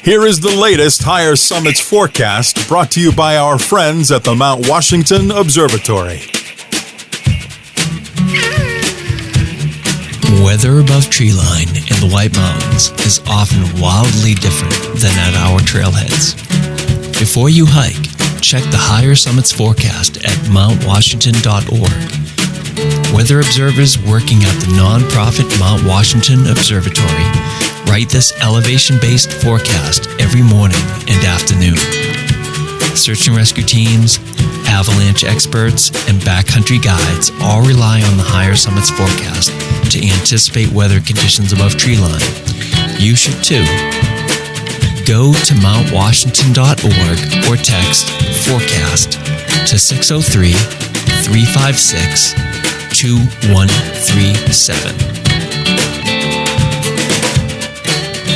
Here is the latest Higher Summits forecast brought to you by our friends at the Mount Washington Observatory. Weather above treeline in the White Mountains is often wildly different than at our trailheads. Before you hike, check the Higher Summits forecast at mountwashington.org. Weather observers working at the nonprofit Mount Washington Observatory write this elevation-based forecast every morning and afternoon. Search and rescue teams, avalanche experts, and backcountry guides all rely on the Higher Summits forecast to anticipate weather conditions above treeline. You should too. Go to mountwashington.org or text forecast to 603-356-2137.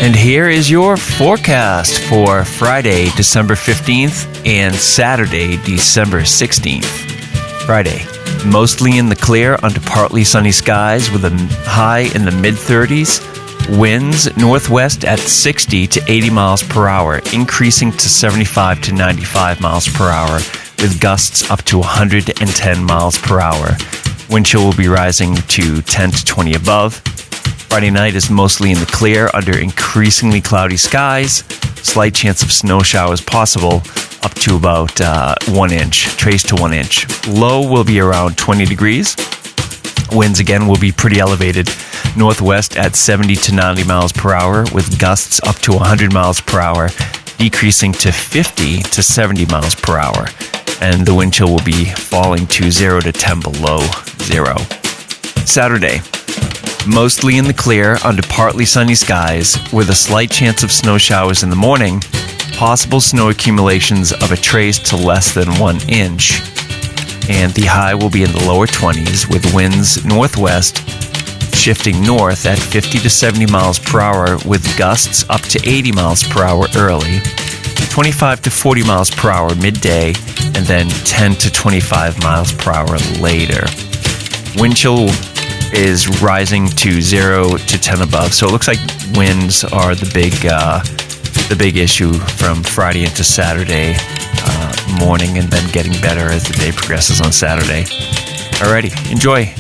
And here is your forecast for Friday, December 15th and Saturday, December 16th. Friday, mostly in the clear under partly sunny skies with a high in the mid-30s. Winds northwest at 60 to 80 miles per hour, increasing to 75 to 95 miles per hour, with gusts up to 110 miles per hour. Wind chill will be rising to 10 to 20 above. Friday night is mostly in the clear under increasingly cloudy skies. Slight chance of snow showers possible, up to about 1 inch, trace to 1 inch. Low will be around 20 degrees. Winds again will be pretty elevated. Northwest at 70 to 90 miles per hour, with gusts up to 100 miles per hour, decreasing to 50 to 70 miles per hour. And the wind chill will be falling to 0 to 10 below 0. Saturday, mostly in the clear under partly sunny skies, with a slight chance of snow showers in the morning, possible snow accumulations of a trace to less than 1 inch. And the high will be in the lower 20s, with winds northwest shifting north at 50 to 70 miles per hour, with gusts up to 80 miles per hour early, 25 to 40 miles per hour midday, and then 10 to 25 miles per hour later. Wind chill is rising to 0 to 10 above, so it looks like winds are the big issue from Friday into Saturday morning, and then getting better as the day progresses on Saturday. Alrighty, enjoy.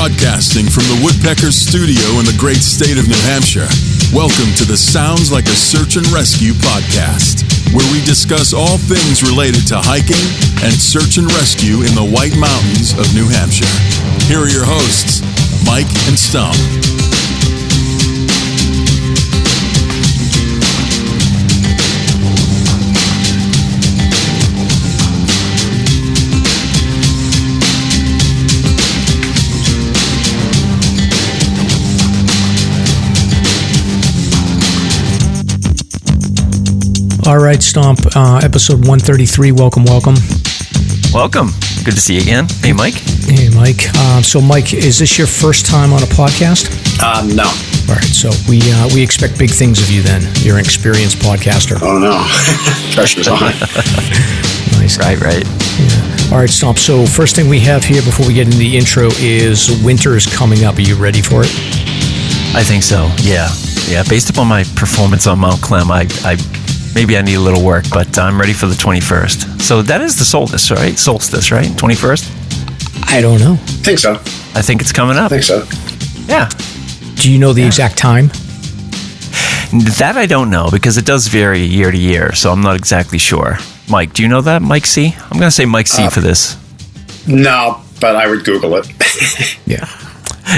Broadcasting from the Woodpeckers studio in the great state of New Hampshire, welcome to the Sounds Like a Search and Rescue podcast, where we discuss all things related to hiking and search and rescue in the White Mountains of New Hampshire. Here are your hosts, Mike and Stump. All right, Stomp, episode 133. Welcome. Welcome. Good to see you again. Hey, Mike. Hey, Mike. So, Mike, is this your first time on a podcast? No. All right, so we expect big things of you then. You're an experienced podcaster. Oh, no. Pressure's on. Nice. Right. Yeah. All right, Stomp. So, first thing we have here before we get into the intro is winter is coming up. Are you ready for it? I think so, yeah. Based upon my performance on Mount Clem, maybe I need a little work, but I'm ready for the 21st. So that is the solstice, right? 21st? I don't know. I think so. I think it's coming up. I think so. Yeah. Do you know the exact time? That I don't know, because it does vary year to year, so I'm not exactly sure. Mike, do you know that? Mike C? I'm going to say Mike C for this. No, but I would Google it. Yeah.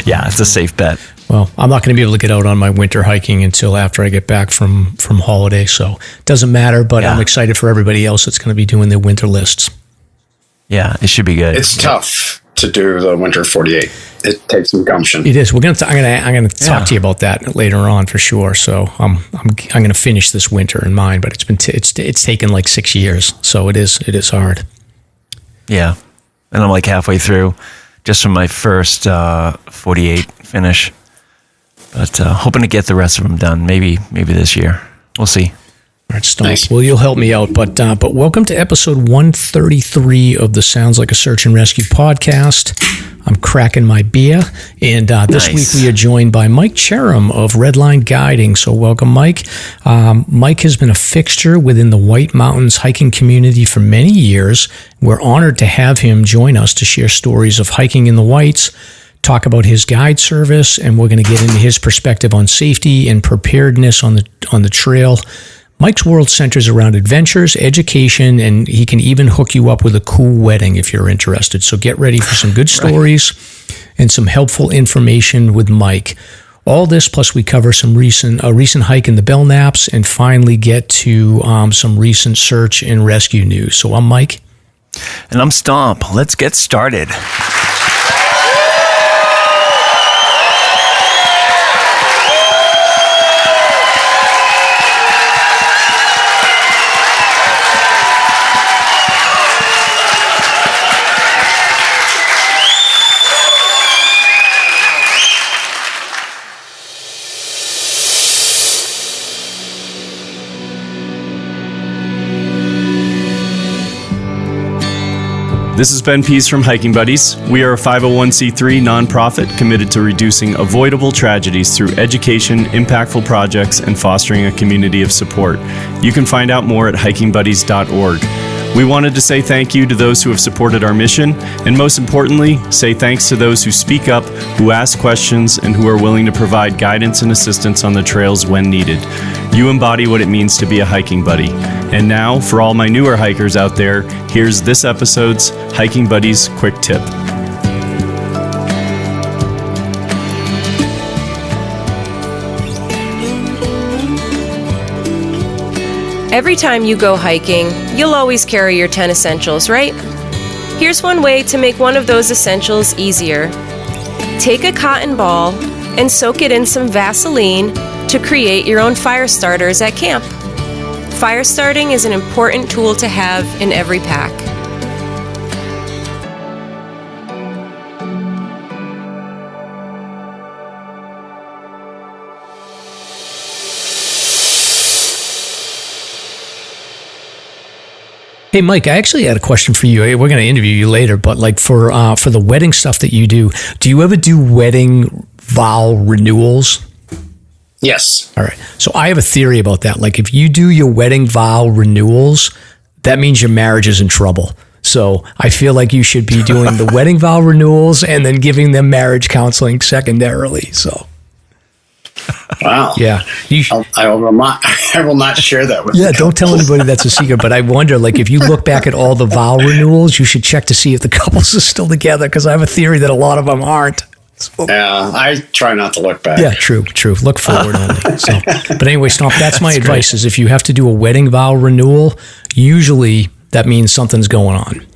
Yeah, it's a safe bet. Well, I'm not going to be able to get out on my winter hiking until after I get back from holiday, so it doesn't matter, but I'm excited for everybody else that's going to be doing their winter lists. Yeah, it should be good. It's tough. to do the winter 48. It takes some gumption. It is. I'm gonna talk to you about that later on for sure. So I'm gonna finish this winter in mine, but it's taken like 6 years, so it is hard. Yeah, and I'm like halfway through, just from my first 48 finish. But hoping to get the rest of them done. Maybe this year. We'll see. All right, Stomp. Nice. Well, you'll help me out, but welcome to episode 133 of the Sounds Like a Search and Rescue podcast. I'm cracking my beer, and this week we are joined by Mike Cherim of Redline Guiding. So welcome, Mike. Mike has been a fixture within the White Mountains hiking community for many years. We're honored to have him join us to share stories of hiking in the Whites, talk about his guide service, and we're going to get into his perspective on safety and preparedness on the trail. Mike's world centers around adventures, education, and he can even hook you up with a cool wedding if you're interested. So get ready for some good stories and some helpful information with Mike. All this, plus we cover some recent hike in the Belknaps, and finally get to some recent search and rescue news. So I'm Mike. And I'm Stomp. Let's get started. This is Ben Pease from Hiking Buddies. We are a 501c3 nonprofit committed to reducing avoidable tragedies through education, impactful projects, and fostering a community of support. You can find out more at hikingbuddies.org. We wanted to say thank you to those who have supported our mission, and most importantly, say thanks to those who speak up, who ask questions, and who are willing to provide guidance and assistance on the trails when needed. You embody what it means to be a hiking buddy. And now, for all my newer hikers out there, here's this episode's Hiking Buddies Quick Tip. Every time you go hiking, you'll always carry your 10 essentials, right? Here's one way to make one of those essentials easier. Take a cotton ball and soak it in some Vaseline to create your own fire starters at camp. Fire starting is an important tool to have in every pack. Hey, Mike, I actually had a question for you. We're going to interview you later, but like for the wedding stuff that you do you ever do wedding vow renewals? Yes. All right. So I have a theory about that. Like if you do your wedding vow renewals, that means your marriage is in trouble. So I feel like you should be doing the wedding vow renewals and then giving them marriage counseling secondarily. So. Wow. Yeah. I will not share that with you. Yeah, don't tell anybody that's a secret. But I wonder, like, if you look back at all the vow renewals, you should check to see if the couples are still together, because I have a theory that a lot of them aren't. So, yeah, I try not to look back. yeah, true. Look forward only. So, but anyway, Stomp, that's my advice, is if you have to do a wedding vow renewal, usually that means something's going on.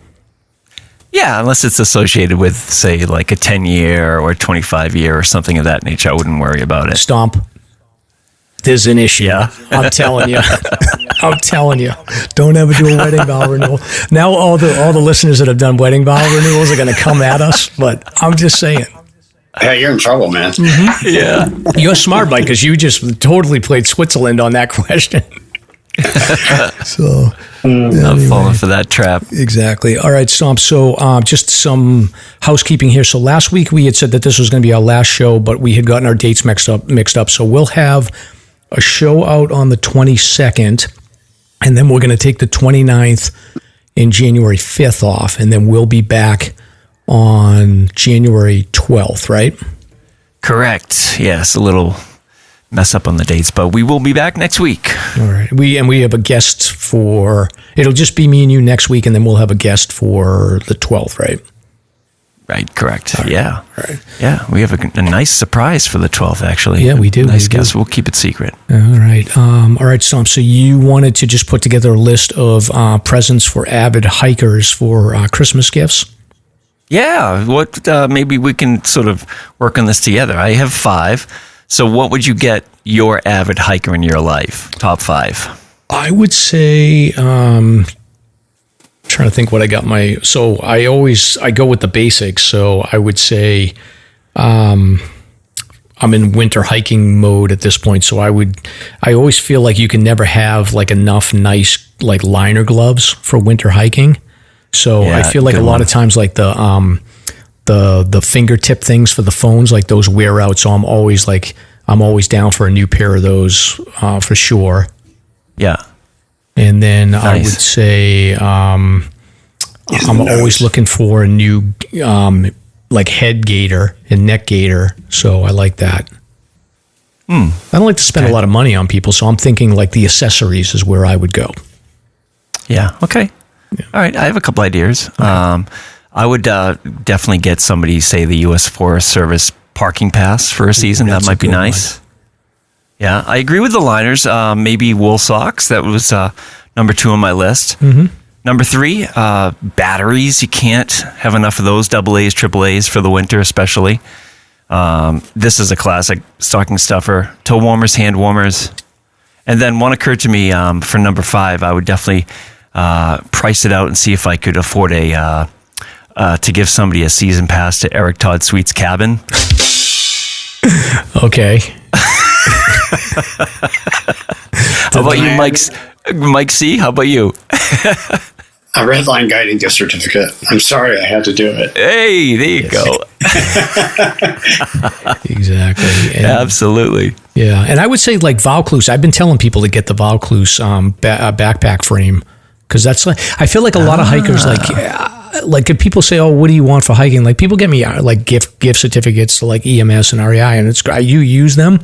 Yeah, unless it's associated with, say, like a 10-year or 25-year or something of that nature, I wouldn't worry about it. Stomp, there's an issue. Yeah. I'm telling you. I'm telling you. Don't ever do a wedding vow renewal. Now all the listeners that have done wedding vow renewals are going to come at us, but I'm just saying. Hey, you're in trouble, man. Mm-hmm. Yeah. You're smart, Mike, because you just totally played Switzerland on that question. So I'm falling for that trap. Exactly. All right, Stomp. So just some housekeeping here. So last week we had said that this was going to be our last show, but we had gotten our dates mixed up. So we'll have a show out on the 22nd, and then we're going to take the 29th and January 5th off, and then we'll be back on January 12th, right? Correct. Yes, a little mess up on the dates, but we will be back next week. All right. We have a guest it'll just be me and you next week, and then we'll have a guest for the 12th, right? Right, correct. All right. Yeah. All right. Yeah, we have a nice surprise for the 12th, actually. Yeah, we do. Nice We do. guest. We'll keep it secret. All right. All right, Stomp. So you wanted to just put together a list of presents for avid hikers for Christmas gifts? Yeah, what? Maybe we can sort of work on this together. I have 5. So what would you get your avid hiker in your life? Top 5. I would say, trying to think what I got so I go with the basics. So I would say, I'm in winter hiking mode at this point. So I always feel like you can never have like enough nice like liner gloves for winter hiking. So I feel like a lot of times like the fingertip things for the phones, like those wear out. So I'm always down for a new pair of those for sure. Yeah. And then I would say I'm always looking for a new like head gaiter and neck gaiter. So I like that. I don't like to spend a lot of money on people. So I'm thinking like the accessories is where I would go. Yeah. Okay. Yeah. All right. I have a couple ideas. Okay. I would definitely get somebody, say, the U.S. Forest Service parking pass for a season. That might be nice. One. Yeah, I agree with the liners. Maybe wool socks. That was number 2 on my list. Mm-hmm. Number 3, batteries. You can't have enough of those, AA's, AAA's for the winter especially. This is a classic stocking stuffer. Toe warmers, hand warmers. And then one occurred to me for number 5. I would definitely price it out and see if I could afford to give somebody a season pass to Eric Todd Sweet's cabin. Okay. How about you, Mike C? How about you? A Redline Guiding gift certificate. I'm sorry I had to do it. Hey, there you go. Exactly. And, absolutely. Yeah. And I would say like Vaucluse, I've been telling people to get the Vaucluse backpack frame because that's like, I feel like a lot of hikers like if people say, oh, what do you want for hiking? Like people get me like gift certificates to like EMS and REI and it's great. You use them,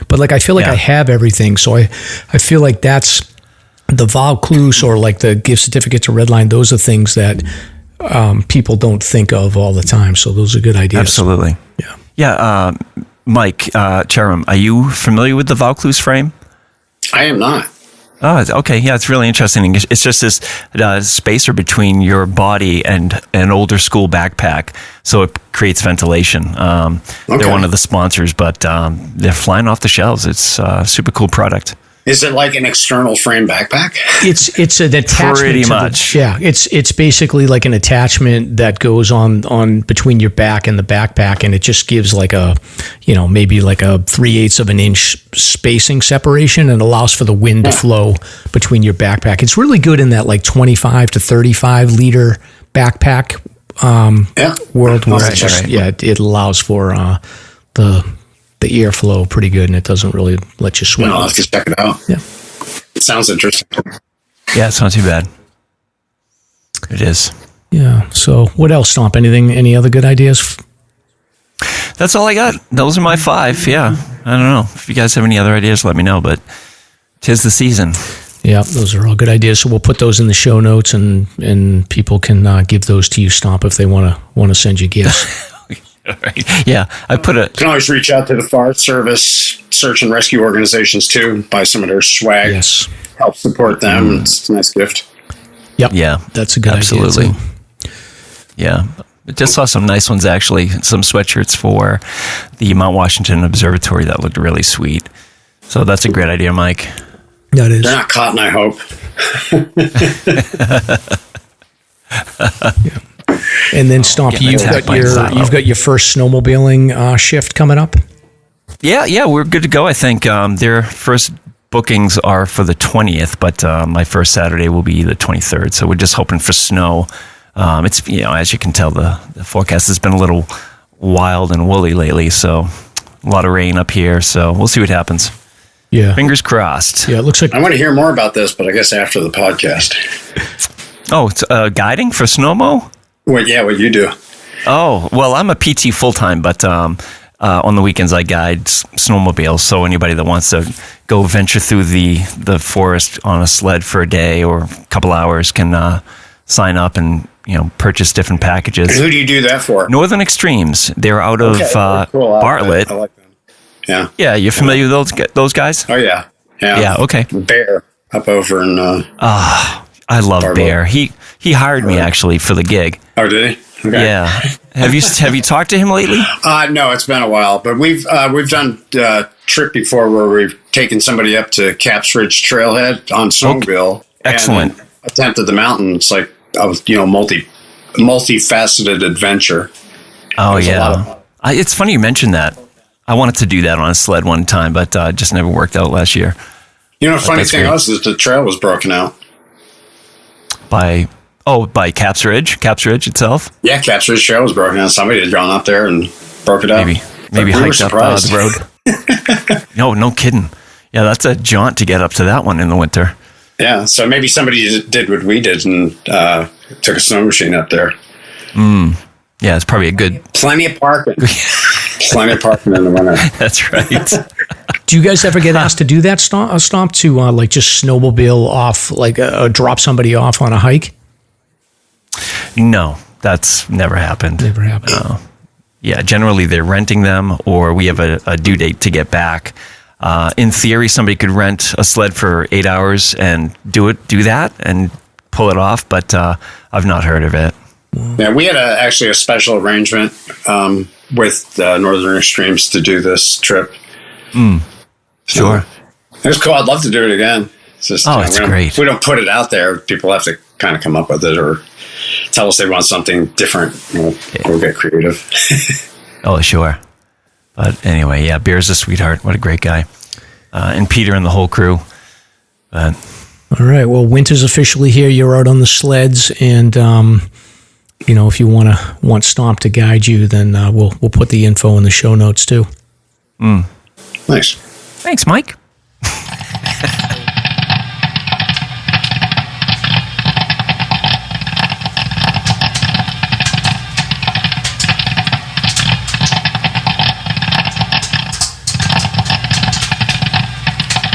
but like I feel like I have everything. So I feel like that's the Vaucluse or like the gift certificate to Redline. Those are things that people don't think of all the time. So those are good ideas. Absolutely. Yeah. Yeah. Mike, Cherim, are you familiar with the Vaucluse frame? I am not. Oh, okay. Yeah, it's really interesting. It's just this spacer between your body and an older school backpack, so it creates ventilation. They're one of the sponsors, but they're flying off the shelves. It's a super cool product. Is it like an external frame backpack? It's an attachment. Pretty much. It's basically like an attachment that goes on between your back and the backpack, and it just gives like a, maybe like a 3/8 of an inch spacing separation, and allows for the wind to flow between your backpack. It's really good in that like 25 to 35 liter backpack world where it allows for the airflow pretty good, and it doesn't really let you sweat. I'll have to check it out. Yeah. It sounds interesting. Yeah, it's not too bad. It is. Yeah. So what else, Stomp? Any other good ideas? That's all I got. Those are my 5. Yeah. I don't know. If you guys have any other ideas, let me know, but 'tis the season. Yeah, those are all good ideas. So we'll put those in the show notes, and people can give those to you, Stomp, if they want to send you gifts. Right. Yeah, I put You can always reach out to the Forest Service search and rescue organizations too. Buy some of their swag. Yes, help support them. It's a nice gift. Yep. Yeah, that's a good absolutely. idea. Yeah, I just saw some nice ones actually. Some sweatshirts for the Mount Washington Observatory that looked really sweet. So that's a great idea, Mike. That is. They're not cotton, I hope. Yeah. And then Stomp, you've got your first snowmobiling shift coming up. Yeah, we're good to go. I think their first bookings are for the 20th, but my first Saturday will be the 23rd. So we're just hoping for snow. It's as you can tell, the forecast has been a little wild and woolly lately, so a lot of rain up here. So we'll see what happens. Yeah, fingers crossed. Yeah, it looks like I want to hear more about this, but I guess after the podcast. Oh, it's guiding for snowmo. What you do? Oh, well, I'm a PT full-time, but on the weekends I guide snowmobiles. So anybody that wants to go venture through the forest on a sled for a day or a couple hours can sign up and purchase different packages. And who do you do that for? Northern Extremes. They're out of cool. Bartlett. I like them. Yeah. Yeah, you're familiar with those guys? Oh, yeah. Yeah, okay. Bear up over in... I love Bartlett. Bear. He hired me actually for the gig. Oh, did he? Okay. Yeah. Have you talked to him lately? No, it's been a while, but we've done a trip before where we've taken somebody up to Caps Ridge Trailhead on Snowmobile. Excellent. And attempted the mountain. It's like multifaceted adventure. Oh, yeah. It's funny you mentioned that. I wanted to do that on a sled one time, but just never worked out last year. Funny thing was is the trail was broken out. By Caps Ridge itself? Yeah, Caps Ridge Trail was broken out. Somebody had gone up there and broke it up. Maybe hiked up the road. No kidding. Yeah, that's a jaunt to get up to that one in the winter. Yeah, so maybe somebody did what we did and took a snow machine up there. Yeah, it's probably a good... Plenty of parking. Plenty of parking in the winter. That's right. Do you guys ever get asked to do that stomp to just snowmobile off, drop somebody off on a hike? No, that's never happened. Never happened. Yeah, generally they're renting them, or we have a due date to get back. In theory, somebody could rent a sled for 8 hours and do that and pull it off, but I've not heard of it. Yeah, we had actually a special arrangement with Northern Extremes to do this trip. Sure. It was cool. I'd love to do it again. It's just, it's great. If we don't put it out there, people have to kind of come up with it or tell us they want something different. We'll get creative. Oh, sure. But anyway, yeah, Bear's a sweetheart. What a great guy. And Peter and the whole crew. But all right. Well, winter's officially here. You're out on the sleds, and if you want Stomp to guide you, then we'll put the info in the show notes too. Nice. Thanks, Mike.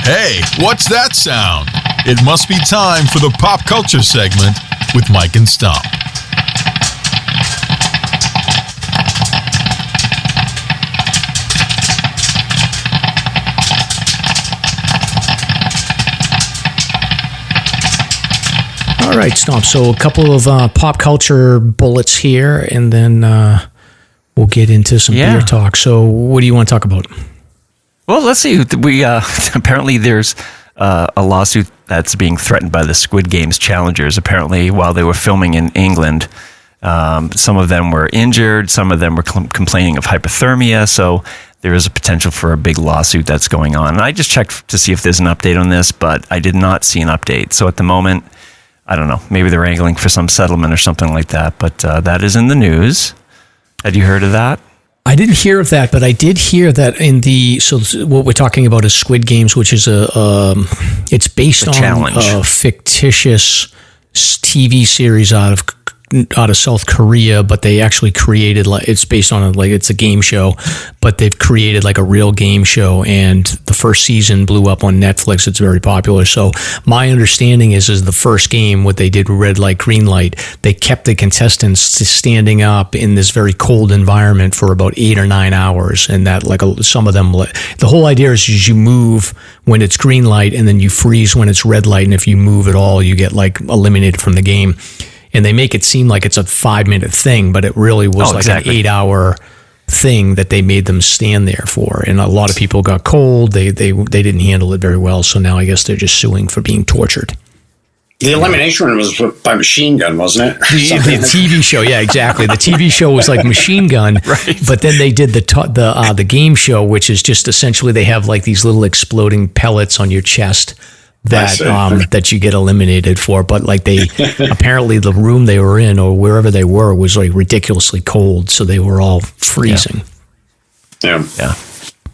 Hey, what's that sound? It must be time for the pop culture segment with Mike and Stomp. All right, Stomp. So a couple of pop culture bullets here, and then we'll get into some beer talk. So what do you want to talk about? Well, let's see. We apparently there's a lawsuit that's being threatened by the Squid Games challengers. Apparently, while they were filming in England, some of them were injured. Some of them were complaining of hypothermia. So there is a potential for a big lawsuit that's going on. And I just checked to see if there's an update on this, but I did not see an update. So at the moment, I don't know. Maybe they're angling for some settlement or something like that. But that is in the news. Had you heard of that? I didn't hear of that, but I did hear that so what we're talking about is Squid Games, which is it's based on a fictitious TV series out of South Korea, but they actually created it's based on it's a game show, but they've created a real game show, and the first season blew up on Netflix. It's very popular. So my understanding is the first game, what they did with red light, green light, they kept the contestants standing up in this very cold environment for about 8 or 9 hours, and that some of them, the whole idea is you move when it's green light and then you freeze when it's red light, and if you move at all, you get eliminated from the game. And they make it seem like it's a 5-minute thing, but it really was an 8-hour thing that they made them stand there for. And a lot of people got cold. They didn't handle it very well. So now I guess they're just suing for being tortured. The elimination one was by machine gun, wasn't it? The TV show, yeah, exactly. The TV show was like Machine Gun, right. But then they did the game show, which is just essentially they have these little exploding pellets on your chest that you get eliminated for, but they apparently the room they were in or wherever they were was ridiculously cold, so they were all freezing. Yeah.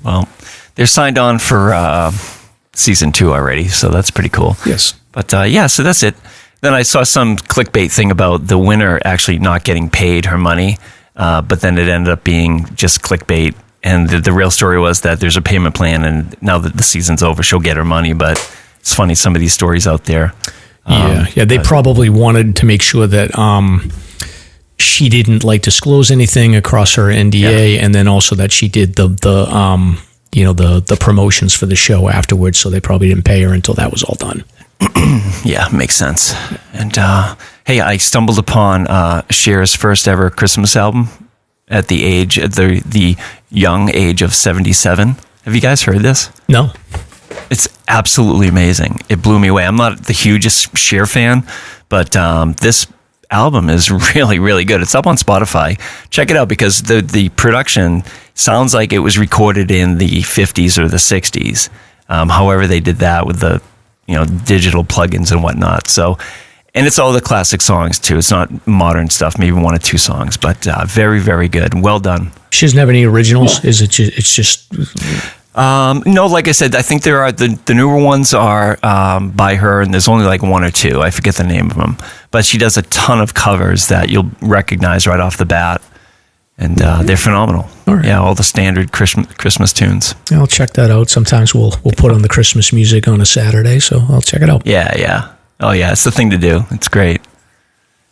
Well, they're signed on for season 2 already, so that's pretty cool. Yes, but so that's it. Then I saw some clickbait thing about the winner actually not getting paid her money, but then it ended up being just clickbait. And the real story was that there's a payment plan, and now that the season's over, she'll get her money, but. It's funny, some of these stories out there. They probably wanted to make sure that she didn't disclose anything across her NDA, and then also that she did the promotions for the show afterwards. So they probably didn't pay her until that was all done. Yeah, makes sense. And Hey, I stumbled upon Cher's first ever Christmas album at the young age of 77. Have you guys heard this? No. It's absolutely amazing. It blew me away. I'm not the hugest Cher fan, but this album is really, really good. It's up on Spotify. Check it out because the production sounds like it was recorded in the 50s or the 60s. However, they did that with the digital plugins and whatnot. So, and it's all the classic songs too. It's not modern stuff. Maybe one or two songs, but very, very good. Well done. She doesn't have any originals. Is it? It's just. No, like I said, I think there are the newer ones are by her, and there's only like one or two. I forget the name of them, but she does a ton of covers that you'll recognize right off the bat, and they're phenomenal. All right. Yeah, all the standard Christmas tunes. Yeah, I'll check that out. Sometimes we'll put on the Christmas music on a Saturday, so I'll check it out. Yeah. Oh yeah, it's the thing to do. It's great.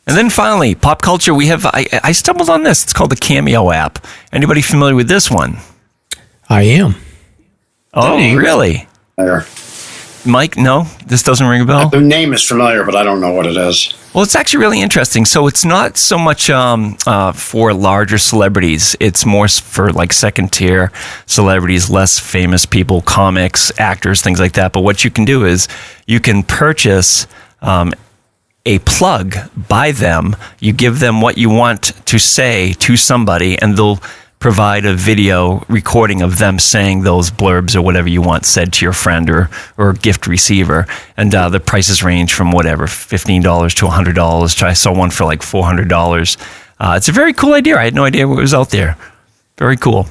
And then finally, pop culture. We have I stumbled on this. It's called the Cameo app. Anybody familiar with this one? I am. Oh, really? Mike, no? This doesn't ring a bell? The name is familiar, but I don't know what it is. Well, it's actually really interesting. So it's not so much for larger celebrities. It's more for like second-tier celebrities, less famous people, comics, actors, things like that. But what you can do is you can purchase a plug by them. You give them what you want to say to somebody, and they'll provide a video recording of them saying those blurbs or whatever you want said to your friend or gift receiver. And the prices range from whatever, $15 to $100. I saw one for like $400. It's a very cool idea. I had no idea what was out there. Very cool.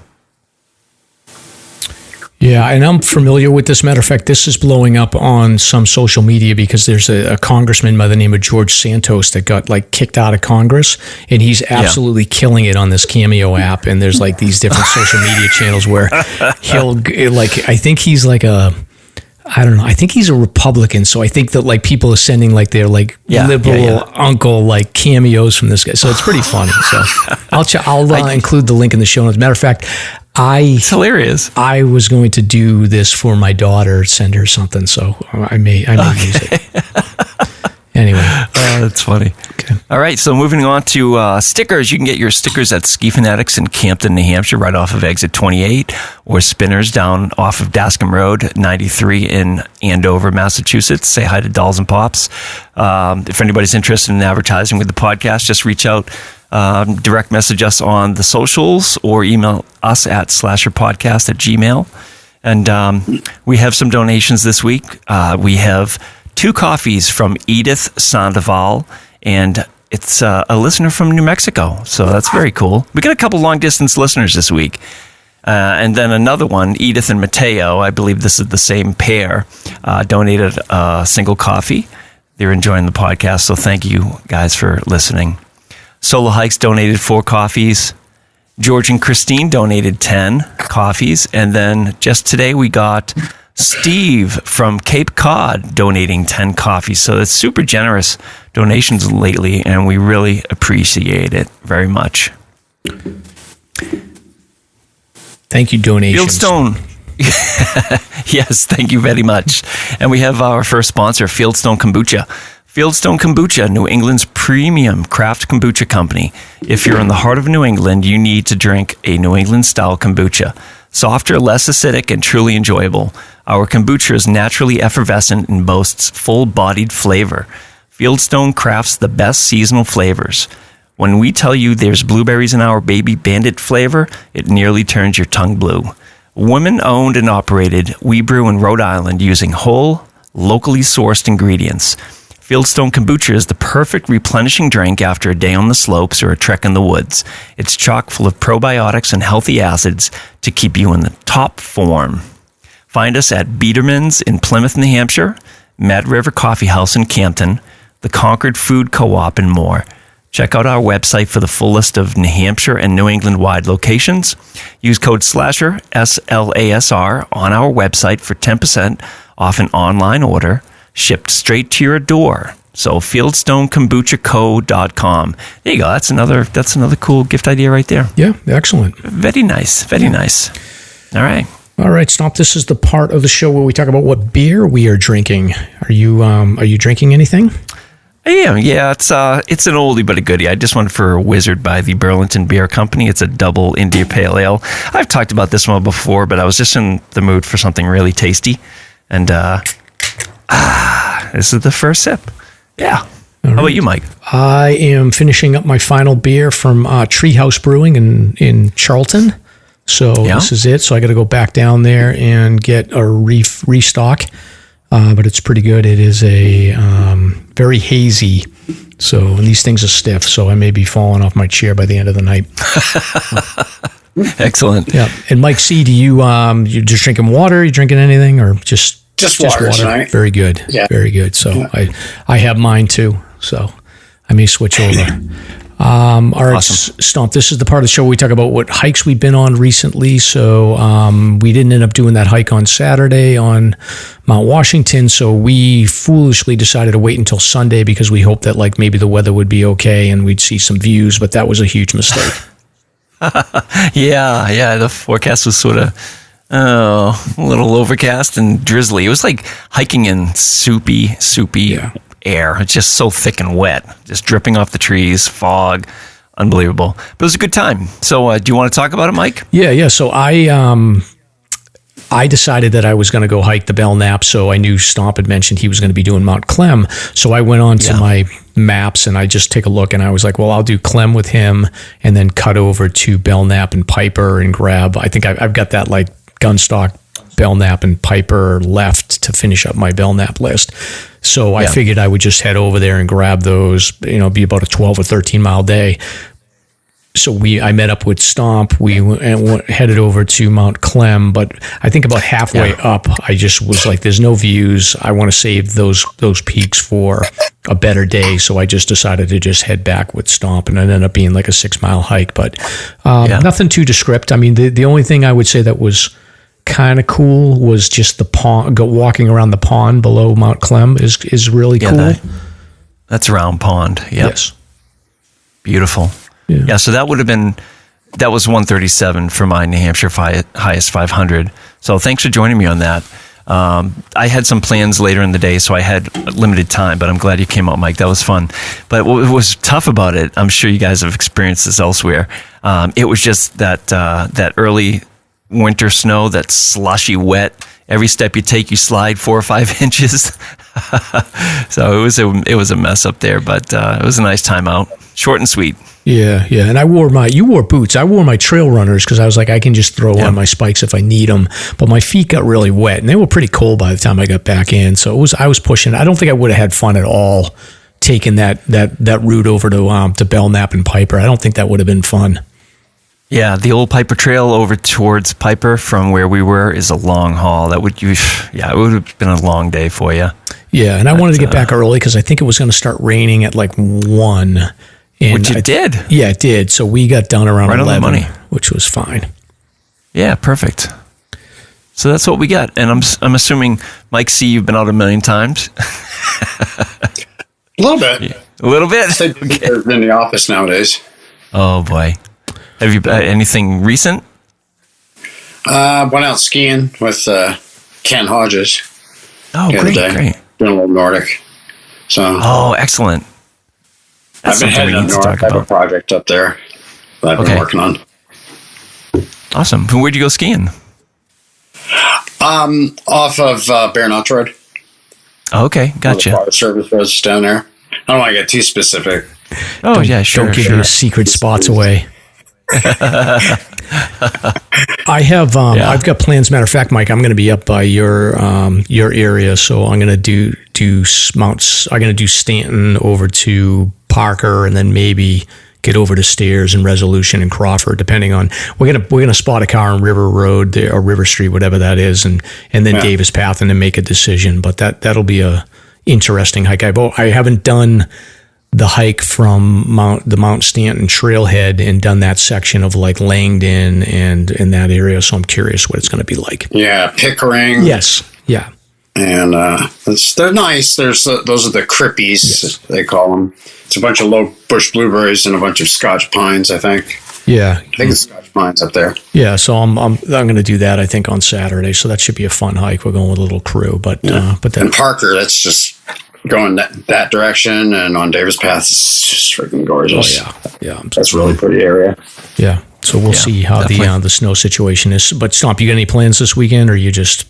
Yeah, and I'm familiar with this. Matter of fact, this is blowing up on some social media because there's a congressman by the name of George Santos that got like kicked out of Congress, and he's absolutely killing it on this Cameo app. And there's like these different social media channels where he'll like, I think he's like I don't know. I think he's a Republican, so I think that like people are sending like their like liberal uncle like cameos from this guy. So it's pretty funny. So I'll include the link in the show notes. Matter of fact, it's hilarious. I was going to do this for my daughter, send her something, so I may use it. Anyway. Oh, that's funny. Okay. All right, so moving on to stickers. You can get your stickers at Ski Fanatics in Campton, New Hampshire, right off of exit 28, or Spinners down off of Dascombe Road, 93 in Andover, Massachusetts. Say hi to Dolls and Pops. If anybody's interested in advertising with the podcast, just reach out. Direct message us on the socials or email us at SLASRPodcast@gmail.com. And we have some donations this week. We have 2 coffees from Edith Sandoval, and it's a listener from New Mexico. So that's very cool. We got a couple long-distance listeners this week. And then another one, Edith and Mateo, I believe this is the same pair, donated a single coffee. They're enjoying the podcast, so thank you guys for listening. Solo Hikes donated 4 coffees. George and Christine donated 10 coffees. And then just today we got Steve from Cape Cod donating 10 coffees. So that's super generous donations lately, and we really appreciate it very much. Thank you, donations. Fieldstone. Yes, thank you very much. And we have our first sponsor, Fieldstone Kombucha. Fieldstone Kombucha, New England's premium craft kombucha company. If you're in the heart of New England, you need to drink a New England-style kombucha. Softer, less acidic, and truly enjoyable. Our kombucha is naturally effervescent and boasts full-bodied flavor. Fieldstone crafts the best seasonal flavors. When we tell you there's blueberries in our Baby Bandit flavor, it nearly turns your tongue blue. Women-owned and operated, we brew in Rhode Island using whole, locally sourced ingredients. Fieldstone Kombucha is the perfect replenishing drink after a day on the slopes or a trek in the woods. It's chock full of probiotics and healthy acids to keep you in the top form. Find us at Biederman's in Plymouth, New Hampshire, Mad River Coffee House in Campton, the Concord Food Co-op, and more. Check out our website for the full list of New Hampshire and New England-wide locations. Use code SLASR, SLASR, on our website for 10% off an online order, shipped straight to your door. So fieldstonekombuchaco.com. There you go. That's another cool gift idea right there. Yeah, excellent. Very nice. Very nice. All right. All right, Stomp. This is the part of the show where we talk about what beer we are drinking. Are you drinking anything? I am. Yeah, it's an oldie but a goodie. I just went for a Wizard by the Burlington Beer Company. It's a double India Pale Ale. I've talked about this one before, but I was just in the mood for something really tasty. And this is the first sip. Yeah. How about you, Mike? I am finishing up my final beer from Treehouse Brewing in Charlton. So This is it. So I got to go back down there and get a restock. But it's pretty good. It is a very hazy. And these things are stiff. So I may be falling off my chair by the end of the night. Excellent. Yeah. And Mike C, do you just drinking water? Are you drinking anything or just water tonight? Very good. Yeah. Very good. So I have mine too. So I may switch over. All right, awesome. Stomp, this is the part of the show where we talk about what hikes we've been on recently. So we didn't end up doing that hike on Saturday on Mount Washington. So we foolishly decided to wait until Sunday because we hoped that like maybe the weather would be okay and we'd see some views, but that was a huge mistake. Yeah. The forecast was sort of a little overcast and drizzly. It was like hiking in soupy air. It's just so thick and wet, just dripping off the trees, fog, unbelievable. But it was a good time. So do you want to talk about it, Mike? Yeah. So I decided that I was going to go hike the Belknaps. So I knew Stomp had mentioned he was going to be doing Mount Clem. So I went on to my maps and I just take a look and I was like, well, I'll do Clem with him and then cut over to Belknap and Piper and grab, I think I've got that like Gunstock, Belknap and Piper left to finish up my Belknap list. So I figured I would just head over there and grab those, be about a 12 or 13 mile day. So I met up with Stomp. We headed over to Mount Clem, but I think about halfway up, I just was like, there's no views. I want to save those peaks for a better day. So I just decided to just head back with Stomp, and it ended up being like a 6 mile hike, but nothing too descriptive. I mean, the only thing I would say that was kind of cool was just the pond. Walking around the pond below Mount Clem is really cool. That's Round Pond. Yep. Yes, beautiful. Yeah. So that was 137 for my New Hampshire highest 500. So thanks for joining me on that. I had some plans later in the day, so I had limited time, but I'm glad you came out, Mike. That was fun. But what was tough about it, I'm sure you guys have experienced this elsewhere. It was just that early winter snow, that slushy wet. Every step you take, you slide 4 or 5 inches. So it was a mess up there, but it was a nice time out. Short and sweet. Yeah. And you wore boots. I wore my trail runners because I was like, I can just throw on my spikes if I need them. But my feet got really wet and they were pretty cold by the time I got back in. So I was pushing. I don't think I would have had fun at all taking that route over to Belknap and Piper. I don't think that would have been fun. Yeah, the old Piper Trail over towards Piper from where we were is a long haul. It would have been a long day for you. Yeah, and I wanted to get back early because I think it was going to start raining at like 1. Which it did. Yeah, it did. So we got done around 11, on the money, which was fine. Yeah, perfect. So that's what we got. And I'm assuming, Mike C., you've been out a million times? A little bit. Yeah. A little bit? In the office nowadays. Oh, boy. Have you anything recent? Went out skiing with Ken Hodges. Oh, great. Doing a little Nordic. So. Oh, excellent. That's I've been heading up north. I have a project up there that I've been working on. Awesome. Where'd you go skiing? Off of Bear Notch Road. Oh, okay, gotcha. The Forest Service roads down there. I don't want to get too specific. Oh, yeah, sure. Don't give your secret spots away. I have I've got plans. Matter of fact, Mike, I'm going to be up by your area, so I'm going to do Mounts. I'm going to do Stanton over to Parker, and then maybe get over to Stairs and Resolution and Crawford, depending on we're gonna spot a car on River Road or River Street, whatever that is, and then Davis Path, and then make a decision. But that'll be a interesting hike. I haven't done the hike from the Mount Stanton trailhead and done that section of like Langdon and in that area, so I'm curious what it's going to be like. Yeah, Pickering. Yes. Yeah. And they're nice. Those are the crippies, they call them. It's a bunch of low bush blueberries and a bunch of Scotch pines, I think. Yeah, I think it's Scotch pines up there. Yeah, so I'm going to do that, I think, on Saturday. So that should be a fun hike. We're going with a little crew, but and Parker, that's just going that direction, and on Davis Pass, it's just freaking gorgeous. Oh, yeah. That's a really pretty area. Yeah. So we'll see how the snow situation is. But Stomp, you got any plans this weekend, or are you just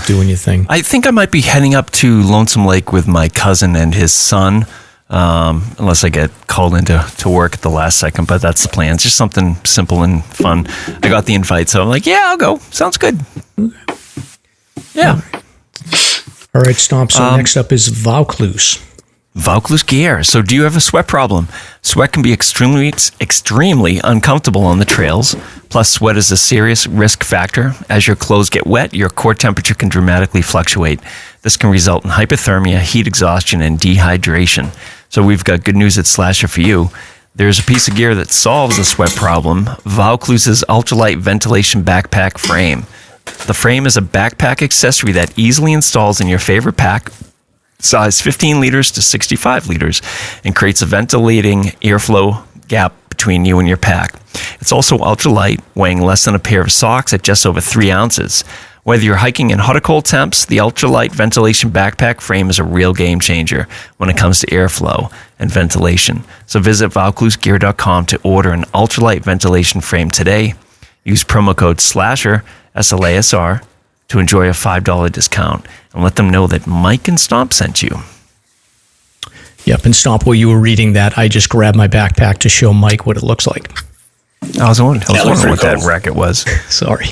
doing your thing? I think I might be heading up to Lonesome Lake with my cousin and his son, unless I get called into work at the last second. But that's the plan. It's just something simple and fun. I got the invite, so I'm like, yeah, I'll go. Sounds good. Yeah. All right, Stomp. So next up is Vaucluse. Vaucluse gear. So do you have a sweat problem? Sweat can be extremely uncomfortable on the trails. Plus, sweat is a serious risk factor. As your clothes get wet, your core temperature can dramatically fluctuate. This can result in hypothermia, heat exhaustion, and dehydration. So we've got good news at Slasher for you. There's a piece of gear that solves the sweat problem. Vaucluse's ultralight ventilation backpack frame. The frame is a backpack accessory that easily installs in your favorite pack, size 15 liters to 65 liters, and creates a ventilating airflow gap between you and your pack. It's also ultralight, weighing less than a pair of socks at just over 3 ounces. Whether you're hiking in hot or cold temps, the ultralight ventilation backpack frame is a real game changer when it comes to airflow and ventilation. So visit VaucluseGear.com to order an ultralight ventilation frame today. Use promo code SLASHER, SLASR, to enjoy a $5 discount, and let them know that Mike and Stomp sent you. Yep, and Stomp, while you were reading that, I just grabbed my backpack to show Mike what it looks like. I was wondering what that racket was. Sorry.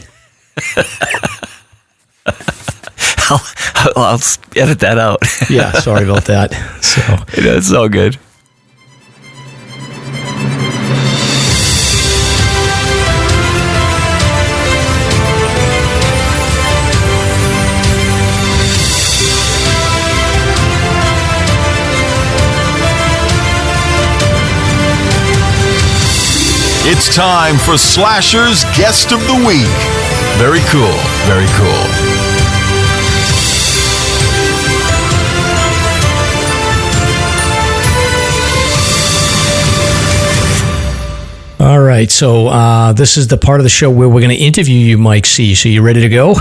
I'll edit that out. Yeah, sorry about that. So it's all good. It's time for Slasher's Guest of the Week. Very cool, very cool. all right, so this is the part of the show where we're going to interview you, Mike C. So you ready to go?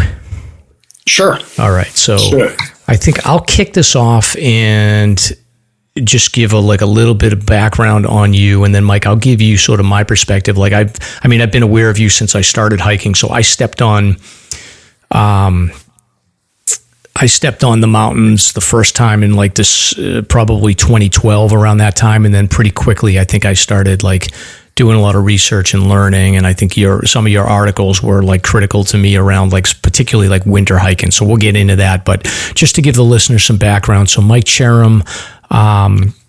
Sure. All right, so Sure. I think I'll kick this off and just give a little bit of background on you, and then Mike, I'll give you sort of my perspective. Like I've been aware of you since I started hiking. So I stepped on the mountains the first time in like this probably 2012, around that time, and then pretty quickly I think I started like doing a lot of research and learning, and I think some of your articles were like critical to me around like particularly like winter hiking. So we'll get into that, but just to give the listeners some background. So Mike Cherim,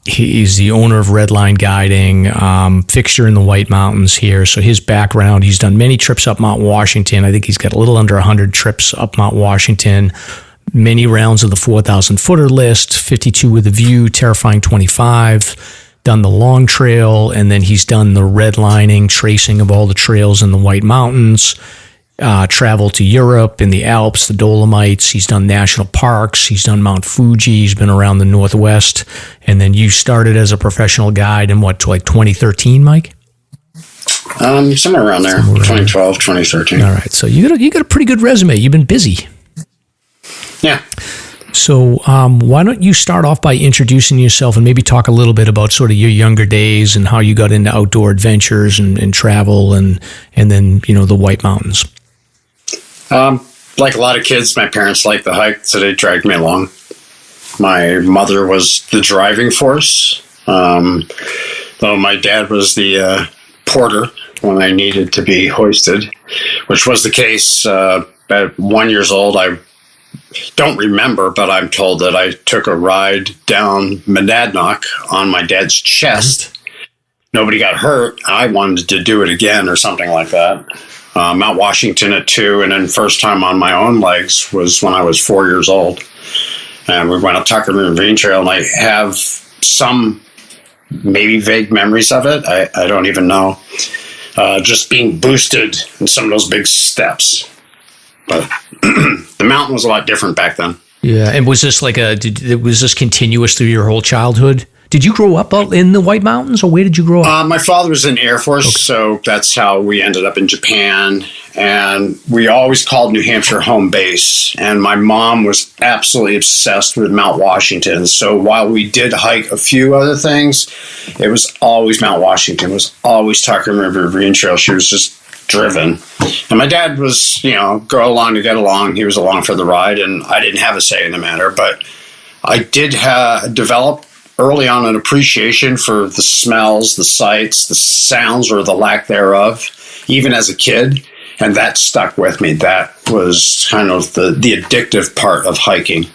he's the owner of Redline Guiding, fixture in the White Mountains here. So his background, he's done many trips up Mount Washington. I think he's got a little under 100 trips up Mount Washington, many rounds of the 4,000 footer list, 52 with a view, terrifying 25, done the long trail, and then he's done the redlining, tracing of all the trails in the White Mountains, traveled to Europe, in the Alps, the Dolomites. He's done national parks. He's done Mount Fuji. He's been around the Northwest. And then you started as a professional guide in like 2013, Mike? Somewhere around there, 2012, 2013. All right. So you got a pretty good resume. You've been busy. Yeah. So why don't you start off by introducing yourself and maybe talk a little bit about sort of your younger days and how you got into outdoor adventures and travel and then, the White Mountains. Like a lot of kids, my parents liked the hike, so they dragged me along. My mother was the driving force, though my dad was the porter when I needed to be hoisted, which was the case at 1 year old. I don't remember, but I'm told that I took a ride down Monadnock on my dad's chest. Nobody got hurt. I wanted to do it again or something like that. Mount Washington at 2, and then first time on my own legs was when I was 4 years old. And we went up Tucker Ravine Trail, and I have some maybe vague memories of it. I don't even know. Just being boosted in some of those big steps. But the mountain was a lot different back then. Yeah, and was this like was this continuous through your whole childhood? Did you grow up out in the White Mountains, or where did you grow up? My father was in the Air Force, so that's how we ended up in Japan. And we always called New Hampshire home base. And my mom was absolutely obsessed with Mount Washington. So while we did hike a few other things, it was always Mount Washington. It was always Tucker River Green Trail. She was just driven. And my dad was, go along to get along. He was along for the ride, and I didn't have a say in the matter. But I did develop early on an appreciation for the smells, the sights, the sounds, or the lack thereof, even as a kid. And that stuck with me. That was kind of the addictive part of hiking.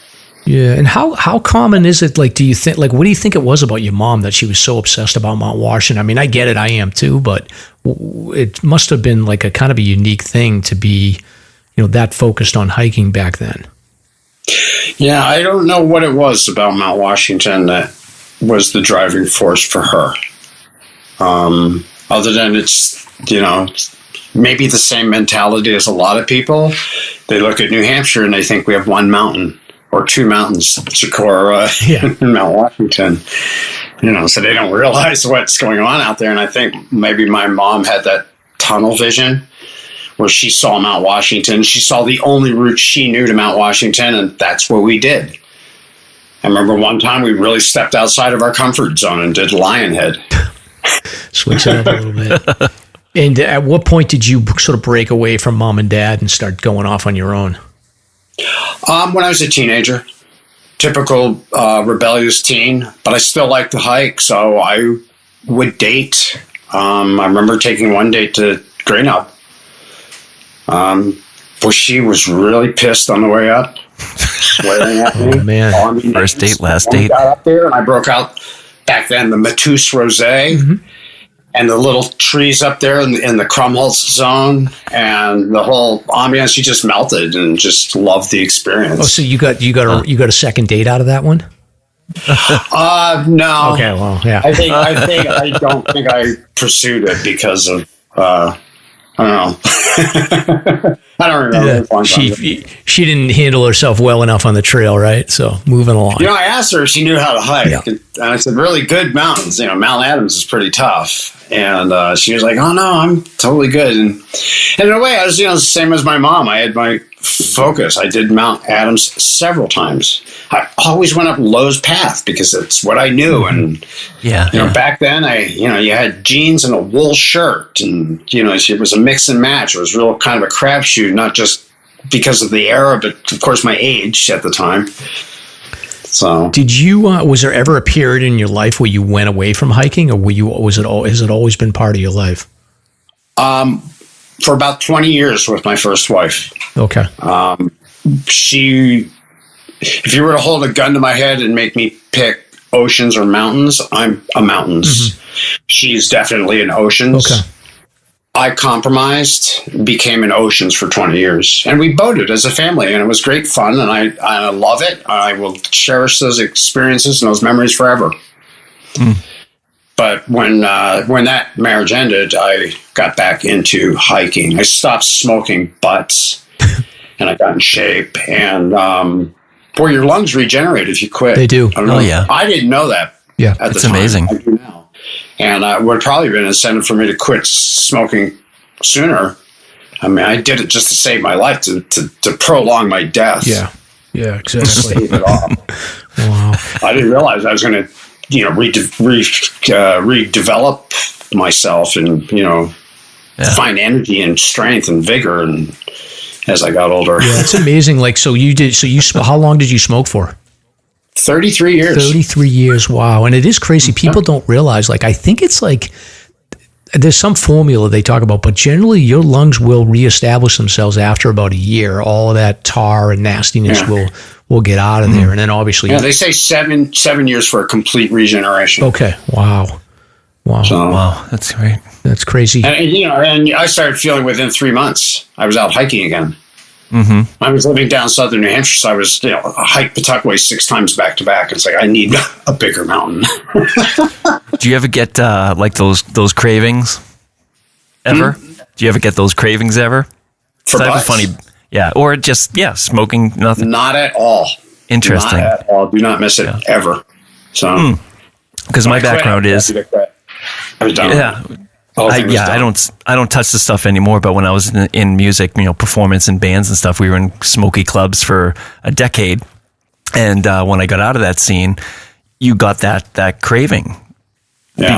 Yeah. And how common is it? Like, do you think, like, what do you think it was about your mom that she was so obsessed about Mount Washington? I mean, I get it. I am too, but it must have been like a kind of a unique thing to be, that focused on hiking back then. Yeah. I don't know what it was about Mount Washington that was the driving force for her. Other than it's, maybe the same mentality as a lot of people. They look at New Hampshire and they think we have one mountain or two mountains, Socorro and Mount Washington. So they don't realize what's going on out there. And I think maybe my mom had that tunnel vision where she saw Mount Washington. She saw the only route she knew to Mount Washington, and that's what we did. I remember one time we really stepped outside of our comfort zone and did Lionhead. Switch it up a little bit. And at what point did you sort of break away from mom and dad and start going off on your own? When I was a teenager, typical rebellious teen, but I still liked to hike, so I would date. I remember taking one date to Green Up. But she was really pissed on the way up, swearing at me. Oh, man. First date, last date. I got up there and I broke out, back then, the Matisse Rosé. Mm-hmm. And the little trees up there in the Krumholtz zone, and the whole ambiance, she just melted and just loved the experience. Oh, so you got a second date out of that one? No. Okay, well, yeah. I don't think I pursued it because of I don't know. I don't remember. She didn't handle herself well enough on the trail, right? So moving along. I asked her if she knew how to hike. Yeah. And I said, really good mountains. Mount Adams is pretty tough. And she was like, oh, no, I'm totally good. And in a way, I was, the same as my mom. I had my focus. I did Mount Adams several times. I always went up Lowe's Path because it's what I knew. And, back then, you had jeans and a wool shirt. And, it was a mix and match. It was real kind of a crapshoot, not just because of the era, but, of course, my age at the time. So, did you? Was there ever a period in your life where you went away from hiking, or has it always been part of your life? For about 20 years with my first wife. Okay. If you were to hold a gun to my head and make me pick oceans or mountains, I'm a mountains. Mm-hmm. She's definitely an oceans. Okay. I compromised, became an oceans for 20 years, and we boated as a family, and it was great fun, and I love it. I will cherish those experiences and those memories forever. Mm. But when that marriage ended, I got back into hiking. I stopped smoking butts, and I got in shape, and your lungs regenerate if you quit. They do. I didn't know that. Yeah, it's amazing. I do now. And it would probably have been an incentive for me to quit smoking sooner. I mean, I did it just to save my life, to prolong my death. Yeah, exactly. Save it off. Wow. I didn't realize I was going to, redevelop myself and, find energy and strength and vigor and as I got older. Yeah, it's amazing. How long did you smoke for? 33 years. 33 years, wow. And it is crazy. People don't realize, I think it's there's some formula they talk about, but generally your lungs will reestablish themselves after about a year. All of that tar and nastiness will get out of there. And then obviously... Yeah, they say 7 years for a complete regeneration. Okay, wow. So, wow, that's great. That's crazy. And I started feeling within 3 months, I was out hiking again. Mm-hmm. I was living down southern New Hampshire, so I was, hike Pawtucket 6 times back to back. It's like I need a bigger mountain. Do you ever get those cravings? Ever? Do you ever get those cravings ever? For butts? Or just smoking nothing. Not at all. Interesting. Not at all. Do not miss it ever. So. because my background is I'm done. yeah. I don't touch the stuff anymore. But when I was in music, performance and bands and stuff, we were in smoky clubs for a decade. And when I got out of that scene, you got that craving,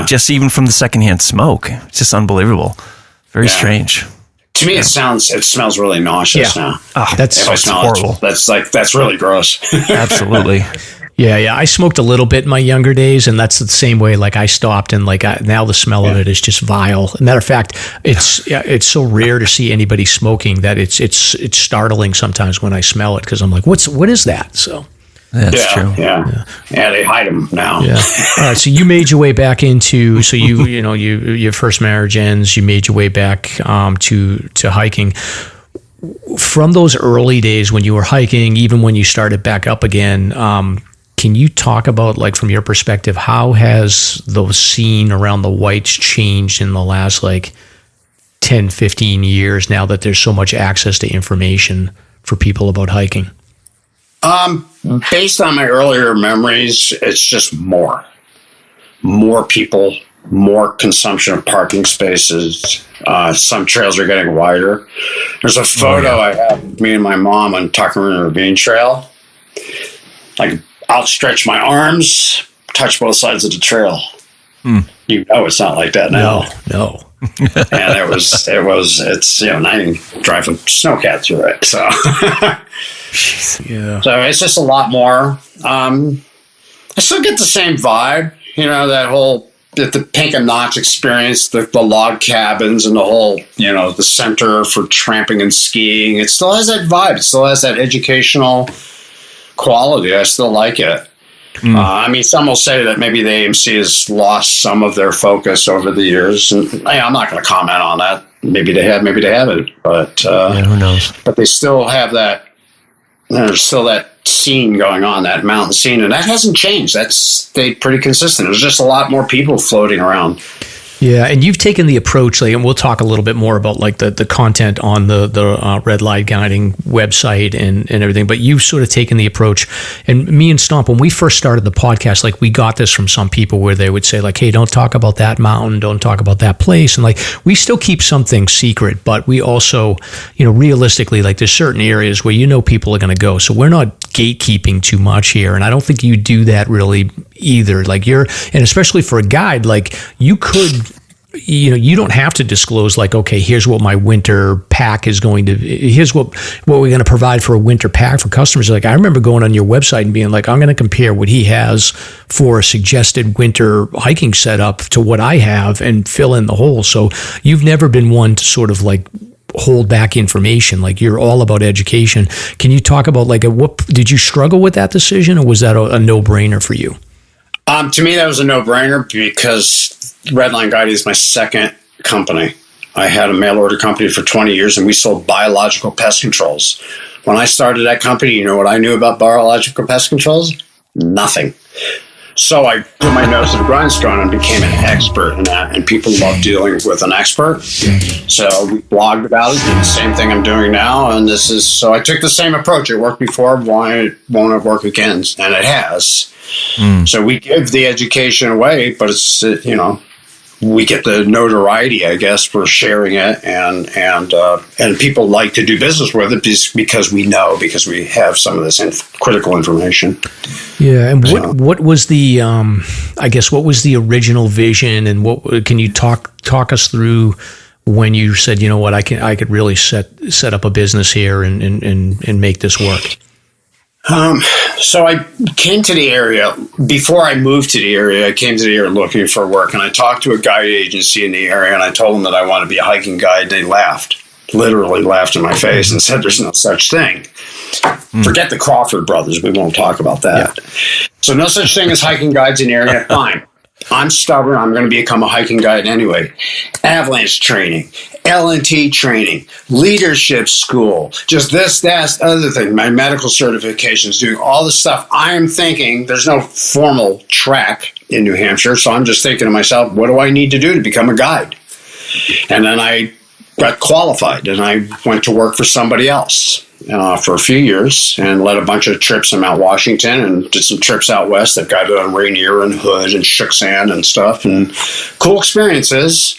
just even from the secondhand smoke. It's just unbelievable. Very strange. To me, it smells really nauseous now. Oh, that's horrible. That's really gross. Absolutely. Yeah. I smoked a little bit in my younger days, and that's the same way. Like I stopped, and now the smell of it is just vile. As a matter of fact, it's so rare to see anybody smoking that it's startling sometimes when I smell it, because I'm like, what is that? So. That's true. Yeah, they hide them now. Yeah. All right. So you made your way back into. So your first marriage ends. You made your way back to hiking. From those early days when you were hiking, even when you started back up again, can you talk about, like, from your perspective, how has the scene around the whites changed in the last 10, 15 years now that there's so much access to information for people about hiking? Based on my earlier memories, it's just more people, more consumption of parking spaces. Some trails are getting wider. There's a photo I have of me and my mom on Tuckerman Ravine Trail. Outstretch my arms, touch both sides of the trail. You know it's not like that now. No. And it's and I didn't drive a snowcat through it, so. Yeah. So it's just a lot more. I still get the same vibe, that whole the Pink and Notch experience, the log cabins, and the whole, the center for tramping and skiing. It still has that vibe. It still has that educational quality. I still like it. Some will say that maybe the AMC has lost some of their focus over the years, and I'm not going to comment on that. Maybe they have, maybe they haven't, but who knows? But they still have that. There's still that scene going on, that mountain scene, and that hasn't changed. That's stayed pretty consistent. There's just a lot more people floating around. Yeah, and you've taken the approach, and we'll talk a little bit more about the content on the Redline Guiding website and everything, but you've sort of taken the approach, and me and Stomp, when we first started the podcast, we got this from some people where they would say, hey, don't talk about that mountain, don't talk about that place, and we still keep something secret, but we also, realistically, there's certain areas where people are going to go, so we're not gatekeeping too much here, and I don't think you do that really either. And especially for a guide, you could, you don't have to disclose okay, here's what my winter pack is going to, here's what we're going to provide for a winter pack for customers. I remember going on your website and being I'm going to compare what he has for a suggested winter hiking setup to what I have and fill in the hole. So you've never been one to sort of hold back information. You're all about education. Can you talk about what did you struggle with that decision, or was that a no-brainer for you? To me, that was a no-brainer because Redline Guiding is my second company. I had a mail order company for 20 years, and we sold biological pest controls. When I started that company, you know what I knew about biological pest controls? Nothing. So I put my nose to the grindstone and became an expert in that, and people love dealing with an expert. So we blogged about it, did the same thing I'm doing now, and so I took the same approach. It worked before, why won't it work again? And it has. So we give the education away, but it's, we get the notoriety, I guess, for sharing it, and people like to do business with it because we have some of this critical information. Yeah, and what was the what was the original vision, and what can you talk us through when you said, I could really set up a business here and make this work? So I came to the area. Before I moved to the area, I came to the area looking for work, and I talked to a guide agency in the area, and I told them that I want to be a hiking guide. They literally laughed in my face and said, there's no such thing. Forget the Crawford brothers. We won't talk about that. Yeah. So no such thing as hiking guides in the area. Fine. I'm stubborn. I'm going to become a hiking guide anyway. Avalanche training, L&T training, leadership school, just this, that, other thing, my medical certifications, doing all this stuff. I am thinking there's no formal track in New Hampshire, so I'm just thinking to myself, what do I need to do to become a guide? And then I got qualified, and I went to work for somebody else. for a few years and led a bunch of trips in Mount Washington and did some trips out west that guided on Rainier and Hood and Shook Sand and stuff, and cool experiences.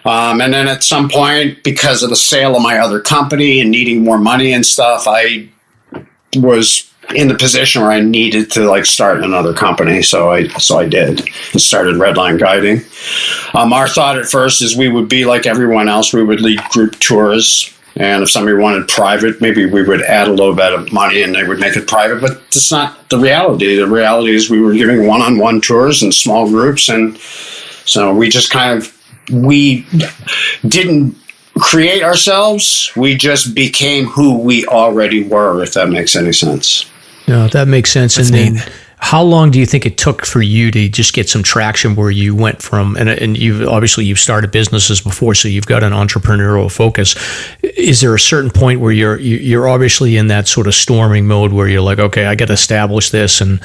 And then at some point, because of the sale of my other company and needing more money and stuff, I was in the position where I needed to start another company. So I did and started Redline Guiding. Our thought at first is we would be like everyone else. We would lead group tours. And if somebody wanted private, maybe we would add a little bit of money and they would make it private. But that's not the reality. The reality is we were giving one-on-one tours in small groups. And so we just we didn't create ourselves. We just became who we already were, if that makes any sense. No, that makes sense. That's and neat. then how long do you think it took for you to just get some traction where you went from, and you've started businesses before, so you've got an entrepreneurial focus. Is there a certain point where you're obviously in that sort of storming mode where you're like, okay, I got to establish this, and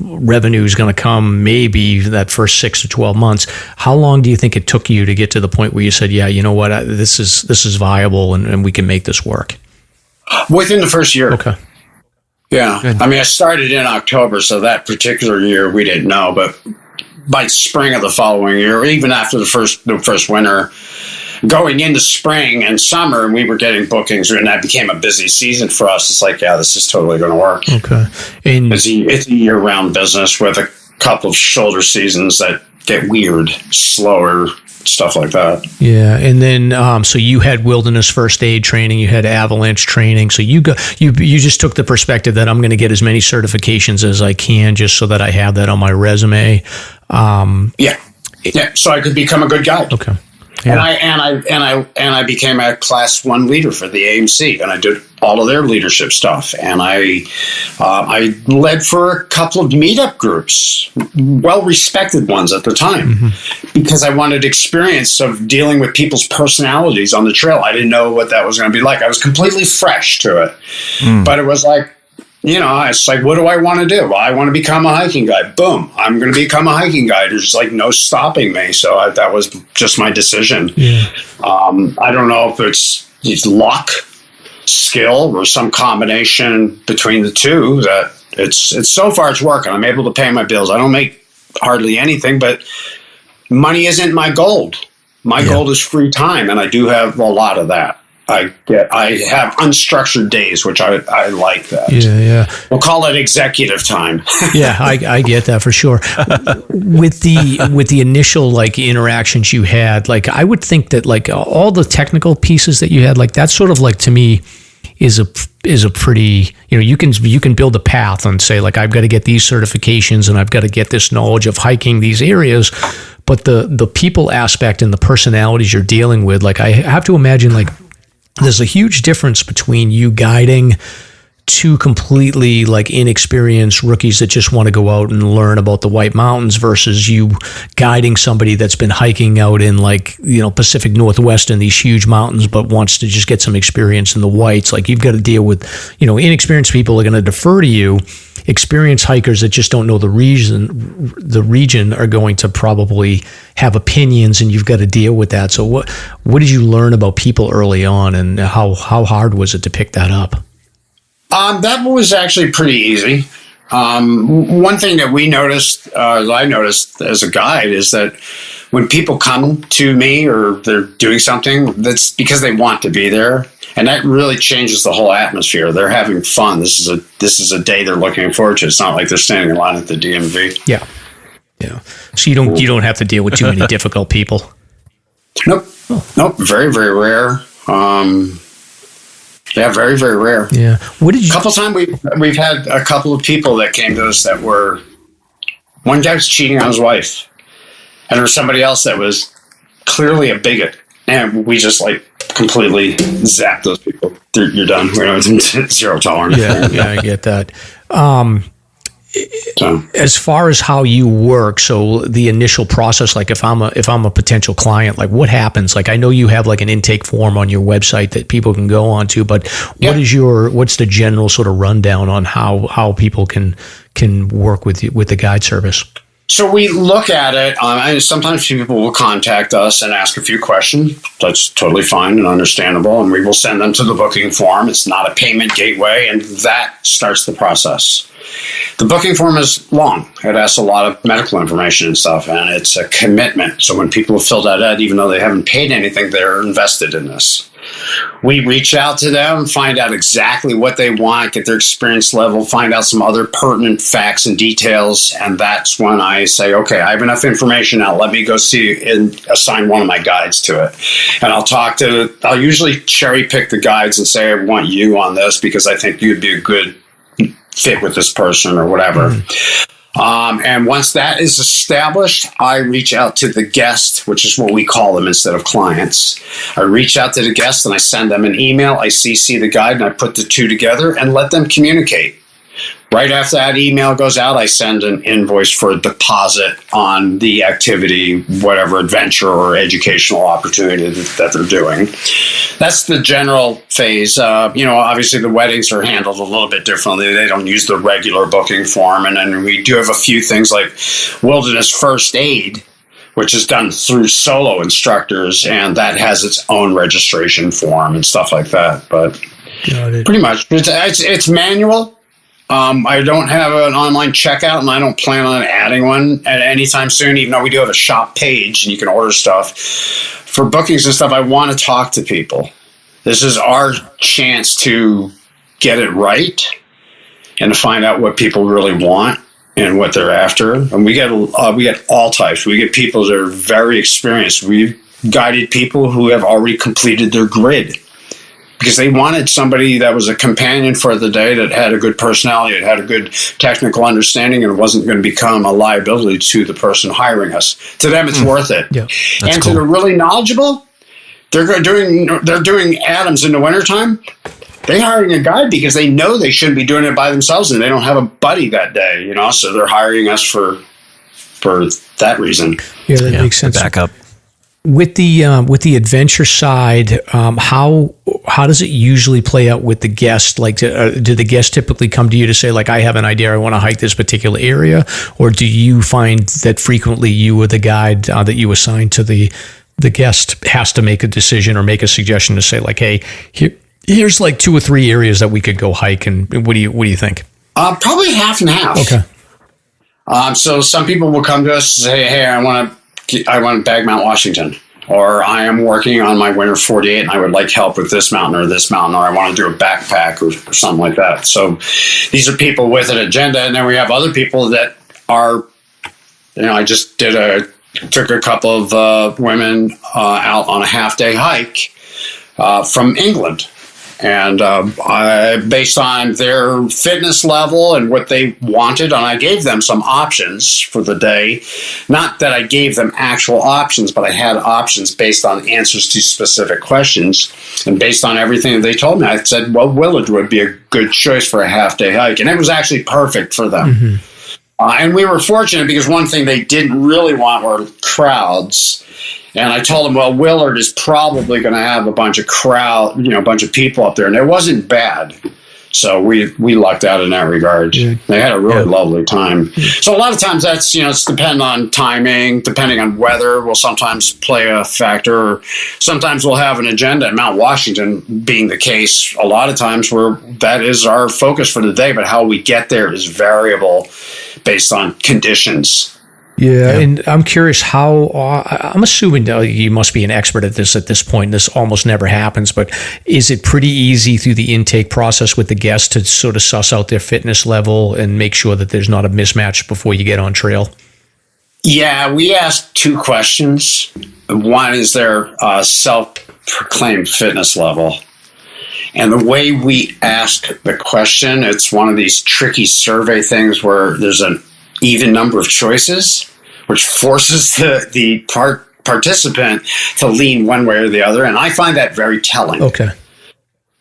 revenue is going to come maybe that first 6 to 12 months. How long do you think it took you to get to the point where you said, yeah, you know what, this is viable and we can make this work? Within the first year. Okay. Yeah. Good. I mean, I started in October, so that particular year we didn't know, but by spring of the following year, even after the first winter, going into spring and summer, we were getting bookings, and that became a busy season for us. It's like, yeah, this is totally going to work. Okay. And It's a year-round business with a couple of shoulder seasons that get weird, slower, stuff like that. yeah, and then so you had wilderness first aid training, you had avalanche training. So you just took the perspective that I'm going to get as many certifications as I can, just so that I have that on my resume. Yeah. So I could become a good guide. Okay. Yeah. And I became a class 1 leader for the AMC, and I did all of their leadership stuff. And I led for a couple of meetup groups, well-respected ones at the time, because I wanted experience of dealing with people's personalities on the trail. I didn't know what that was going to be like. I was completely fresh to it, but it was like, it's like, what do I want to do? Well, I want to become a hiking guide. Boom. I'm going to become a hiking guide. There's no stopping me. So that was just my decision. Yeah. I don't know if it's luck, skill, or some combination between the two. That it's so far it's working. I'm able to pay my bills. I don't make hardly anything, but money isn't my gold. My gold is free time, and I do have a lot of that. I have unstructured days, which I like that. Yeah. We'll call it executive time. Yeah, I get that for sure. With the initial interactions you had, I would think that all the technical pieces that you had, that's sort of to me is a pretty, you can build a path and say I've got to get these certifications and I've got to get this knowledge of hiking these areas. But the people aspect and the personalities you're dealing with, I have to imagine there's a huge difference between you guiding two completely inexperienced rookies that just want to go out and learn about the White Mountains versus you guiding somebody that's been hiking out in Pacific Northwest in these huge mountains but wants to just get some experience in the Whites. You've got to deal with, inexperienced people are going to defer to you. Experienced hikers that just don't know the region are going to probably have opinions, and you've got to deal with that. So what did you learn about people early on, and how hard was it to pick that up? That was actually pretty easy. One thing that I noticed as a guide, is that when people come to me or they're doing something, that's because they want to be there. And that really changes the whole atmosphere. They're having fun. This is a day they're looking forward to. It's not like they're standing in line at the DMV. Yeah. So you don't have to deal with too many difficult people. Nope. Very, very rare. Very, very rare. Yeah. What did you? A couple times we've had a couple of people that came to us that were, one guy was cheating on his wife, and there was somebody else that was clearly a bigot, and we just completely zap those people. You're done. We're zero tolerance. Yeah, I get that. As far as how you work, so the initial process, if I'm a potential client, what happens? I know you have an intake form on your website that people can go onto, but what's the general sort of rundown on how people can work with the guide service? So we look at it, and sometimes people will contact us and ask a few questions. That's totally fine and understandable, and we will send them to the booking form. It's not a payment gateway, and that starts the process. The booking form is long. It asks a lot of medical information and stuff, and it's a commitment. So when people have filled that out, even though they haven't paid anything, they're invested in this. We reach out to them, find out exactly what they want, get their experience level, find out some other pertinent facts and details, and that's when I say, okay, I have enough information now. Let me go see and assign one of my guides to it. And I'll usually cherry pick the guides and say, I want you on this because I think you'd be a good fit with this person or whatever. And once that is established, I reach out to the guest, which is what we call them instead of clients. I reach out to the guest and I send them an email. I CC the guide and I put the two together and let them communicate. Right after that email goes out, I send an invoice for a deposit on the activity, whatever adventure or educational opportunity that they're doing. That's the general phase. Obviously the weddings are handled a little bit differently. They don't use the regular booking form. And then we do have a few things like wilderness first aid, which is done through solo instructors, and that has its own registration form and stuff like that. But pretty much, it's manual. I don't have an online checkout, and I don't plan on adding one at any time soon, even though we do have a shop page and you can order stuff. For bookings and stuff, I want to talk to people. This is our chance to get it right and to find out what people really want and what they're after. And we get all types. We get people that are very experienced. We've guided people who have already completed their grid, because they wanted somebody that was a companion for the day, that had a good personality, that had a good technical understanding, and wasn't going to become a liability to the person hiring us. To them, it's worth it. Yeah, and to the really knowledgeable, they're doing Adams in the wintertime. They're hiring a guide because they know they shouldn't be doing it by themselves, and they don't have a buddy that day, so they're hiring us for that reason. Yeah, that makes sense. Backup. With the adventure side, how does it usually play out with the guest? Like, do the guests typically come to you to say, like, I have an idea, I want to hike this particular area, or do you find that frequently you or the guide that you assign to the guest has to make a decision or make a suggestion to say, like, hey, here's like 2 or 3 areas that we could go hike, and what do you think? Probably half and half. Okay. So some people will come to us and say, hey, I want to bag Mount Washington, or I am working on my winter 48 and I would like help with this mountain, or I want to do a backpack or something like that. So these are people with an agenda. And then we have other people that are, I just took a couple of women out on a half-day hike from England. And based on their fitness level and what they wanted, and I gave them some options for the day. Not that I gave them actual options, but I had options based on answers to specific questions. And based on everything that they told me, I said, well, Willard would be a good choice for a half-day hike. And it was actually perfect for them. Mm-hmm. And we were fortunate because one thing they didn't really want were crowds. And I told them, well, Willard is probably going to have a bunch of a bunch of people up there. And it wasn't bad. So we lucked out in that regard. Yeah. They had a really lovely time. So a lot of times that's, it's depending on timing, depending on weather will sometimes play a factor. Sometimes we'll have an agenda, and Mount Washington being the case a lot of times where that is our focus for the day. But how we get there is variable based on conditions. Yeah, and I'm curious how, I'm assuming you must be an expert at this point. This almost never happens, but is it pretty easy through the intake process with the guests to sort of suss out their fitness level and make sure that there's not a mismatch before you get on trail? Yeah, we ask 2 questions. One is their self-proclaimed fitness level. And the way we ask the question, it's one of these tricky survey things where there's an even number of choices, which forces the participant to lean one way or the other. And I find that very telling. Okay.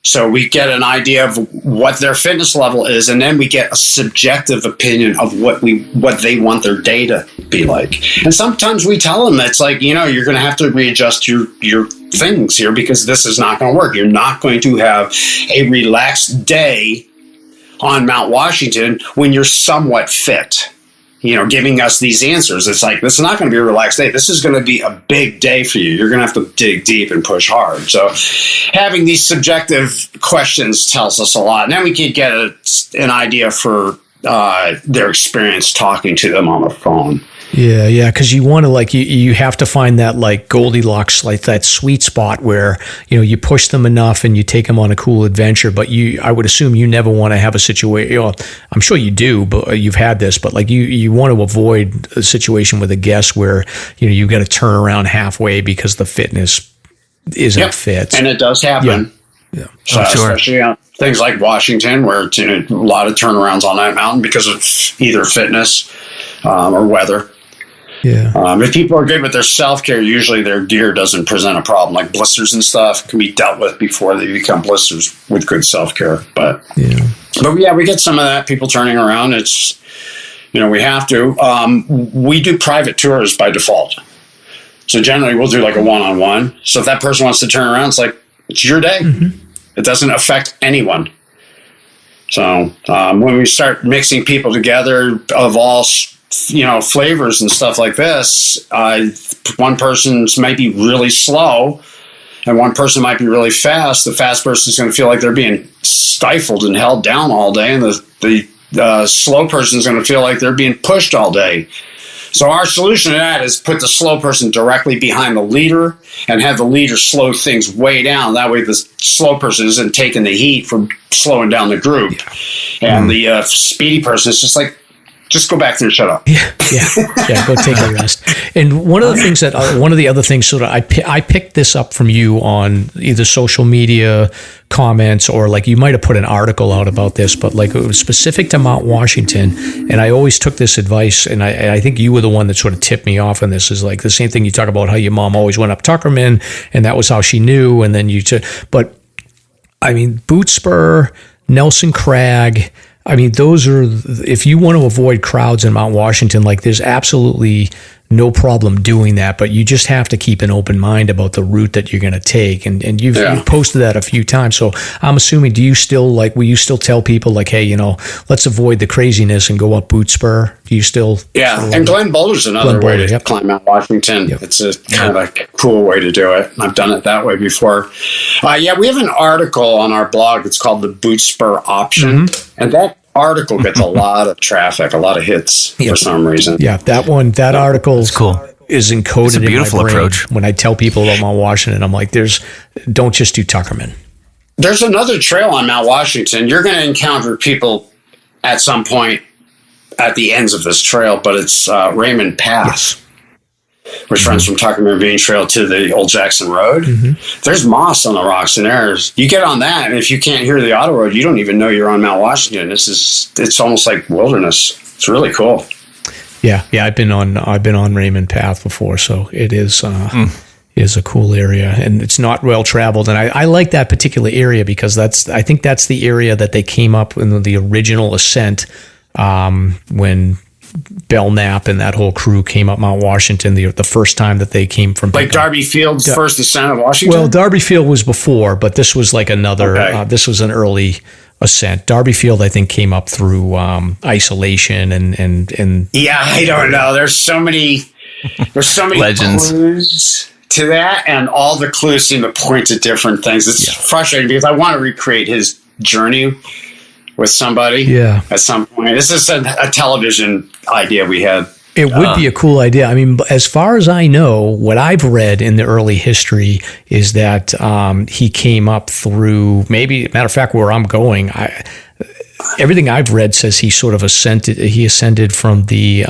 So we get an idea of what their fitness level is, and then we get a subjective opinion of what they want their day to be like. And sometimes we tell them it's like, you're going to have to readjust your things here because this is not going to work. You're not going to have a relaxed day on Mount Washington when you're somewhat fit. giving us these answers. It's like, this is not going to be a relaxed day. This is going to be a big day for you. You're going to have to dig deep and push hard. So having these subjective questions tells us a lot. And then we can get an idea for their experience talking to them on the phone. Yeah, because you want to you have to find that Goldilocks, that sweet spot where you push them enough and you take them on a cool adventure. But I would assume you never want to have a situation. I'm sure you do, but you've had this. But you want to avoid a situation with a guest where you've got to turn around halfway because the fitness isn't fit. And it does happen. Yeah. So sure. Especially on things like Washington, where it's a lot of turnarounds on that mountain because of either fitness or weather. Yeah. If people are good with their self-care, usually their gear doesn't present a problem. Like blisters and stuff can be dealt with before they become blisters with good self-care. But we get some of that, people turning around. It's, we have to. We do private tours by default. So generally we'll do a one-on-one. So if that person wants to turn around, it's your day. Mm-hmm. It doesn't affect anyone. So when we start mixing people together of all flavors and stuff like this, one person might be really slow and one person might be really fast. The fast person is going to feel like they're being stifled and held down all day, and the slow person is going to feel like they're being pushed all day. So our solution to that is put the slow person directly behind the leader and have the leader slow things way down. That way the slow person isn't taking the heat from slowing down the group. And the speedy person is just go back there and shut up. Yeah. Go take a rest. And one of the other things I picked this up from you on either social media comments or you might have put an article out about this, but it was specific to Mount Washington. And I always took this advice, and I think you were the one that sort of tipped me off on this. Is the same thing you talk about how your mom always went up Tuckerman, and that was how she knew. And then but I mean, Boot Spur, Nelson Crag. I mean, those are, if you want to avoid crowds in Mount Washington, there's absolutely no problem doing that, but you just have to keep an open mind about the route that you're going to take. And you've posted that a few times. So I'm assuming, do you still, will you still tell people, hey, let's avoid the craziness and go up Boot Spur? Do you still? Yeah. And Glen Boulder's another way to climb Mount Washington. Yep. It's a kind of a cool way to do it. I've done it that way before. We have an article on our blog. It's called the Boot Spur Option. Mm-hmm. And that article gets a lot of traffic, a lot of hits for some reason. Yeah, that article is cool. Is encoded. It's a beautiful in my brain. Approach. When I tell people about Mount Washington, I'm like, don't just do Tuckerman. There's another trail on Mount Washington. You're going to encounter people at some point at the ends of this trail, but it's Raymond Pass. Yes. Which runs from Tuckerman Ravine Trail to the Old Jackson Road. Mm-hmm. There's moss on the rocks and there's. You get on that, and if you can't hear the auto road, you don't even know you're on Mount Washington. It's almost like wilderness. It's really cool. Yeah. I've been on Raymond Path before, so it is a cool area, and it's not well traveled. And I like that particular area because I think that's the area that they came up in the original ascent when Belknaps and that whole crew came up Mount Washington the first time that they came from Darby Field's first ascent of Washington. Well, Darby Field was before, but this was another. Okay. This was an early ascent. Darby Field, I think, came up through isolation and. Yeah, I don't know. There's so many legends clues to that, and all the clues seem to point to different things. It's frustrating because I want to recreate his journey with somebody at some point. This is a television idea we had. It would be a cool idea. I mean, as far as I know, what I've read in the early history is that he came up through, maybe, matter of fact, where I'm going, everything I've read says he sort of ascended from the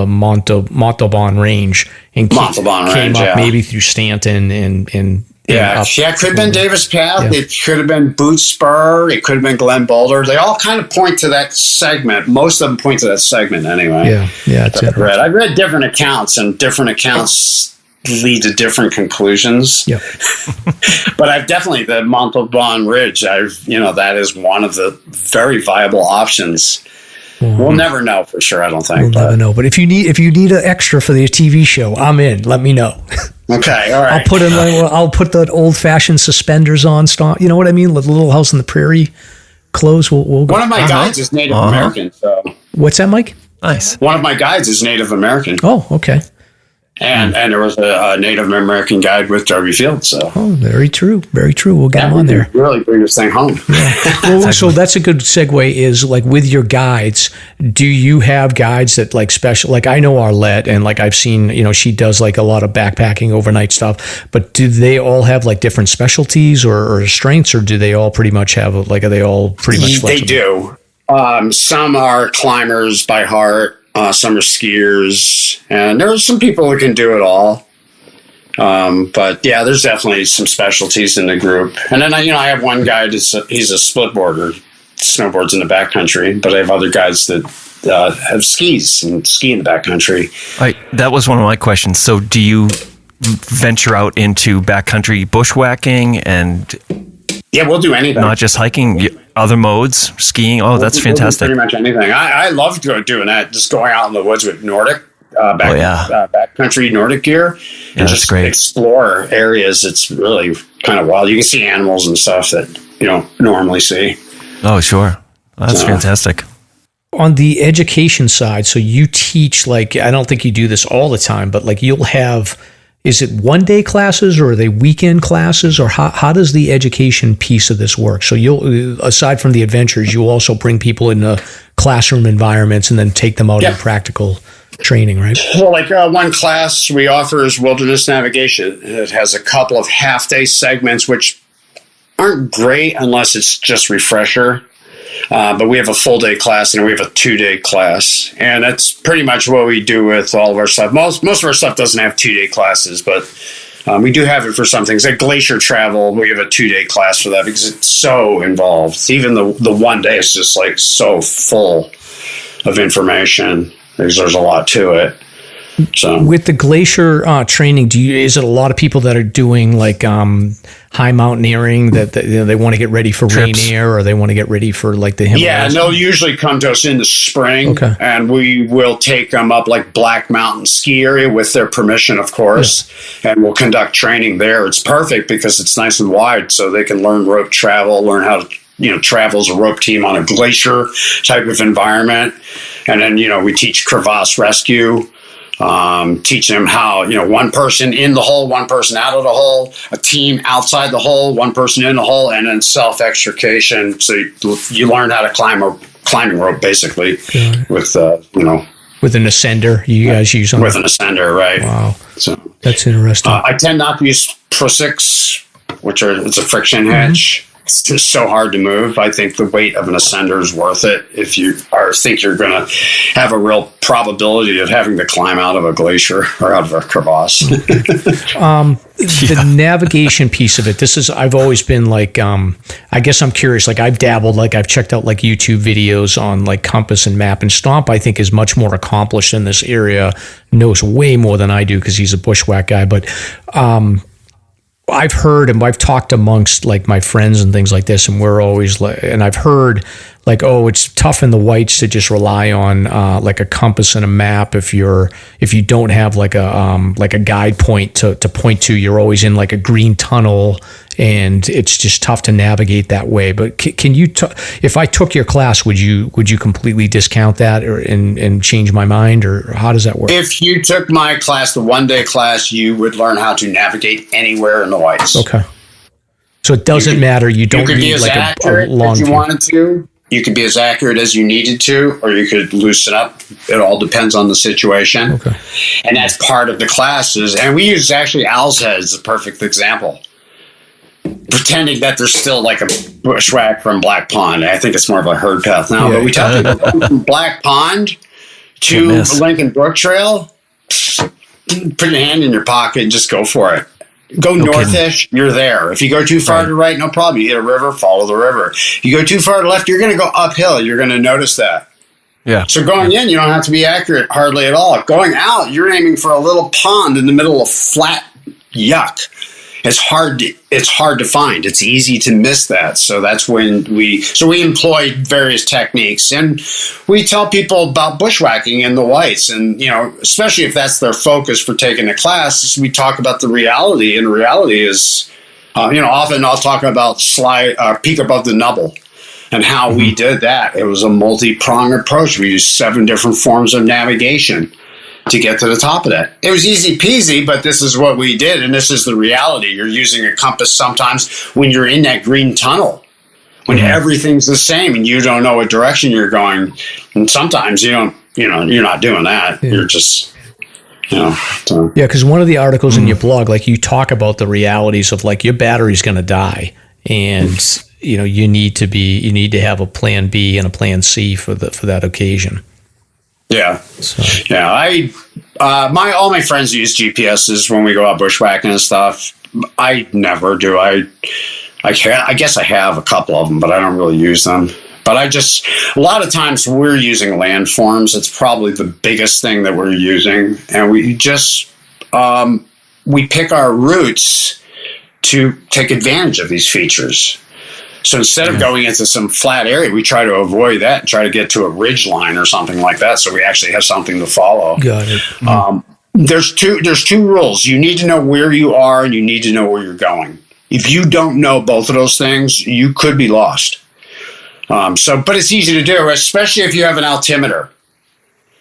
Montalban Range and came up maybe through Stanton and it could have been Davis Path. Yeah. It could have been Boot Spur. It could have been Glen Boulder. They all kind of point to that segment. Most of them point to that segment anyway. Yeah. It's I've read different accounts, and different accounts lead to different conclusions. Yeah. But I've definitely, the Montalban Ridge, that is one of the very viable options. Mm-hmm. We'll never know for sure, I don't think. We'll never know. But if you need an extra for the TV show, I'm in. Let me know. Okay, all right. I'll put the old-fashioned suspenders on. You know what I mean? The Little House on the Prairie clothes. We'll go. One of my guides is Native American. So what's that, Mike? Nice. One of my guides is Native American. Oh, okay. And there was a Native American guide with Darby Field. So very true. Very true. We'll get him on there. Really bring this thing home. Yeah. Well, so that's a good segue is like with your guides, do you have guides that like special, like I know Arlette and like I've seen, she does like a lot of backpacking overnight stuff, but do they all have like different specialties or strengths, or do they all pretty much have like, are they all pretty much flexible? They do. Some are climbers by heart. Some are skiers, and there are some people who can do it all. But yeah, there's definitely some specialties in the group. And then I have one guy he's a split boarder, snowboards in the backcountry, but I have other guys that have skis and ski in the backcountry. That was one of my questions. So do you venture out into backcountry bushwhacking and... Yeah, we'll do anything. Not just hiking, other modes, skiing. Oh, that's fantastic. We'll do pretty much anything. I love doing that, just going out in the woods with Nordic, backcountry Nordic gear. And just great. Explore areas. It's really kind of wild. You can see animals and stuff that you don't normally see. Oh, sure. That's fantastic. On the education side, so you teach, like, I don't think you do this all the time, but like you'll have... Is it one-day classes or are they weekend classes, or how does the education piece of this work? So you'll, aside from the adventures, you'll also bring people into classroom environments and then take them out in practical training, right? Well, like one class we offer is wilderness navigation. It has a couple of half-day segments, which aren't great unless it's just refresher. But we have a full day class and we have a 2-day class, and that's pretty much what we do with all of our stuff. Most of our stuff doesn't have 2-day classes, but we do have it for some things. Like glacier travel, we have a 2-day class for that because it's so involved. Even the 1 day is just like so full of information because there's a lot to it. So with the glacier training, is it a lot of people that are doing like high mountaineering that they want to get ready for Rainier, or they want to get ready for like the Himalayas? Yeah, and they'll usually come to us in the spring, and we will take them up like Black Mountain ski area with their permission, of course, and we'll conduct training there. It's perfect because it's nice and wide, so they can learn rope travel, learn how to travel as a rope team on a glacier type of environment, and then we teach crevasse rescue. Teach them how, one person in the hole, one person out of the hole, a team outside the hole, one person in the hole, and then self-extrication. So you learn how to climb a climbing rope, basically, with, with an ascender you guys use on with an ascender, right? Wow. So that's interesting. I tend not to use Pro 6, it's a friction hitch. It's just so hard to move. I think the weight of an ascender is worth it if you think you're going to have a real probability of having to climb out of a glacier or out of a crevasse. The navigation piece of it, I've always been like, I guess I'm curious, like I've dabbled, like I've checked out like YouTube videos on like compass and map, and Stomp I think is much more accomplished in this area, knows way more than I do because he's a bushwhack guy, but I've heard and I've talked amongst like my friends and things like this, and we're always like, and I've heard like, oh, it's tough in the whites to just rely on like a compass and a map if you don't have like a guide point to point to. You're always in like a green tunnel, and it's just tough to navigate that way. But can you, if I took your class, would you completely discount that and change my mind, or how does that work? If you took my class, the 1-day class, you would learn how to navigate anywhere in the whites. Okay. So it doesn't matter. You don't need like a long if you wanted to. You could be as accurate as you needed to, or you could loosen up. It all depends on the situation. Okay. And that's part of the classes. And we use actually Owl's Head as a perfect example. Pretending that there's still like a bushwhack from Black Pond. I think it's more of a herd path now. But we tell people from Black Pond to the Lincoln Brook Trail, put your hand in your pocket and just go for it. Go northish, you're there. If you go too far to the right, no problem. You hit a river, follow the river. You go too far to the left, you're going to go uphill. You're going to notice that. Yeah. So going in, you don't have to be accurate hardly at all. Going out, you're aiming for a little pond in the middle of flat yuck. It's hard to find. It's easy to miss that. So that's when we employ various techniques, and we tell people about bushwhacking in the whites, and especially if that's their focus for taking a class, we talk about the reality, and the reality is, often I'll talk about peak above the nubble. And how we did that, it was a multi-pronged approach. We used 7 different forms of navigation to get to the top of that. It was easy peasy, but this is what we did, and this is the reality. You're using a compass sometimes when you're in that green tunnel, when everything's the same and you don't know what direction you're going. And sometimes you don't, you're not doing that. Yeah. You're just, So. Yeah, because one of the articles in your blog, like you talk about the realities of like your battery's going to die, and you need to have a plan B and a plan C for that occasion. Yeah. So. Yeah. All my friends use GPSs when we go out bushwhacking and stuff. I never do. I guess I have a couple of them, but I don't really use them. But a lot of times we're using landforms. It's probably the biggest thing that we're using. And we just, we pick our routes to take advantage of these features. So instead of going into some flat area, we try to avoid that and try to get to a ridge line or something like that, so we actually have something to follow. Got it. There's two rules. You need to know where you are, and you need to know where you're going. If you don't know both of those things, you could be lost. But it's easy to do, especially if you have an altimeter.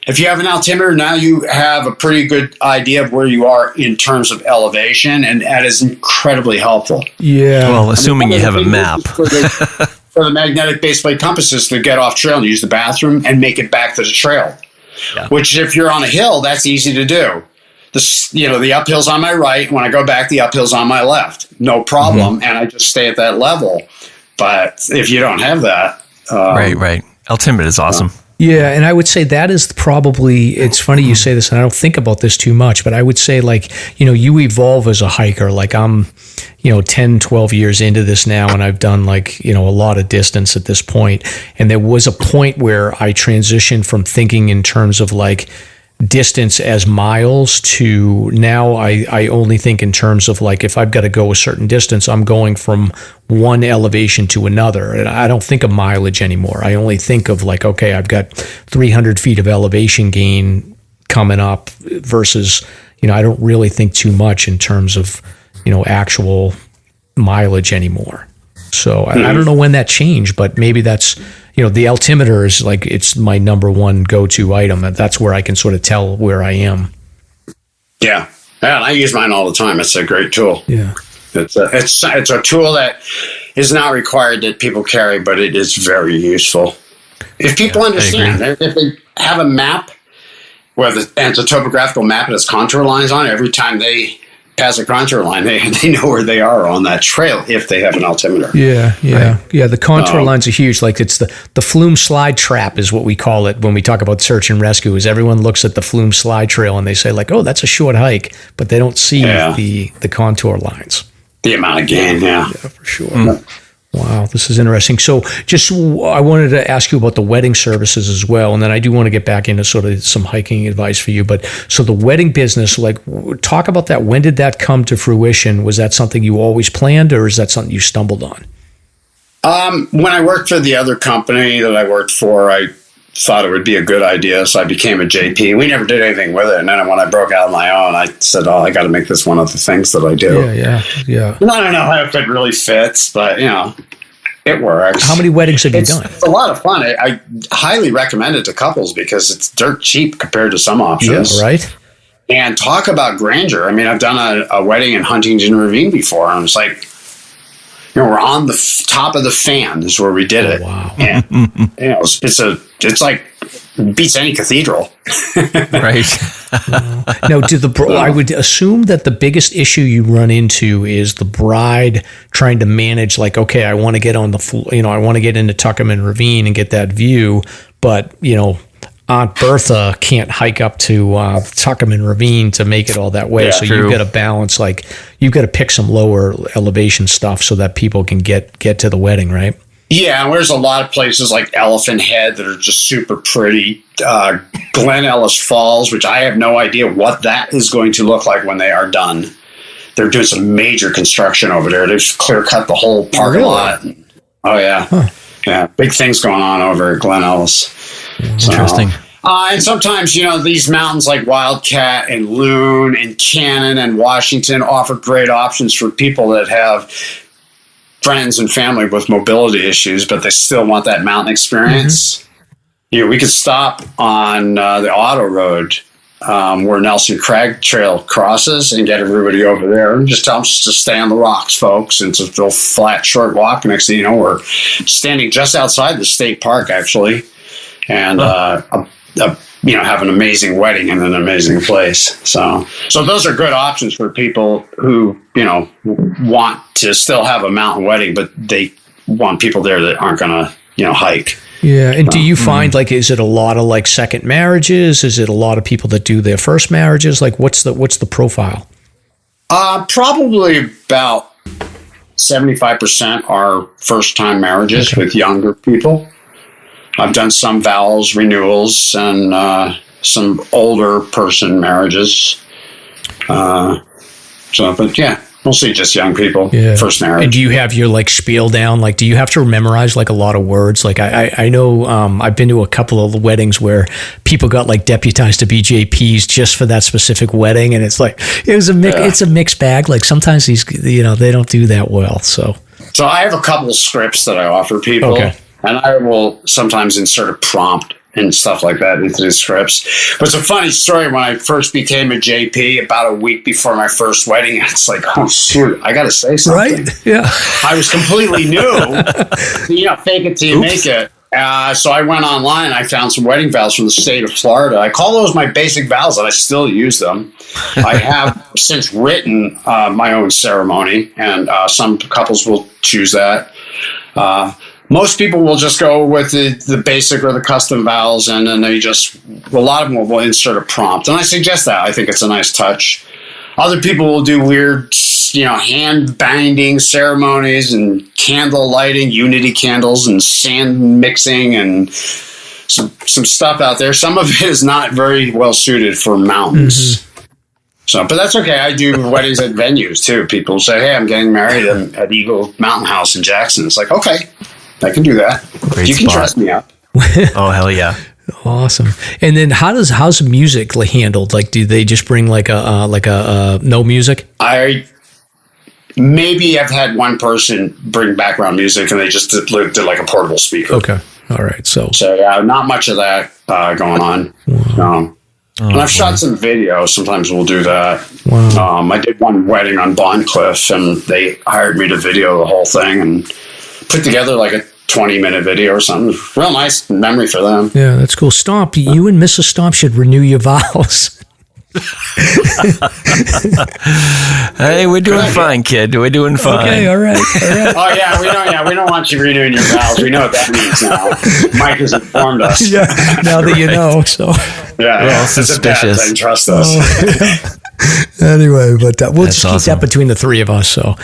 If you have an altimeter, now you have a pretty good idea of where you are in terms of elevation, and that is incredibly helpful. Yeah. Well, assuming you have a map. For the magnetic base plate compasses to get off trail and use the bathroom and make it back to the trail. Yeah. Which, if you're on a hill, that's easy to do. The uphill's on my right. When I go back, the uphill's on my left. No problem, and I just stay at that level. But if you don't have that... Right. Altimeter is awesome. Yeah, and I would say that is probably, it's funny you say this, and I don't think about this too much, but I would say, like, you evolve as a hiker. Like, I'm, 10, 12 years into this now, and I've done, like, a lot of distance at this point. And there was a point where I transitioned from thinking in terms of, like, distance as miles to now I only think in terms of, like, if I've got to go a certain distance, I'm going from one elevation to another. And I don't think of mileage anymore. I only think of, like, okay, I've got 300 feet of elevation gain coming up versus, I don't really think too much in terms of, actual mileage anymore. So I don't know when that changed, but maybe that's, the altimeter is like, it's my number one go-to item. That's where I can sort of tell where I am. Yeah. Yeah. I use mine all the time. It's a great tool. Yeah. It's a tool that is not required that people carry, but it is very useful. If people understand, if they have a map and it's a topographical map and has contour lines on it, every time they pass a contour line, they know where they are on that trail if they have an altimeter. Yeah. The contour lines are huge. Like, it's the flume slide trap is what we call it when we talk about search and rescue. Is everyone looks at the flume slide trail and they say, like, oh, that's a short hike, but they don't see the contour lines. The amount of gain, yeah, for sure. Wow, this is interesting. So I wanted to ask you about the wedding services as well, and then I do want to get back into sort of some hiking advice for you. But so the wedding business, like, talk about that. When did that come to fruition? Was that something you always planned, or is that something you stumbled on? When I worked for the other company that I worked for, I thought it would be a good idea, so I became a JP. We never did anything with it, and then when I broke out on my own, I said, I got to make this one of the things that I do. Yeah. And I don't know how it really fits, but, it works. How many weddings have you done? It's a lot of fun. I highly recommend it to couples because it's dirt cheap compared to some options. Yeah, right. And talk about grandeur. I mean, I've done a wedding in Huntington Ravine before, and it's like, we're on the top of the fan is where we did it. Wow. And, it's like, beats any cathedral. Right. Now, I would assume that the biggest issue you run into is the bride trying to manage, like, okay, I want to get on I want to get into Tuckerman Ravine and get that view, but, Aunt Bertha can't hike up to Tuckerman Ravine to make it all that way. Yeah, so you've got to balance, like, you've got to pick some lower elevation stuff so that people can get to the wedding, right? Yeah, and there's a lot of places like Elephant Head that are just super pretty. Glen Ellis Falls, which I have no idea what that is going to look like when they are done. They're doing some major construction over there. They've clear cut the whole parking lot. Oh, yeah. Huh. Yeah, big things going on over at Glen Ellis. Interesting. And sometimes, these mountains like Wildcat and Loon and Cannon and Washington offer great options for people that have friends and family with mobility issues, but they still want that mountain experience. We could stop on the auto road where Nelson Crag Trail crosses and get everybody over there and just tell them to stay on the rocks, folks. And it's a little flat, short walk. Next thing you know, we're standing just outside the state park, actually, and have an amazing wedding in an amazing place. So those are good options for people who, want to still have a mountain wedding, but they want people there that aren't going to, hike. Yeah. And do you find, is it a lot of second marriages? Is it a lot of people that do their first marriages? What's the profile? Probably about 75% are first time marriages with younger people. I've done some vows, renewals, and some older person marriages. Mostly just young people, first marriage. And do you have your spiel down? Do you have to memorize a lot of words? I know I've been to a couple of weddings where people got deputized to be JPs just for that specific wedding, and it's it's a mixed bag. Sometimes these they don't do that well. So I have a couple of scripts that I offer people. Okay. And I will sometimes insert a prompt and stuff like that into the scripts. But it's a funny story. When I first became a JP, about a week before my first wedding, it's oh, shoot, I got to say something. Right? Yeah. I was completely new. Fake it till you make it. So I went online. I found some wedding vows from the state of Florida. I call those my basic vows, and I still use them. I have since written my own ceremony, and some couples will choose that. Most people will just go with the basic or the custom vows, and then a lot of them will insert a prompt. And I suggest that. I think it's a nice touch. Other people will do weird, hand binding ceremonies and candle lighting, unity candles and sand mixing and some stuff out there. Some of it is not very well suited for mountains. Mm-hmm. But that's okay. I do weddings at venues too. People say, "Hey, I'm getting married at Eagle Mountain House in Jackson." It's okay. I can do that. Great you spot. Can trust me out. Oh, hell yeah. Awesome. And then how's music handled? Do they just bring no music? I've had one person bring background music, and they just did a portable speaker. Okay. All right. So yeah, not much of that going on. Wow. And I've shot some video. Sometimes we'll do that. Wow. I did one wedding on Bond Cliff, and they hired me to video the whole thing and put together a 20-minute video or something. Real nice memory for them. Yeah, that's cool. Stomp, you and Mrs. Stomp should renew your vows. Hey, we're doing fine, kid. We're doing fine. Okay, all right. Oh yeah, we don't want you renewing your vows. We know what that means now. Mike has informed us. Yeah, now that you know. So we're all suspicious. And trust us. Anyway, but we'll just keep that between the three of us. So,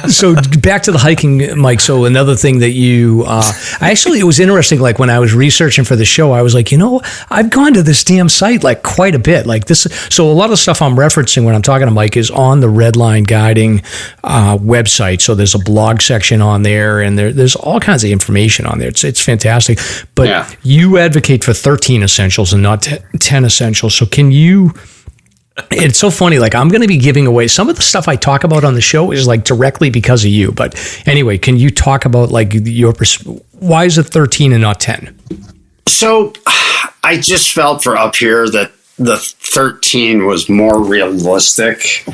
so back to the hiking, Mike. So another thing that it was interesting. When I was researching for the show, I was I've gone to this damn site quite a bit. So a lot of stuff I'm referencing when I'm talking to Mike is on the Redline Guiding website. So there's a blog section on there, and there's all kinds of information on there. It's fantastic. But you advocate for 13 essentials and not 10 essentials. So can you? It's so funny. I'm going to be giving away some of the stuff I talk about on the show is directly because of you. But anyway, can you talk about why is it 13 and not 10? So I just felt for up here that the 13 was more realistic.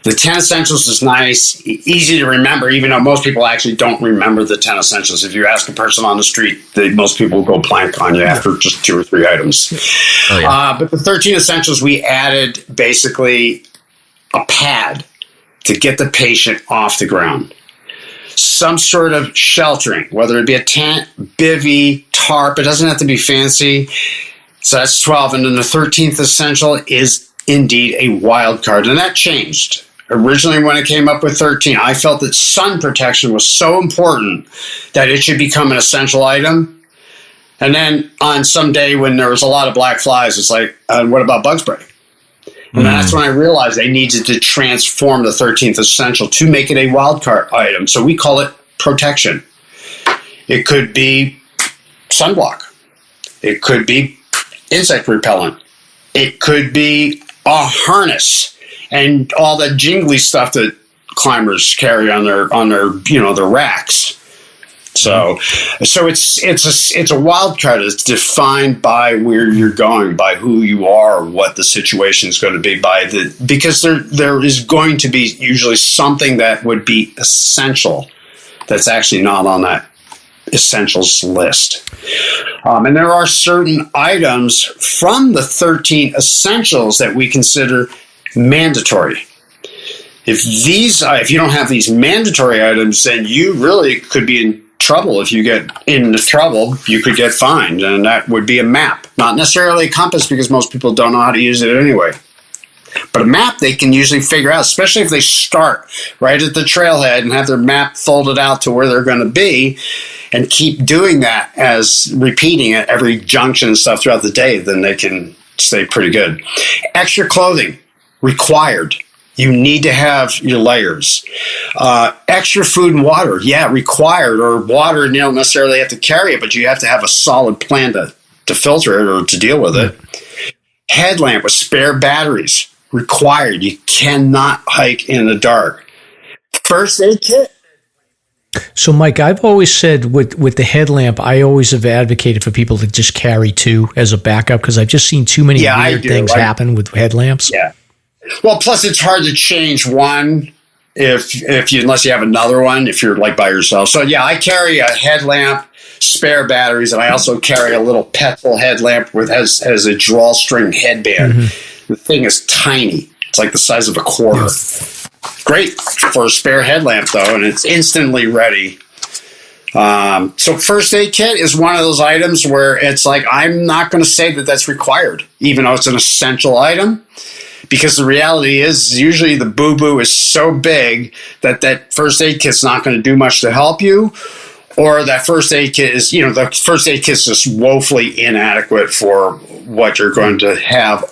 The 10 essentials is nice, easy to remember, even though most people actually don't remember the 10 essentials. If you ask a person on the street, most people will go blank on you after just 2 or 3 items. Oh, yeah. But the 13 essentials, we added basically a pad to get the patient off the ground. Some sort of sheltering, whether it be a tent, bivvy, tarp. It doesn't have to be fancy. So that's 12. And then the 13th essential is indeed a wild card. And that changed. Originally, when it came up with 13, I felt that sun protection was so important that it should become an essential item. And then on some day when there was a lot of black flies, it's what about bug spray? And that's when I realized they needed to transform the 13th essential to make it a wild card item. So we call it protection. It could be sunblock. It could be insect repellent. It could be a harness and all that jingly stuff that climbers carry on their their racks. So it's a wild card. It's defined by where you're going, by who you are, what the situation is going to be, because there is going to be usually something that would be essential that's actually not on that essentials list. And there are certain items from the 13 essentials that we consider mandatory. If you don't have these mandatory items, then you really could be in trouble. If you get into trouble, you could get fined, and that would be a map. Not necessarily a compass, because most people don't know how to use it anyway. But a map they can usually figure out, especially if they start right at the trailhead and have their map folded out to where they're going to be and keep doing that as repeating at every junction and stuff throughout the day, then they can stay pretty good. Extra clothing, required. You need to have your layers. Extra food and water, required. Or water, you don't necessarily have to carry it, but you have to have a solid plan to filter it or to deal with it. Headlamp with spare batteries, required. You cannot hike in the dark. First aid kit. So, Mike, I've always said with the headlamp, I always have advocated for people to just carry two as a backup, because I've just seen too many weird things happen with headlamps. Yeah. Well, plus it's hard to change one unless you have another one, if you're like by yourself. So I carry a headlamp, spare batteries, and I also carry a little petrol headlamp has a drawstring headband. Mm-hmm. The thing is tiny. It's like the size of a quarter. Yeah. Great for a spare headlamp though, and it's instantly ready. So first aid kit is one of those items where it's like, I'm not going to say that that's required, even though it's an essential item. Because the reality is, usually the boo-boo is so big that first aid kit's not going to do much to help you, or that first aid kit is, the first aid kit's just woefully inadequate for what you're going to have,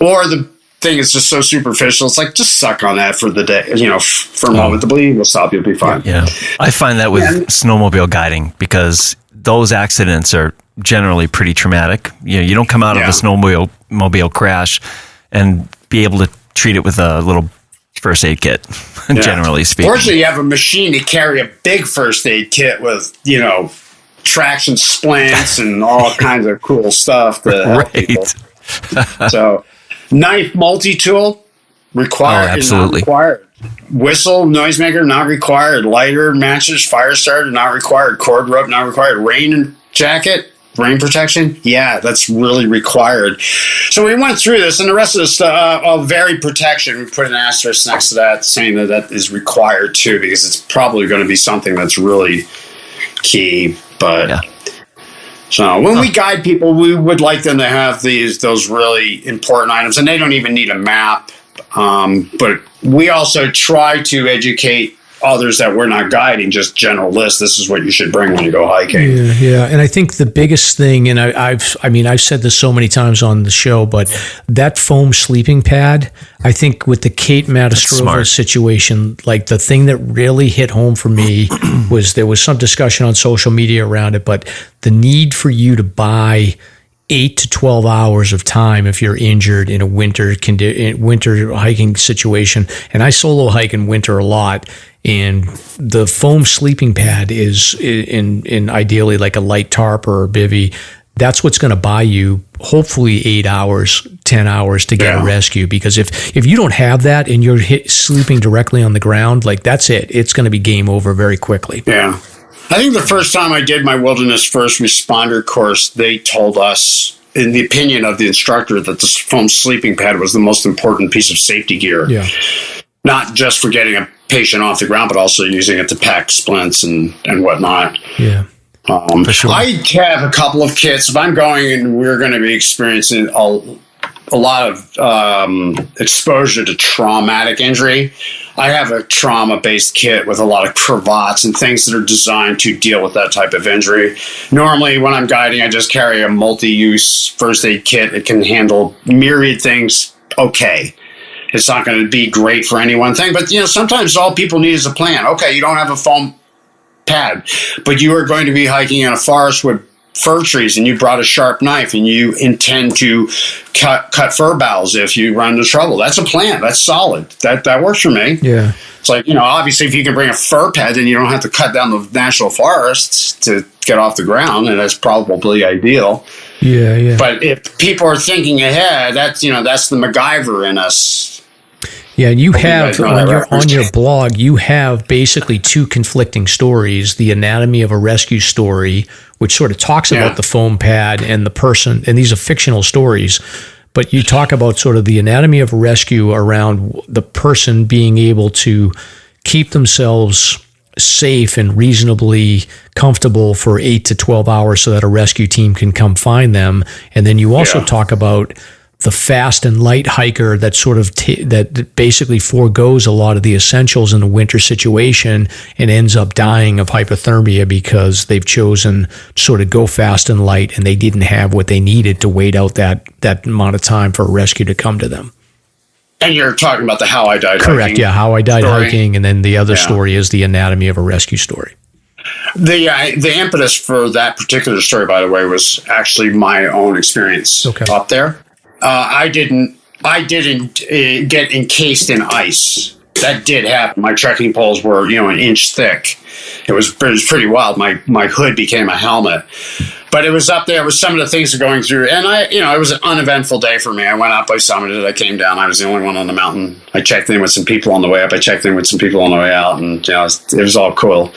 or the thing is just so superficial. It's like, just suck on that for the day, for a moment. The bleeding will stop. You'll be fine. Yeah, I find that with snowmobile guiding, because those accidents are generally pretty traumatic. You don't come out of a snowmobile crash and be able to treat it with a little first aid kit, generally speaking. Fortunately, you have a machine to carry a big first aid kit with, traction splints and all kinds of cool stuff to help people. So, knife multi-tool, required. Oh, absolutely. Not required. Whistle, noisemaker, not required. Lighter, matches, fire starter, not required. Cord rope, not required. Rain jacket, rain protection, that's really required. So we went through this, and the rest of the stuff, varied protection, we put an asterisk next to that, saying that is required too, because it's probably going to be something that's really key. But so when we guide people, we would like them to have those really important items, and they don't even need a map. But we also try to educate others that we're not guiding, just general list. This is what you should bring when you go hiking. Yeah. And I think the biggest thing, and I've said this so many times on the show, but that foam sleeping pad, I think with the Kate Matastrova situation, like the thing that really hit home for me was there was some discussion on social media around it, but the need for you to buy 8 to 12 hours of time if you're injured in a winter hiking situation. And I solo hike in winter a lot. And the foam sleeping pad is in ideally like a light tarp or a bivvy. That's what's going to buy you hopefully 8 hours, 10 hours to get a rescue. Because if you don't have that and you're sleeping directly on the ground, like that's it. It's going to be game over very quickly. Yeah. I think the first time I did my wilderness first responder course, they told us, in the opinion of the instructor, that the foam sleeping pad was the most important piece of safety gear. Yeah. Not just for getting a patient off the ground, but also using it to pack splints and whatnot. Yeah. For sure. I have a couple of kits. If I'm going and we're going to be experiencing a lot of exposure to traumatic injury, I have a trauma-based kit with a lot of cravats and things that are designed to deal with that type of injury. Normally, when I'm guiding, I just carry a multi-use first aid kit. It can handle myriad things okay. It's not going to be great for any one thing, but sometimes all people need is a plan. Okay, you don't have a foam pad, but you are going to be hiking in a forest with fir trees and you brought a sharp knife and you intend to cut fir boughs if you run into trouble. That's a plan. That's solid. That works for me. Yeah. It's like, obviously if you can bring a fir ped, then you don't have to cut down the national forests to get off the ground, and that's probably ideal. Yeah, yeah. But if people are thinking ahead, that's the MacGyver in us. Yeah, and you have on your blog, you have basically two conflicting stories: the anatomy of a rescue story, which sort of talks about the foam pad and the person, and these are fictional stories, but you talk about sort of the anatomy of a rescue around the person being able to keep themselves safe and reasonably comfortable for 8 to 12 hours so that a rescue team can come find them. And then you also talk about the fast and light hiker that sort of that basically forgoes a lot of the essentials in a winter situation and ends up dying of hypothermia because they've chosen to sort of go fast and light and they didn't have what they needed to wait out that amount of time for a rescue to come to them. And you're talking about the How I Died Correct, Hiking. yeah, How I Died Hiking, and then the other story is the anatomy of a rescue story. The impetus for that particular story, by the way, was actually my own experience up there. I didn't get encased in ice. That did happen. My trekking poles were, an inch thick. It was pretty wild. My hood became a helmet. But it was up there. It was some of the things going through. And it was an uneventful day for me. I went up, I summited, I came down. I was the only one on the mountain. I checked in with some people on the way up. I checked in with some people on the way out. And, it was all cool.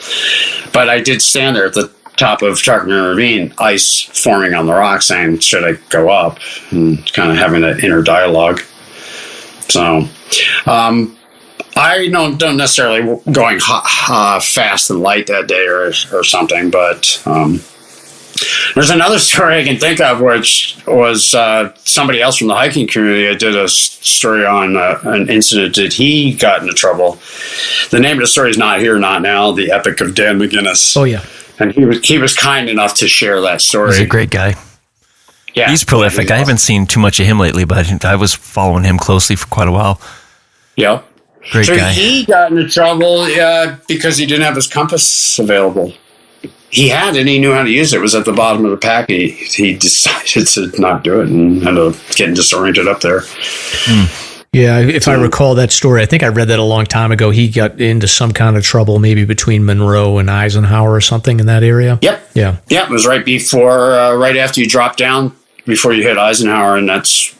But I did stand there at the top of Tarkman Ravine, ice forming on the rocks, saying, should I go up? And kind of having that inner dialogue. So, I don't necessarily going fast and light that day or something, but there's another story I can think of, which was somebody else from the hiking community. I did a story on an incident that he got into trouble. The name of the story is Not Here, Not Now, The Epic of Dan McGinnis. Oh, yeah. And he was kind enough to share that story. He's a great guy. Yeah, he's prolific. I haven't seen too much of him lately, but I was following him closely for quite a while. Yep. Great guy. He got into trouble because he didn't have his compass available. He had it and he knew how to use it. It was at the bottom of the pack. He decided to not do it and ended up getting disoriented up there. Yeah, if I recall that story, I think I read that a long time ago. He got into some kind of trouble maybe between Monroe and Eisenhower or something in that area. Yep. Yeah. Yep, it was right after you dropped down, before you hit Eisenhower, and that's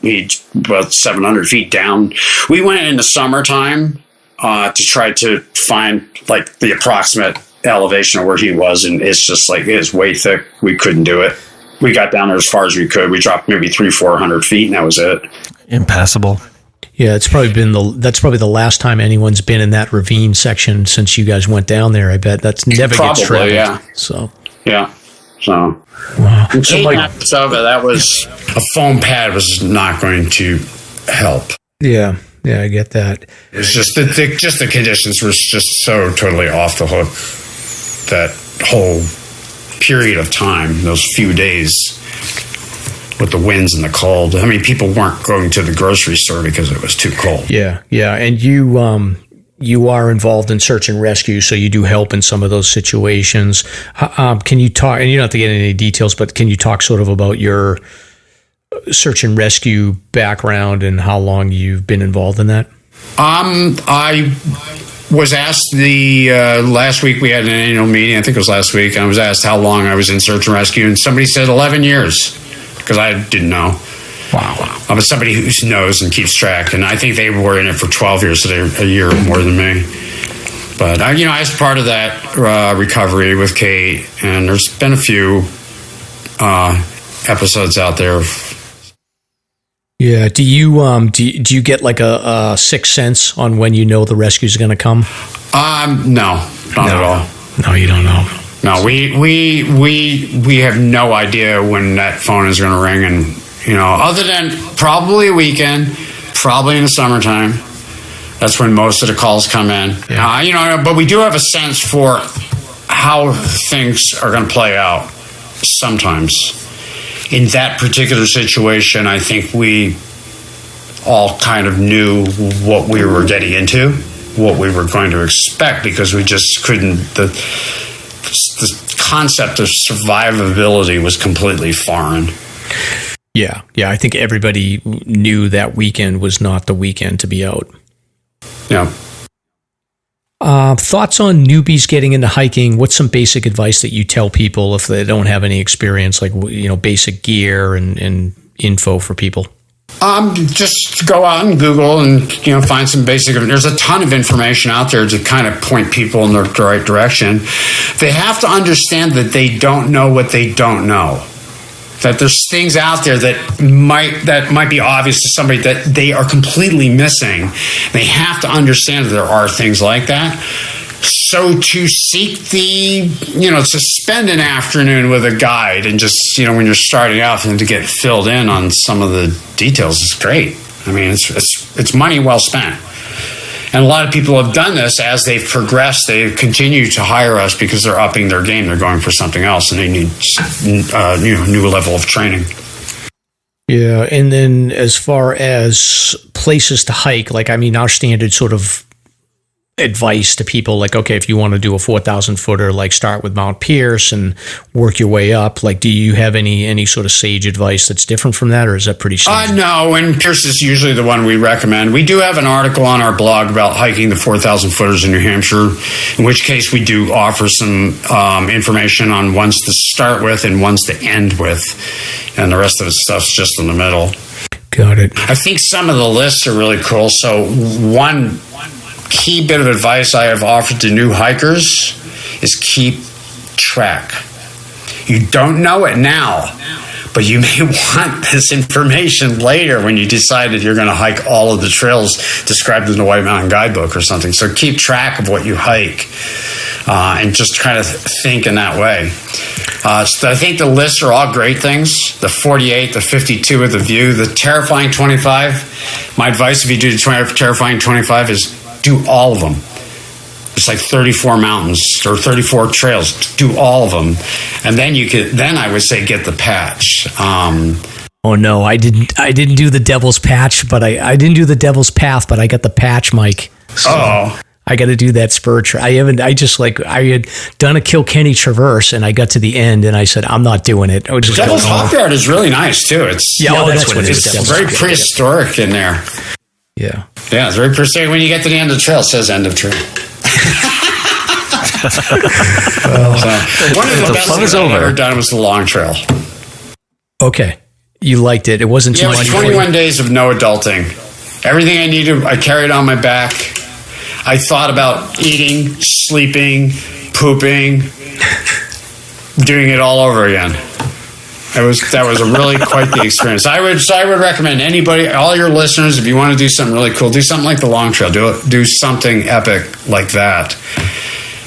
about 700 feet down. We went in the summertime to try to find like the approximate elevation of where he was, and it's just like, it is way thick. We couldn't do it. We got down there as far as we could. We dropped maybe 300-400 feet, and that was it. Impassable. Yeah, that's probably the last time anyone's been in that ravine section since you guys went down there. I bet that's never gets traveled. Yeah. So wow. So that was a foam pad was not going to help. Yeah, I get that. It's just the conditions were just so totally off the hook. That whole period of time, those few days, with the winds and the cold. I mean, people weren't going to the grocery store because it was too cold. Yeah. And you are involved in search and rescue, so you do help in some of those situations. Can you talk, and you don't have to get into any details, but can you talk sort of about your search and rescue background and how long you've been involved in that? I was asked last week we had an annual meeting, I think it was last week, I was asked how long I was in search and rescue, and somebody said 11 years. Because I didn't know. Wow. I'm somebody who knows and keeps track, and I think they were in it for 12 years, so they're a year more than me. But, I was part of that recovery with Kate, and there's been a few episodes out there. Yeah. Do you get like a sixth sense on when you know the rescue's going to come? No, not at all. No, you don't know. No, we have no idea when that phone is going to ring, and other than probably a weekend, probably in the summertime. That's when most of the calls come in. Yeah. But we do have a sense for how things are going to play out. Sometimes, in that particular situation, I think we all kind of knew what we were getting into, what we were going to expect, because we just couldn't. The concept of survivability was completely foreign. Yeah. I think everybody knew that weekend was not the weekend to be out. Yeah. Thoughts on newbies getting into hiking? What's some basic advice that you tell people if they don't have any experience, like, basic gear and info for people? Just go out and Google and, find some basic. There's a ton of information out there to kind of point people in the right direction. They have to understand that they don't know what they don't know. That there's things out there that might be obvious to somebody that they are completely missing. They have to understand that there are things like that. So to seek to spend an afternoon with a guide and just, when you're starting out and to get filled in on some of the details is great. I mean, it's money well spent. And a lot of people have done this as they've progressed. They continue to hire us because they're upping their game. They're going for something else, and they need a new level of training. Yeah, and then as far as places to hike, our standard sort of advice to people, okay, if you want to do a 4,000 footer, start with Mount Pierce and work your way up. Do you have any sort of sage advice that's different from that, or is that pretty standard? No, and Pierce is usually the one we recommend. We do have an article on our blog about hiking the 4,000 footers in New Hampshire, in which case we do offer some information on ones to start with and ones to end with, and the rest of the stuff's just in the middle. Got it. I think some of the lists are really cool. So one key bit of advice I have offered to new hikers is keep track. You don't know it now, but you may want this information later when you decide that you're going to hike all of the trails described in the White Mountain Guidebook or something. So keep track of what you hike and just try to think in that way. So I think the lists are all great things. The 48, the 52 with the view, the terrifying 25. My advice if you do the terrifying 25 is do all of them. It's 34 mountains or 34 trails. Do all of them, and then I would say get the patch. Oh no, I didn't do the Devil's Patch, but I didn't do the Devil's Path, but I got the patch, Mike. So I got to do that spur. I had done a Kilkenny Traverse, and I got to the end, and I said, I'm not doing it. Devil's Hopyard is really nice too. It's that's what it is. It's very prehistoric in there. Yeah. Yeah, it's very prehistoric. When you get to the end of the trail, it says end of trail. One of the best things I've ever done was the long trail. Okay. You liked it. It wasn't too much. It was 21 days of no adulting. Everything I needed, I carried on my back. I thought about eating, sleeping, pooping, doing it all over again. That was really quite the experience. I would recommend anybody, all your listeners, if you want to do something really cool, do something like the long trail. Do something epic like that.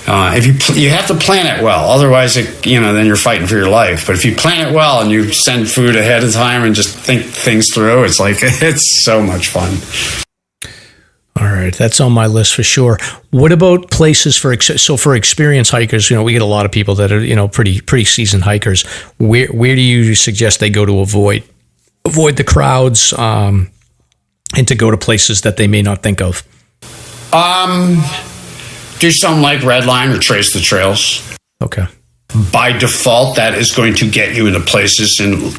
If you have to plan it well, otherwise, then you're fighting for your life. But if you plan it well and you send food ahead of time and just think things through, it's so much fun. All right, that's on my list for sure. What about places for experienced hikers? We get a lot of people that are pretty seasoned hikers. Where do you suggest they go to avoid the crowds and to go to places that they may not think of? Do something like Redline or Trace the Trails. Okay. By default, that is going to get you into places in,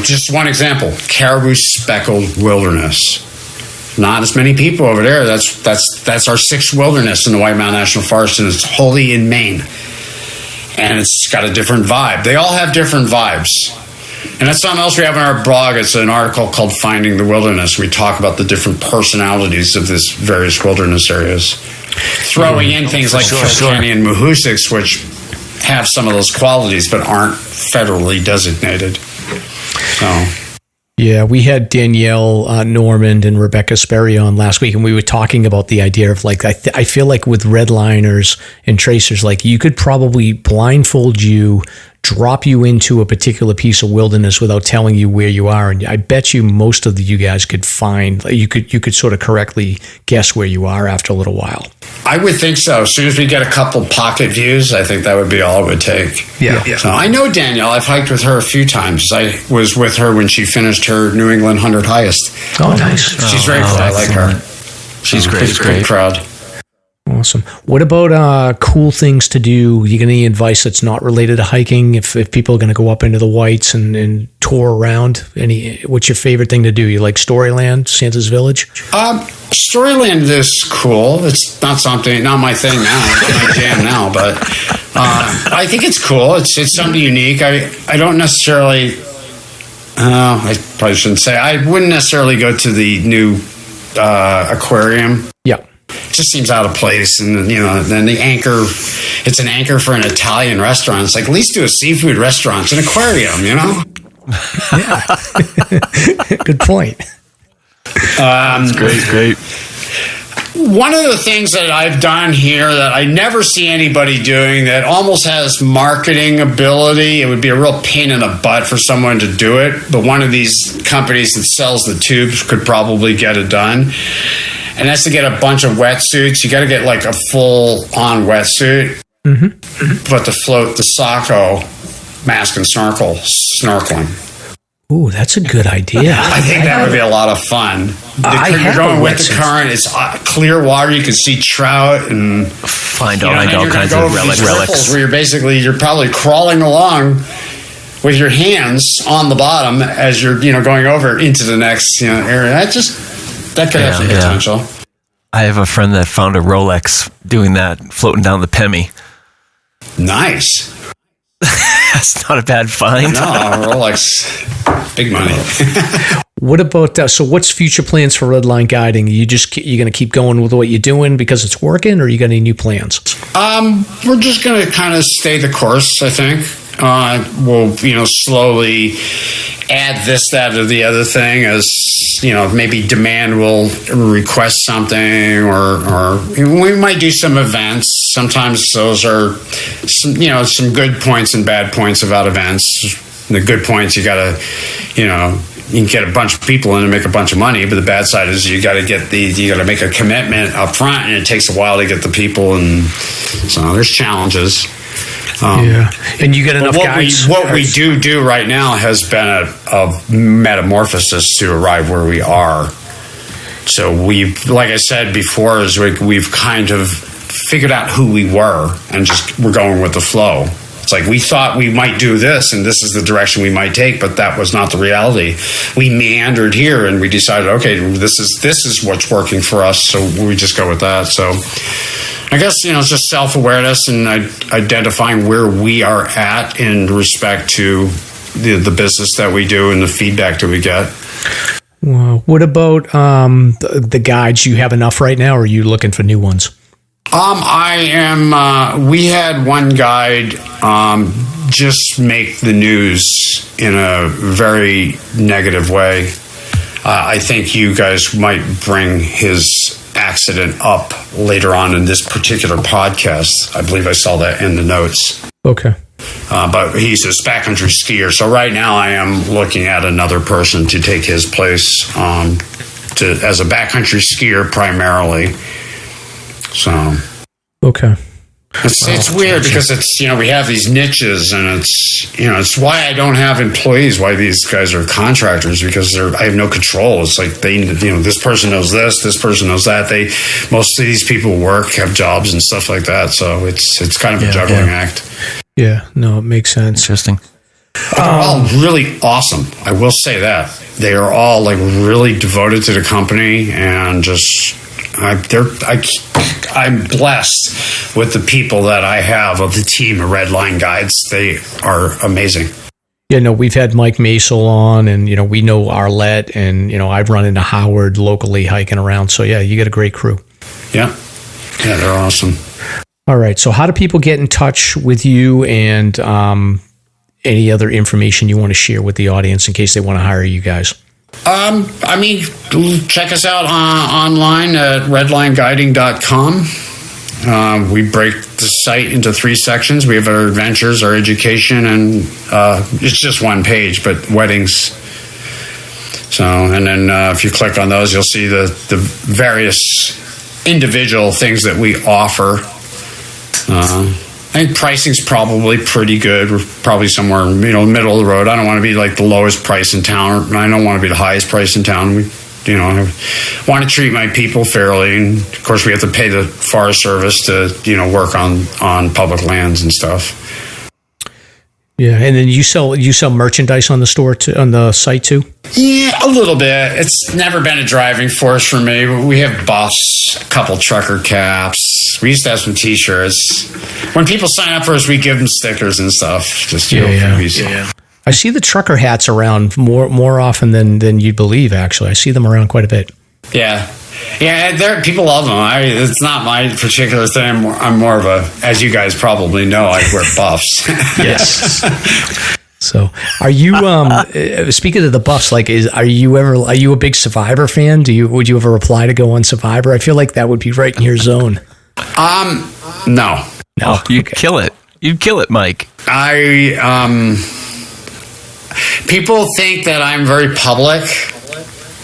just one example, Caribou Speckled Wilderness. Not as many people over there. That's our sixth wilderness in the White Mountain National Forest, and it's wholly in Maine. And it's got a different vibe. They all have different vibes. And that's something else we have in our blog. It's an article called Finding the Wilderness. We talk about the different personalities of these various wilderness areas. Throwing in things like Kilkenny and Mahoosuc, which have some of those qualities but aren't federally designated. So... Yeah, we had Danielle Normand and Rebecca Sperry on last week, and we were talking about the idea of I feel like with redliners and tracers, you could probably blindfold you, drop you into a particular piece of wilderness without telling you where you are, and I bet you most of you guys could find you could sort of correctly guess where you are after a little while. I would think so. As soon as we get a couple pocket views, I think that would be all it would take. Yeah. So I know Danielle. I've hiked with her a few times. I was with her when she finished her New England 100 highest. Oh, nice. She's very cool. I like her. She's great. She's great crowd. Well, Awesome. What about cool things to do? You got any advice that's not related to hiking? If people are going to go up into the Whites and tour around, what's your favorite thing to do? You like Storyland, Santa's Village? Storyland is cool. It's not my thing now. It's not my jam now, but I think it's cool. It's something unique. I don't necessarily. I probably shouldn't say. I wouldn't necessarily go to the new aquarium. Yeah. It just seems out of place. And, then the anchor, it's an anchor for an Italian restaurant. It's like, at least do a seafood restaurant. It's an aquarium, Yeah. Good point. That's great. One of the things that I've done here that I never see anybody doing that almost has marketing ability, it would be a real pain in the butt for someone to do it, but one of these companies that sells the tubes could probably get it done. And that's to get a bunch of wetsuits. You got to get like a full-on wetsuit, but to float the Sacco mask and snorkeling. Ooh, that's a good idea. I think that would be a lot of fun. You're going with the current. It's clear water. You can see trout and find all kinds of relics. Where you're probably crawling along with your hands on the bottom as you're going over into the next area. That could have some potential. I have a friend that found a Rolex doing that, floating down the Pemi. Nice. That's not a bad find. No, Rolex, big money. What about so? What's future plans for Redline Guiding? You're going to keep going with what you're doing because it's working, or you got any new plans? We're just going to kind of stay the course. I think we'll slowly add this, that, or the other thing as maybe demand will request something, or we might do some events. Sometimes those are some good points and bad points about events. The good points, you got to you can get a bunch of people in and make a bunch of money, but the bad side is you got to make a commitment up front, and it takes a while to get the people, and so there's challenges. And you get enough guys. What we do right now has been a metamorphosis to arrive where we are. So we've, like I said before, we've kind of figured out who we were, and we're going with the flow. It's like we thought we might do this, and this is the direction we might take, but that was not the reality. We meandered here, and we decided, okay, this is what's working for us, so we just go with that. So I guess it's just self-awareness and identifying where we are at in respect to the business that we do and the feedback that we get. Well, what about the guides? You have enough right now, or are you looking for new ones? I am. We had one guide just make the news in a very negative way. I think you guys might bring his accident up later on in this particular podcast. I believe I saw that in the notes. Okay. But he's a backcountry skier. So right now I am looking at another person to take his place as a backcountry skier primarily. So, okay. It's weird because it's, we have these niches, and it's why I don't have employees, why these guys are contractors, because I have no control. It's like this person knows this person knows that. Most of these people have jobs and stuff like that. So it's kind of a juggling act. Yeah, no, it makes sense. Interesting. They're all really awesome. I will say that. They are all really devoted to the company, and just I'm blessed with the people that I have of the team of Redline Guides. They are amazing. Yeah, no, we've had Mike Masel on, and we know Arlette, and I've run into Howard locally hiking around. So yeah, you got a great crew. Yeah, they're awesome. All right, so how do people get in touch with you, and any other information you want to share with the audience in case they want to hire you guys? Check us out online at redlineguiding.com. We break the site into 3 sections. We have our adventures, our education, and it's just one page, but weddings. So, and then if you click on those, you'll see the various individual things that we offer. I think pricing's probably pretty good. We're probably somewhere, middle of the road. I don't want to be like the lowest price in town. I don't want to be the highest price in town. I want to treat my people fairly, and of course we have to pay the Forest Service to work on public lands and stuff. Yeah, and then you sell merchandise on the store on the site too. Yeah, a little bit. It's never been a driving force for me. We have buffs, a couple trucker caps. We used to have some T-shirts. When people sign up for us, we give them stickers and stuff. Just yeah. I see the trucker hats around more often than you'd believe. Actually, I see them around quite a bit. Yeah. People love them. It's not my particular thing. I'm more of a, as you guys probably know, I wear buffs. Yes. So, are you speaking of the buffs? Like, are you a big Survivor fan? Would you ever apply to go on Survivor? I feel like that would be right in your zone. No. Oh, you'd kill it. You'd kill it, Mike. People think that I'm very public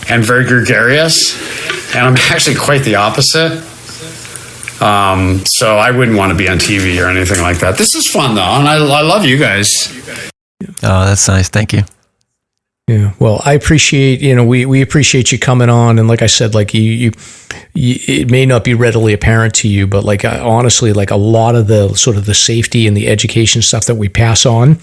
and very gregarious, and I'm actually quite the opposite. So I wouldn't want to be on TV or anything like that. This is fun, though, and I love you guys. Oh, that's nice. Thank you. Yeah. Well, I appreciate, we appreciate you coming on. And like I said, like you, it may not be readily apparent to you, but like, honestly, like a lot of the sort of the safety and the education stuff that we pass on,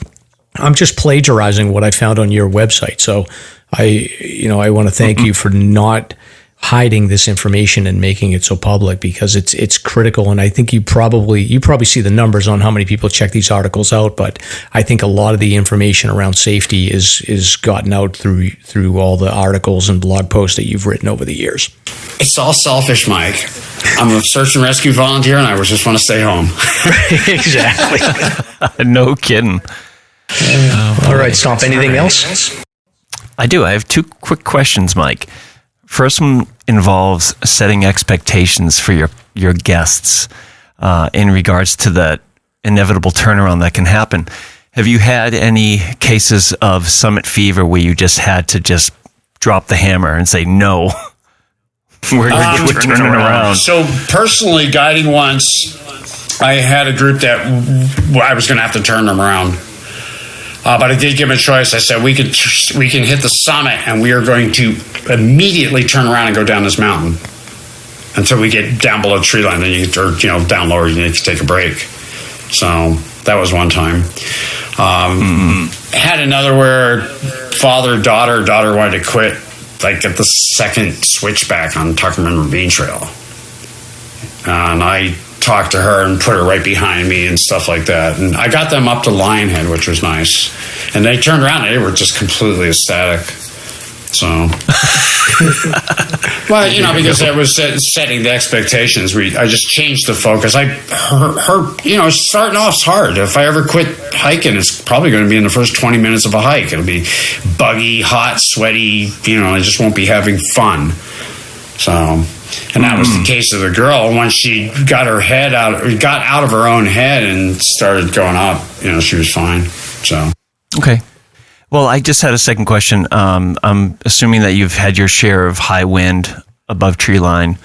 I'm just plagiarizing what I found on your website. So I want to thank you for not hiding this information and making it so public, because it's critical. And I think you probably see the numbers on how many people check these articles out, but I think a lot of the information around safety is gotten out through all the articles and blog posts that you've written over the years. It's all selfish, Mike. I'm a search and rescue volunteer, and I just want to stay home. Exactly. No kidding. All right, Stomp. Anything else? I do. I have two quick questions, Mike. First one involves setting expectations for your guests in regards to the inevitable turnaround that can happen. Have you had any cases of summit fever where you just had to just drop the hammer and say, no, we're turning around? So personally, guiding once, I had a group that I was going to have to turn them around. But I did give them a choice. I said, we can hit the summit, and we are going to immediately turn around and go down this mountain until we get down below tree line. Then down lower, you need to take a break. So that was one time. Had another where daughter wanted to quit, like at the second switchback on Tuckerman Ravine Trail. And I talked to her and put her right behind me and stuff like that. And I got them up to Lionhead, which was nice. And they turned around and they were just completely ecstatic. So, well, because I was setting the expectations. I just changed the focus. Starting off's hard. If I ever quit hiking, it's probably going to be in the first 20 minutes of a hike. It'll be buggy, hot, sweaty. I just won't be having fun. So, and that was the case of the girl. Once she got out of her own head and started going up, she was fine. So, okay. Well, I just had a second question. I'm assuming that you've had your share of high wind above tree line,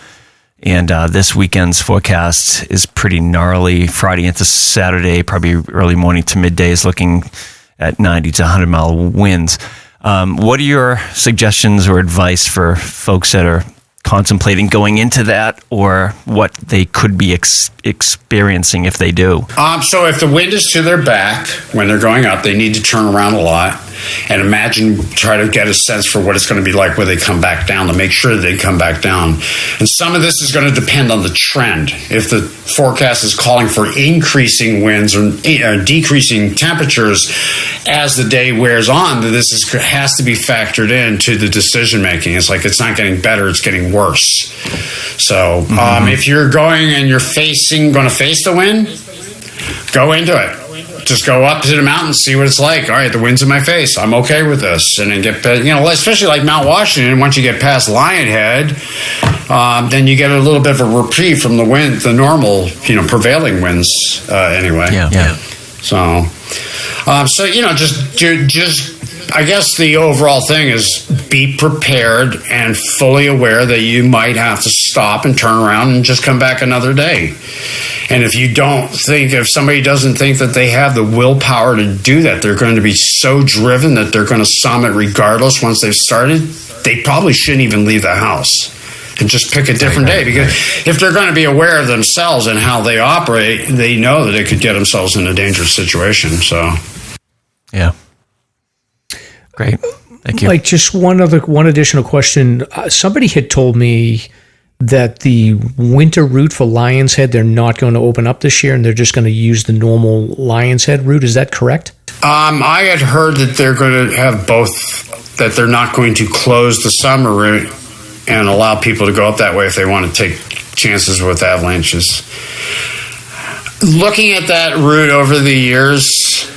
and this weekend's forecast is pretty gnarly. Friday into Saturday, probably early morning to midday, is looking at 90 to 100-mile winds. What are your suggestions or advice for folks that are contemplating going into that, or what they could be experiencing if they do? So if the wind is to their back when they're going up, they need to turn around a lot and try to get a sense for what it's going to be like when they come back down, to make sure they come back down. And some of this is going to depend on the trend. If the forecast is calling for increasing winds or decreasing temperatures as the day wears on, this has to be factored into the decision making. It's like it's not getting better, it's getting worse. So if you're going and you're going to face the wind, go into it. Just go up to the mountain, see what it's like. All right, the wind's in my face. I'm okay with this. And then especially like Mount Washington, once you get past Lionhead, then you get a little bit of a reprieve from the wind, the normal, prevailing winds anyway. Yeah. So, just I guess the overall thing is be prepared and fully aware that you might have to stop and turn around and just come back another day. And if somebody doesn't think that they have the willpower to do that, they're going to be so driven that they're going to summit regardless once they've started, they probably shouldn't even leave the house and just pick a different day, because if they're going to be aware of themselves and how they operate, they know that they could get themselves in a dangerous situation. So, yeah, great, thank you. Like, just one additional question. Somebody had told me that the winter route for Lion's Head, they're not going to open up this year, and they're just going to use the normal Lion's Head route. Is that correct? I had heard that they're going to have both, that they're not going to close the summer route and allow people to go up that way if they want to take chances with avalanches. Looking at that route over the years,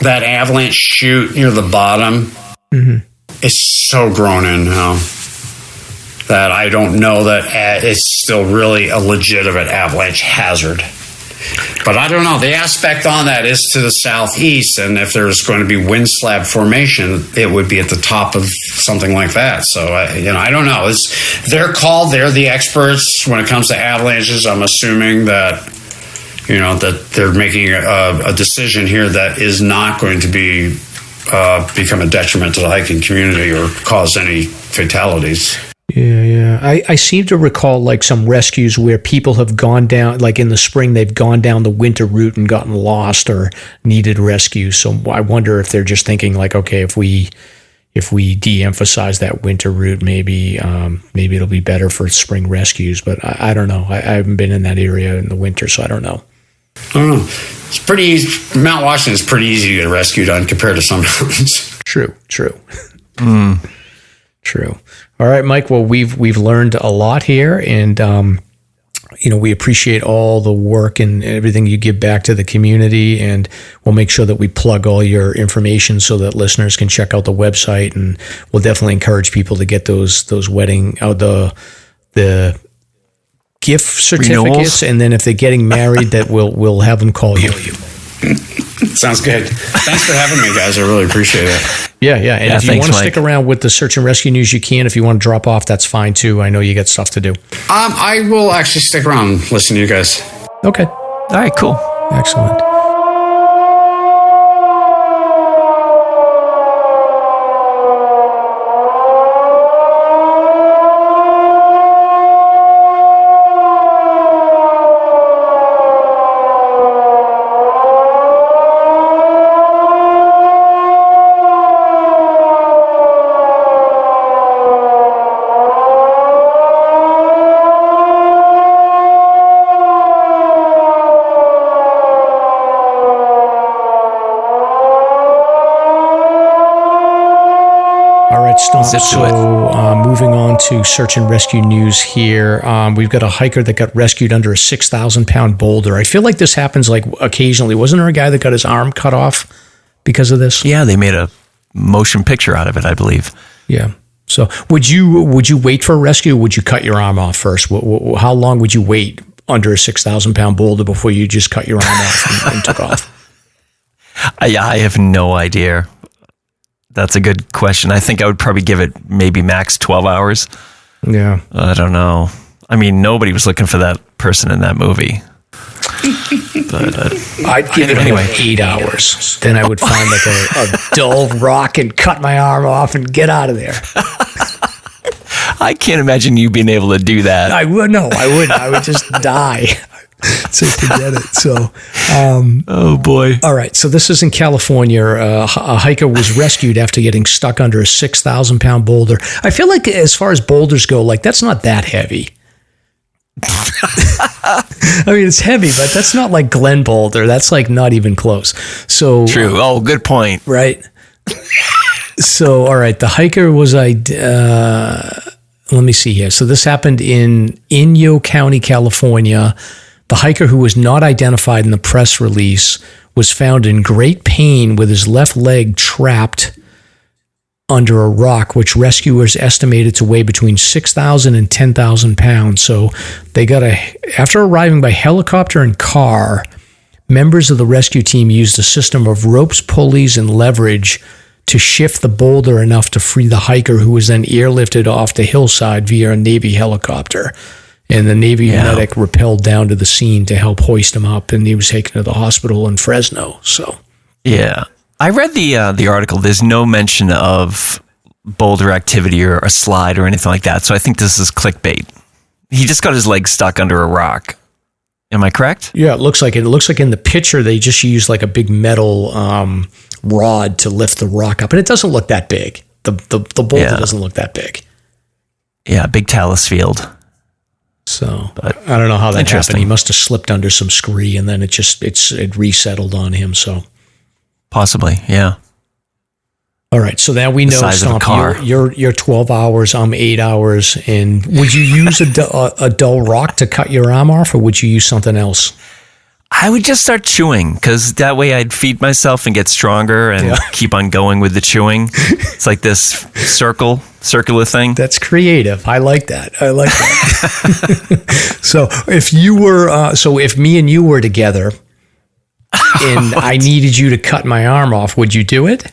that avalanche chute near the bottom is so grown in now that I don't know that it's still really a legitimate avalanche hazard. But I don't know. The aspect on that is to the southeast, and if there's going to be wind slab formation, it would be at the top of something like that. So, I don't know. It's their call. They're the experts when it comes to avalanches. I'm assuming that, that they're making a decision here that is not going to be become a detriment to the hiking community or cause any fatalities. Yeah. I seem to recall like some rescues where people have gone down, like in the spring, they've gone down the winter route and gotten lost or needed rescue. So I wonder if they're just thinking like, okay, if we de-emphasize that winter route, maybe it'll be better for spring rescues. But I don't know. I haven't been in that area in the winter, so I don't know. I don't know. It's pretty easy. Mount Washington is pretty easy to get rescued on compared to some mountains. True. True. All right, Mike. Well, we've learned a lot here, and we appreciate all the work and everything you give back to the community, and we'll make sure that we plug all your information so that listeners can check out the website, and we'll definitely encourage people to get those wedding the gift certificates, renewals. And then if they're getting married, that we'll have them call you. Sounds good. Thanks for having me, guys. I really appreciate it. Yeah. And if you want to stick around with the search and rescue news, you can. If you want to drop off, that's fine too. I know you got stuff to do. I will actually stick around and listen to you guys. Okay. All right, cool. Excellent. Moving on to search and rescue news here. We've got a hiker that got rescued under a 6,000-pound boulder. I feel like this happens like occasionally. Wasn't there a guy that got his arm cut off because of this? Yeah, they made a motion picture out of it, I believe. Yeah. So would you wait for a rescue, or would you cut your arm off first? How long would you wait under a 6,000-pound boulder before you just cut your arm off and took off? I have no idea. That's a good question. I think I would probably give it maybe max 12 hours. Yeah. I don't know. I mean, nobody was looking for that person in that movie. But I'd give it anyway 8 hours. Then I would find like a dull rock and cut my arm off and get out of there. I can't imagine you being able to do that. I wouldn't. I would just die. So forget it. So, oh boy. All right. So this is in California. A hiker was rescued after getting stuck under a 6,000-pound boulder. I feel like as far as boulders go, like that's not that heavy. I mean, it's heavy, but that's not like Glen Boulder. That's like not even close. So true. Oh, good point. Right. So, all right. The hiker was let me see here. So this happened in Inyo County, California. The hiker, who was not identified in the press release, was found in great pain with his left leg trapped under a rock, which rescuers estimated to weigh between 6,000 and 10,000 pounds. So they after arriving by helicopter and car, members of the rescue team used a system of ropes, pulleys, and leverage to shift the boulder enough to free the hiker, who was then airlifted off the hillside via a Navy helicopter. And the Navy medic rappelled down to the scene to help hoist him up, and he was taken to the hospital in Fresno. So, yeah, I read the article. There's no mention of boulder activity or a slide or anything like that. So I think this is clickbait. He just got his leg stuck under a rock. Am I correct? Yeah, it looks like in the picture they just used like a big metal rod to lift the rock up, and it doesn't look that big. The boulder doesn't look that big. Yeah, big talus field. So I don't know how that happened. He must have slipped under some scree, and then it resettled on him. So possibly, yeah. All right, so now we know, Stomp, you're 12 hours, I'm 8 hours, and would you use a dull rock to cut your arm off, or would you use something else? I would just start chewing, because that way I'd feed myself and get stronger and keep on going with the chewing. It's like this circular thing. That's creative. I like that. So if me and you were together and I needed you to cut my arm off, would you do it?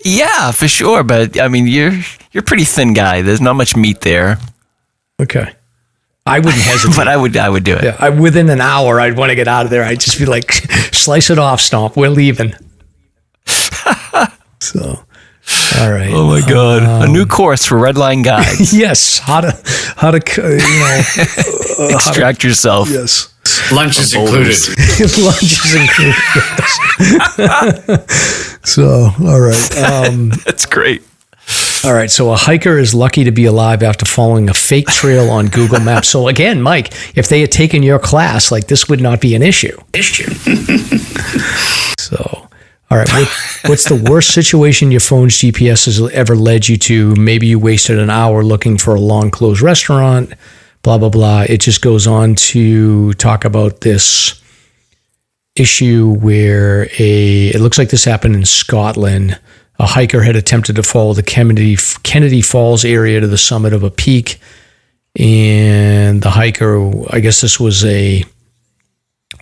Yeah, for sure. But I mean, you're a pretty thin guy. There's not much meat there. Okay. I wouldn't hesitate. But I would do it. Yeah, within an hour, I'd want to get out of there. I'd just be like, slice it off, Stomp. We're leaving. So, all right. Oh my God. A new course for Redline Guide. Yes. How to extract yourself. Yes. Lunch is included. Lunch is included. Yes. So, all right. That's great. All right, so a hiker is lucky to be alive after following a fake trail on Google Maps. So again, Mike, if they had taken your class, like this would not be an issue. So, all right, what's the worst situation your phone's GPS has ever led you to? Maybe you wasted an hour looking for a long closed restaurant, blah, blah, blah. It just goes on to talk about this issue where it looks like this happened in Scotland. A hiker had attempted to follow the Kennedy Falls area to the summit of a peak. And the hiker, I guess this was a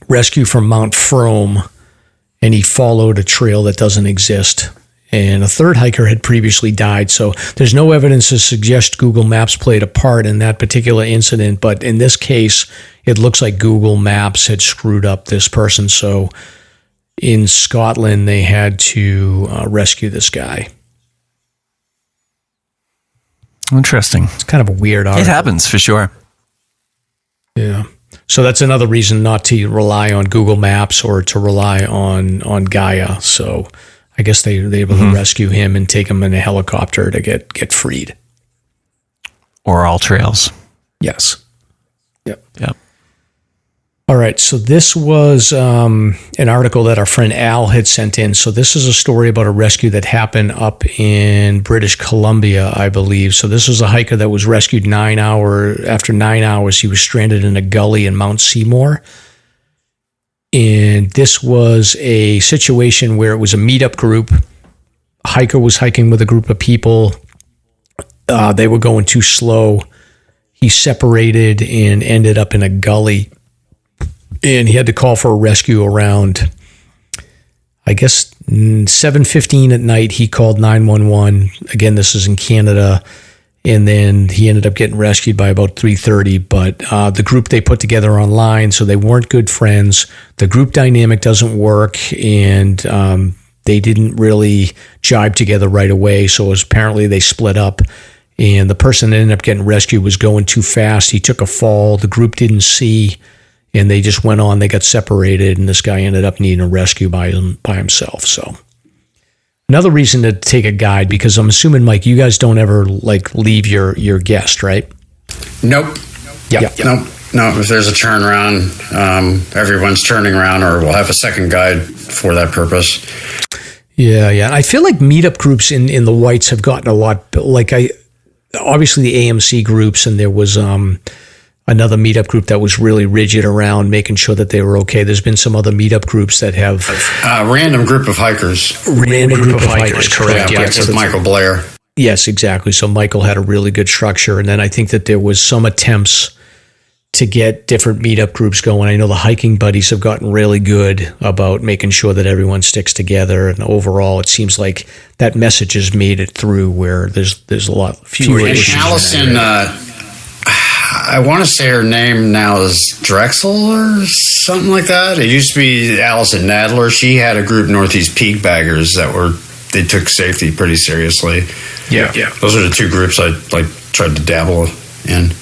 rescue from Mount Frome, and he followed a trail that doesn't exist. And a third hiker had previously died. So there's no evidence to suggest Google Maps played a part in that particular incident. But in this case, it looks like Google Maps had screwed up this person. So in Scotland, they had to rescue this guy. Interesting. It's kind of a weird article. It happens, for sure. Yeah. So that's another reason not to rely on Google Maps or to rely on Gaia. So I guess they were able to rescue him and take him in a helicopter to get freed. Or all trails. Yes. Yep. Yep. All right, so this was an article that our friend Al had sent in. So this is a story about a rescue that happened up in British Columbia, I believe. So this was a hiker that was rescued after 9 hours. He was stranded in a gully in Mount Seymour. And this was a situation where it was a meetup group. A hiker was hiking with a group of people. They were going too slow. He separated and ended up in a gully. And he had to call for a rescue around, I guess, 7:15 at night. He called 911. Again, this is in Canada. And then he ended up getting rescued by about 3:30. But the group they put together online, so they weren't good friends. The group dynamic doesn't work, and they didn't really jibe together right away. So apparently they split up. And the person that ended up getting rescued was going too fast. He took a fall. The group didn't see. And they just went on, they got separated, and this guy ended up needing a rescue by himself. So another reason to take a guide, because I'm assuming, Mike, you guys don't ever leave your guest, right? Nope. Yep. Nope. No, if there's a turnaround, everyone's turning around, or we'll have a second guide for that purpose. Yeah. I feel like meetup groups in the whites have gotten a lot, obviously the AMC groups, and there was another meetup group that was really rigid around making sure that they were okay. There's been some other meetup groups that have... random group of hikers. Random group of hikers, correct. Yeah, with Michael Blair. Yes, exactly. So Michael had a really good structure. And then I think that there was some attempts to get different meetup groups going. I know the hiking buddies have gotten really good about making sure that everyone sticks together. And overall, it seems like that message has made it through where there's a lot fewer issues. And Allison... I want to say her name now is Drexel or something like that. It used to be Allison Nadler. She had a group, Northeast Peak Baggers, that were they took safety pretty seriously. Yeah. Those are the two groups I tried to dabble in.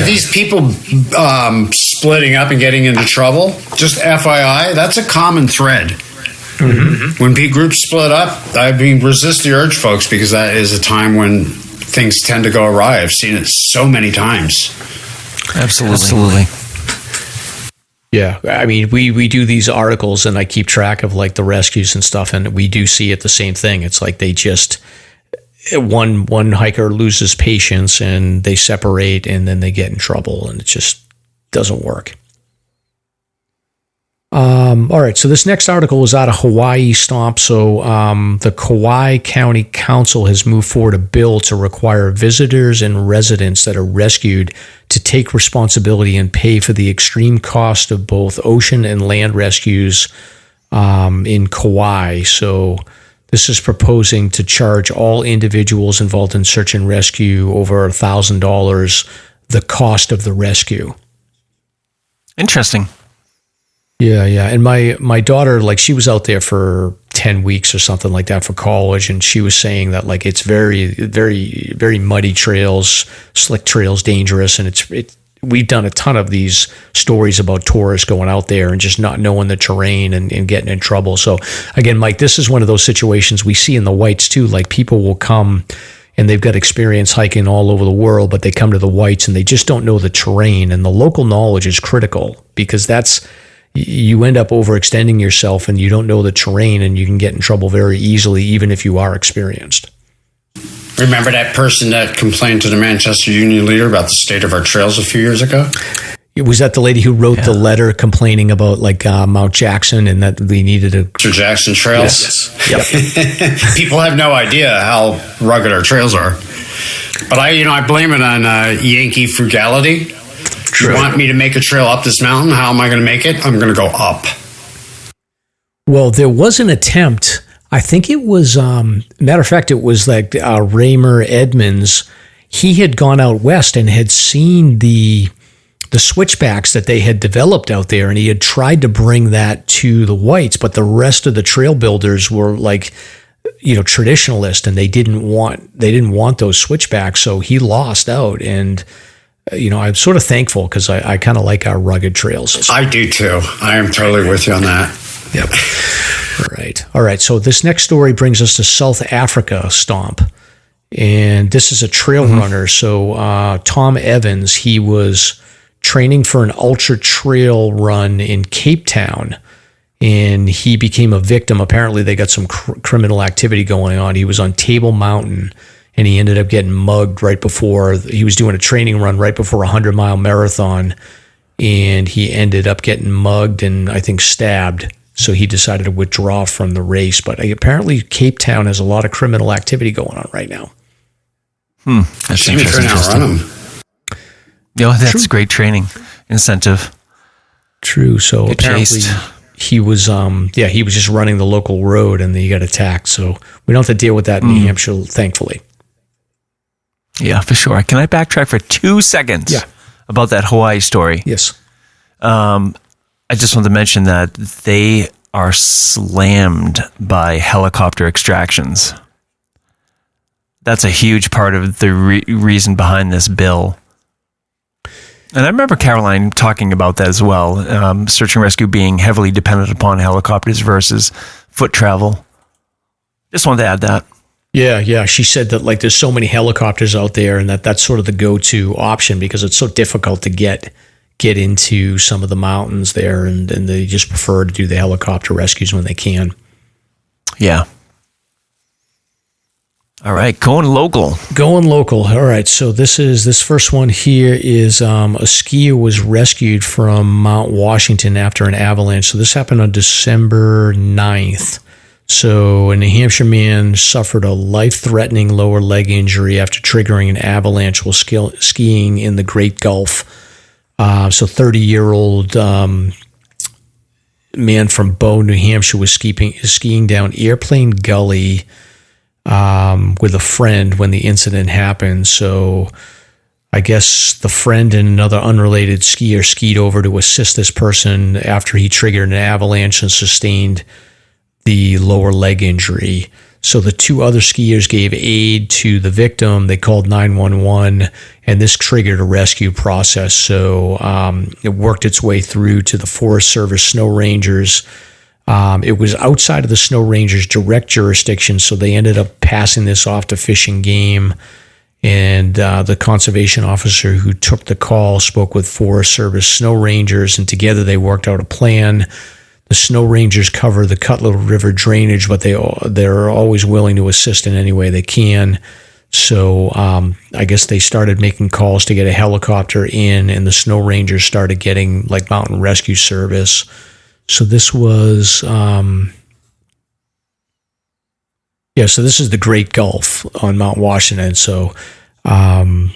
These people splitting up and getting into trouble, just FYI, that's a common thread. Mm-hmm. When groups split up, resist the urge, folks, because that is a time when things tend to go awry. I've seen it so many times. Absolutely. Yeah, I mean, we do these articles, and I keep track of like the rescues and stuff, and we do see it the same thing. It's like they just one hiker loses patience, and they separate, and then they get in trouble, and it just doesn't work. All right, so this next article is out of Hawaii Stomp. So the Kauai County Council has moved forward a bill to require visitors and residents that are rescued to take responsibility and pay for the extreme cost of both ocean and land rescues in Kauai. So this is proposing to charge all individuals involved in search and rescue over $1,000 the cost of the rescue. Interesting. Yeah. And my daughter, like, she was out there for 10 weeks or something like that for college, and she was saying that, like, it's very, very, very muddy trails, slick trails, dangerous, and we've done a ton of these stories about tourists going out there and just not knowing the terrain and getting in trouble. So again, Mike, this is one of those situations we see in the Whites too. Like, people will come and they've got experience hiking all over the world, but they come to the Whites and they just don't know the terrain, and the local knowledge is critical, because you end up overextending yourself and you don't know the terrain, and you can get in trouble very easily, even if you are experienced. Remember that person that complained to the Manchester Union leader about the state of our trails a few years ago? Was that the lady who wrote the letter complaining about Mount Jackson and that we needed a... Jackson trails? Yes. Yep. People have no idea how rugged our trails are. But I blame it on Yankee frugality. True. You want me to make a trail up this mountain? How am I going to make it? I'm going to go up. Well, there was an attempt. I think it was, matter of fact, it was like Raymer Edmonds. He had gone out west and had seen the switchbacks that they had developed out there, and he had tried to bring that to the Whites, but the rest of the trail builders were traditionalist, and they didn't want those switchbacks, so he lost out. And I'm sort of thankful, because I kind of like our rugged trails. I do too. I am totally with you on that. Yep. All right. So this next story brings us to South Africa, Stomp. And this is a trail runner. So Tom Evans, he was training for an ultra trail run in Cape Town, and he became a victim. Apparently they got some criminal activity going on. He was on Table Mountain, and he ended up getting mugged right before. He was doing a training run right before a 100-mile marathon, and he ended up getting mugged and I think stabbed. So he decided to withdraw from the race. But apparently Cape Town has a lot of criminal activity going on right now. That's interesting. That's True. Great training incentive. True. So apparently he was just running the local road, and then he got attacked. So we don't have to deal with that in New Hampshire, thankfully. Yeah, for sure. Can I backtrack for 2 seconds? Yeah. About that Hawaii story? Yes. I just want to mention that they are slammed by helicopter extractions. That's a huge part of the reason behind this bill. And I remember Caroline talking about that as well. Search and rescue being heavily dependent upon helicopters versus foot travel. Just wanted to add that. Yeah. She said that there's so many helicopters out there, and that's sort of the go-to option, because it's so difficult to get into some of the mountains there, and they just prefer to do the helicopter rescues when they can. Yeah. All right, going local. All right, so this first one here is a skier was rescued from Mount Washington after an avalanche. So this happened on December 9th. So a New Hampshire man suffered a life-threatening lower leg injury after triggering an avalanche while skiing in the Great Gulf. So 30-year-old man from Bow, New Hampshire was skiing down Airplane Gully with a friend when the incident happened. So I guess the friend and another unrelated skier skied over to assist this person after he triggered an avalanche and sustained the lower leg injury. So the two other skiers gave aid to the victim. They called 911, and this triggered a rescue process. So it worked its way through to the Forest Service snow rangers. It was outside of the snow rangers' direct jurisdiction, so they ended up passing this off to Fish and Game. And the conservation officer who took the call spoke with Forest Service snow rangers, and together they worked out a plan. The snow rangers cover the Cutler River drainage, but they're always willing to assist in any way they can. So I guess they started making calls to get a helicopter in, and the snow rangers started getting like mountain rescue service. So this was, so this is the Great Gulf on Mount Washington. So I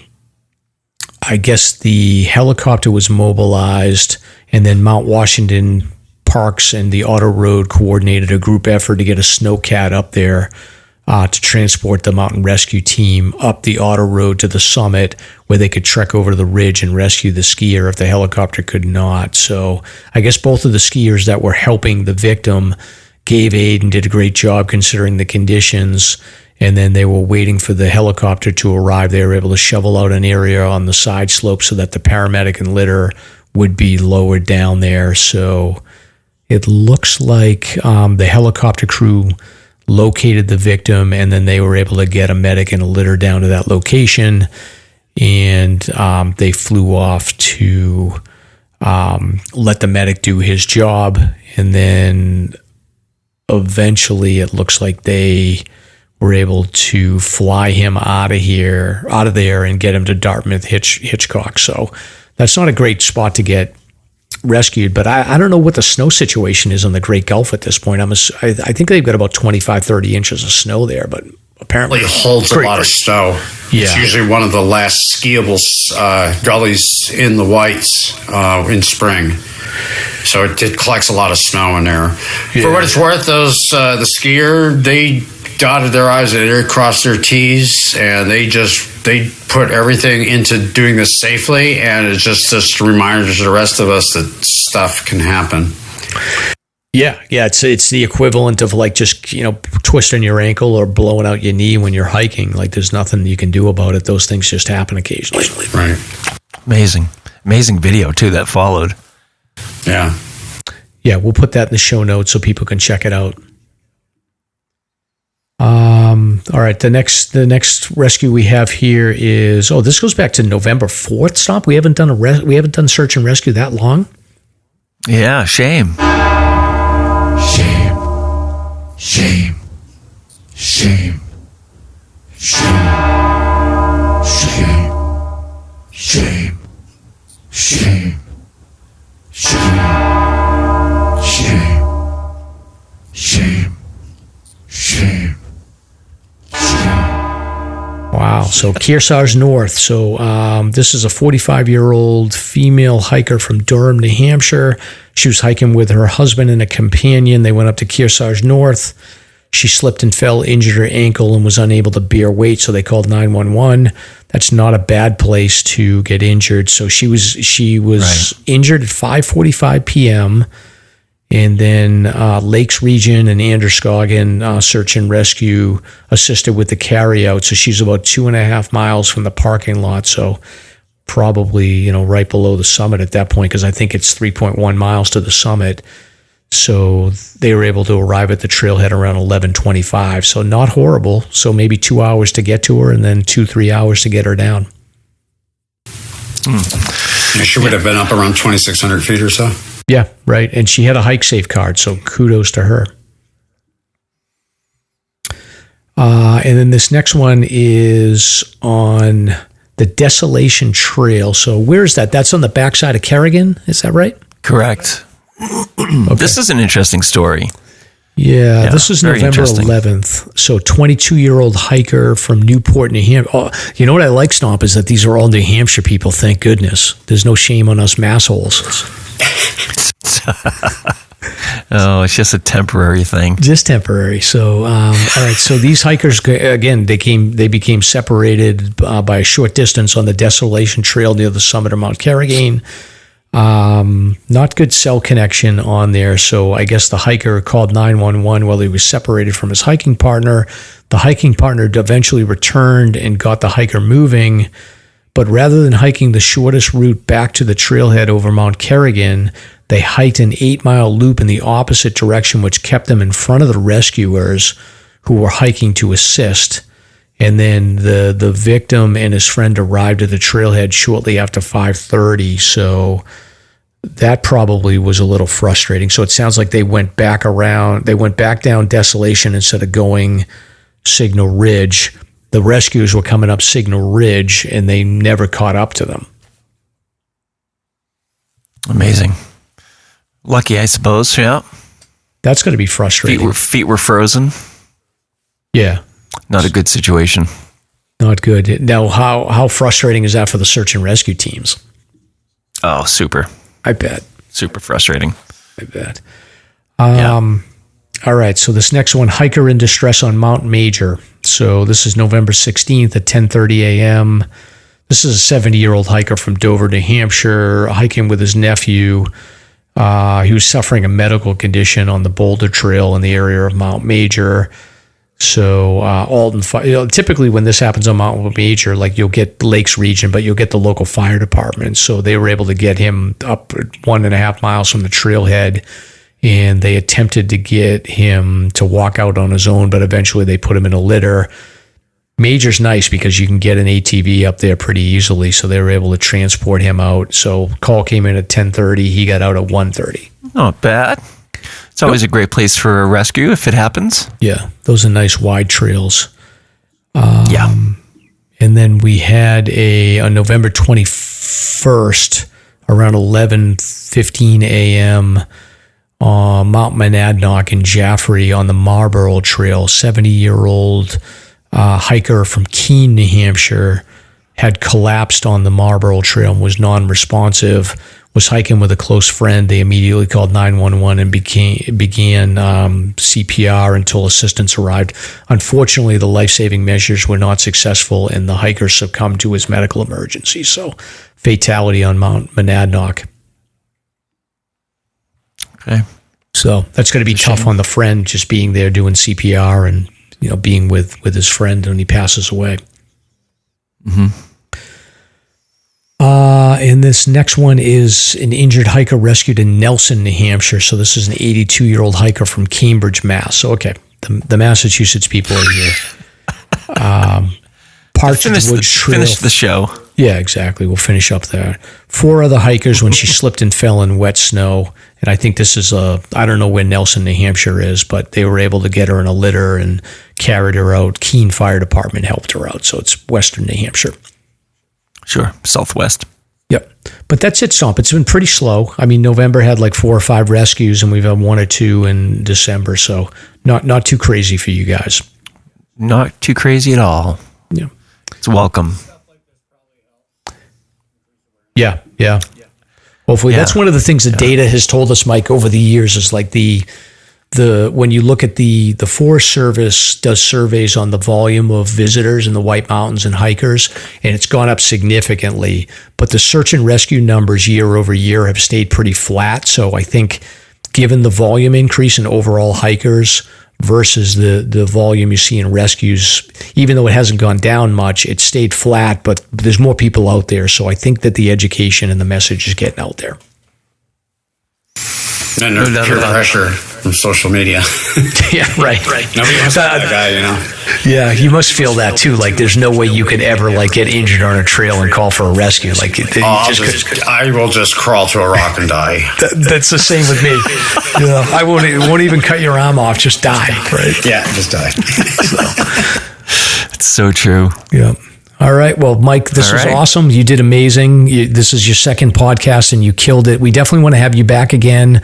guess the helicopter was mobilized, and then Mount Washington Parks and the Auto Road coordinated a group effort to get a snowcat up there to transport the mountain rescue team up the Auto Road to the summit, where they could trek over to the ridge and rescue the skier if the helicopter could not. So I guess both of the skiers that were helping the victim gave aid and did a great job considering the conditions. And then they were waiting for the helicopter to arrive. They were able to shovel out an area on the side slope so that the paramedic and litter would be lowered down there. So it looks like the helicopter crew located the victim, and then they were able to get a medic and a litter down to that location, and they flew off to let the medic do his job. And then eventually it looks like they were able to fly him out of there and get him to Dartmouth Hitchcock. So that's not a great spot to get rescued, but I don't know what the snow situation is on the Great Gulf at this point. I think they've got about 25, 30 inches of snow there, but apparently it holds a lot of snow. Yeah. It's usually one of the last skiable gullies in the Whites in spring. So it collects a lot of snow in there. Yeah. For what it's worth, the skier, they dotted their I's and they crossed their T's, and they put everything into doing this safely, and it's just a reminder to the rest of us that stuff can happen. Yeah, it's the equivalent of like just twisting your ankle or blowing out your knee when you're hiking. Like there's nothing you can do about it. Those things just happen occasionally. Right. Amazing video too that followed. Yeah. Yeah, we'll put that in the show notes so people can check it out. All right, the next rescue we have here is this goes back to November 4th. Stop. We haven't done search and rescue that long. Yeah, shame. Shame. Shame. Shame. Shame. Shame. Shame. Shame. Shame. Shame. Shame. Shame. Wow. So Kearsarge North. So this is a 45-year-old female hiker from Durham, New Hampshire. She was hiking with her husband and a companion. They went up to Kearsarge North. She slipped and fell, injured her ankle, and was unable to bear weight, so they called 911. That's not a bad place to get injured. So she was right. Injured at 5:45 p.m., and then Lakes Region and Androscoggin Search and Rescue assisted with the carryout. So she's about 2.5 miles from the parking lot. So probably, right below the summit at that point, because I think it's 3.1 miles to the summit. So they were able to arrive at the trailhead around 11:25. So not horrible. So maybe 2 hours to get to her, and then 2-3 hours to get her down. Yeah, she would have been up around 2,600 feet or so. Yeah, right. And she had a hike safe card, so kudos to her. And then this next one is on the Desolation Trail. So where is that? That's on the backside of Kerrigan, is that right? Correct. Okay. This is an interesting story. Yeah, this is November 11th. So 22-year-old hiker from Newport, New Hampshire. Oh, you know what I like, Stomp, is that these are all New Hampshire people, thank goodness. There's no shame on us massholes. Oh, it's just a temporary thing. Just temporary. So, all right. So these hikers, again, they became separated by a short distance on the Desolation Trail near the summit of Mount Kerrigan. Not good cell connection on there. So I guess the hiker called 911 while he was separated from his hiking partner. The hiking partner eventually returned and got the hiker moving. But rather than hiking the shortest route back to the trailhead over Mount Kerrigan, they hiked an 8-mile loop in the opposite direction, which kept them in front of the rescuers who were hiking to assist. And then the victim and his friend arrived at the trailhead shortly after 5:30. So that probably was a little frustrating. So it sounds like they went back around. They went back down Desolation instead of going Signal Ridge. The rescuers were coming up Signal Ridge, and they never caught up to them. Amazing. Lucky, I suppose. Yeah. That's going to be frustrating. Feet were frozen. Yeah. Not a good situation. Not good. Now, how frustrating is that for the search and rescue teams? Oh, super. I bet. Super frustrating. I bet. All right, so this next one, hiker in distress on Mount Major. So this is November 16th at 10:30 a.m. This is a 70-year-old hiker from Dover, New Hampshire, hiking with his nephew. He was suffering a medical condition on the Boulder Trail in the area of Mount Major. So Alton, typically when this happens on Mount Major, like you'll get Lakes Region, but you'll get the local fire department. So they were able to get him up 1.5 miles from the trailhead, and they attempted to get him to walk out on his own, but eventually they put him in a litter. Major's nice because you can get an ATV up there pretty easily, so they were able to transport him out. So call came in at 10:30. He got out at 1:30. Not bad. It's always a great place for a rescue if it happens. Yeah, those are nice wide trails. Yeah. And then we had on November 21st, around 11:15 a.m., Mount Monadnock in Jaffrey on the Marlborough Trail, 70-year-old hiker from Keene, New Hampshire, had collapsed on the Marlborough Trail and was non-responsive, was hiking with a close friend. They immediately called 911 and began CPR until assistance arrived. Unfortunately, the life-saving measures were not successful, and the hiker succumbed to his medical emergency. So, fatality on Mount Monadnock. Okay. So that's going to be tough on the friend, just being there doing CPR and being with his friend when he passes away. Mm-hmm. And this next one is an injured hiker rescued in Nelson, New Hampshire. So this is an 82-year-old hiker from Cambridge, Mass. So, okay, the Massachusetts people are here. Finish the show. Yeah, exactly. We'll finish up there. 4 other hikers when she slipped and fell in wet snow. And I think this is I don't know where Nelson, New Hampshire is, but they were able to get her in a litter and carried her out. Keene Fire Department helped her out. So it's Western New Hampshire. Sure. Southwest. Yep. But that's it, Stomp. It's been pretty slow. I mean, November had like 4 or 5 rescues, and we've had 1 or 2 in December. So not too crazy for you guys. Not too crazy at all. Yeah. It's welcome. Yeah. Hopefully, that's one of the things that data has told us, Mike, over the years is like the when you look at the Forest Service does surveys on the volume of visitors in the White Mountains and hikers, and it's gone up significantly. But the search and rescue numbers year over year have stayed pretty flat. So I think given the volume increase in overall hikers versus the volume you see in rescues, even though it hasn't gone down much, it stayed flat, but there's more people out there. So I think that the education and the message is getting out there. And peer pressure from social media. Yeah, right. Nobody wants that guy, Yeah, you must feel that too. Like, there's no way you could ever get injured on a trail and call for a rescue. Like, I will just crawl to a rock and die. That's the same with me. I won't even cut your arm off. Just die. Right? Yeah, just die. It's so true. Yeah. All right. Well, Mike, this was awesome. You did amazing. This is your second podcast, and you killed it. We definitely want to have you back again.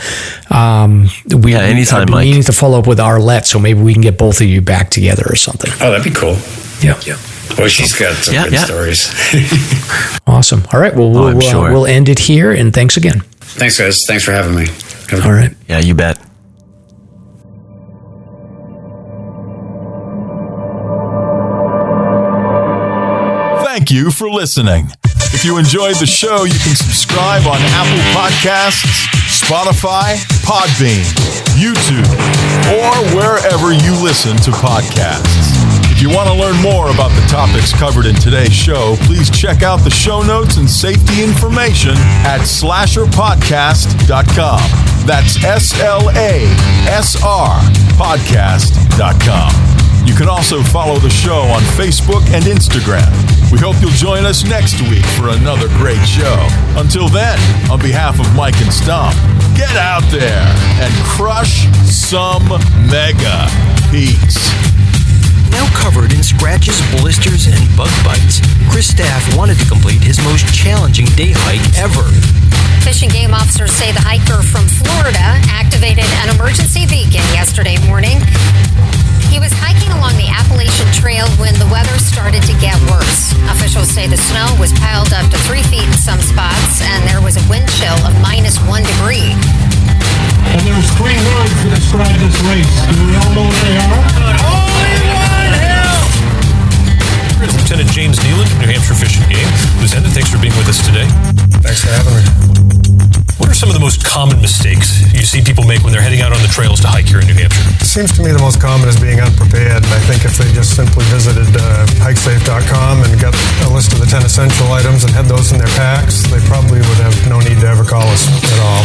Anytime, Mike. We need to follow up with Arlette, so maybe we can get both of you back together or something. Oh, that'd be cool. Yeah. Well, she's got some good stories. Awesome. All right. Well, we'll end it here, and thanks again. Thanks, guys. Thanks for having me. All right. Yeah, you bet. Thank you for listening. If you enjoyed the show, you can subscribe on Apple Podcasts, Spotify, Podbean, YouTube, or wherever you listen to podcasts. If you want to learn more about the topics covered in today's show, please check out the show notes and safety information at SLASRPodcast.com. That's SLASRPodcast.com. You can also follow the show on Facebook and Instagram. We hope you'll join us next week for another great show. Until then, on behalf of Mike and Stomp, get out there and crush some mega peaks. Now covered in scratches, blisters, and bug bites, Chris Staff wanted to complete his most challenging day hike ever. Fish and Game officers say the hiker from Florida activated an emergency beacon yesterday morning. He was hiking along the Appalachian Trail when the weather started to get worse. Officials say the snow was piled up to 3 feet in some spots, and there was a wind chill of -1 degree. And there's 3 words to describe this race. Do we all know what they are? Only one hell! Lieutenant James Nealon, New Hampshire Fish and Game. Lieutenant, thanks for being with us today. Thanks for having me. What are some of the most common mistakes you see people make when they're heading out on the trails to hike here in New Hampshire? It seems to me the most common is being unprepared, and I think if they just simply visited hikesafe.com and got a list of the 10 essential items and had those in their packs, they probably would have no need to ever call us at all.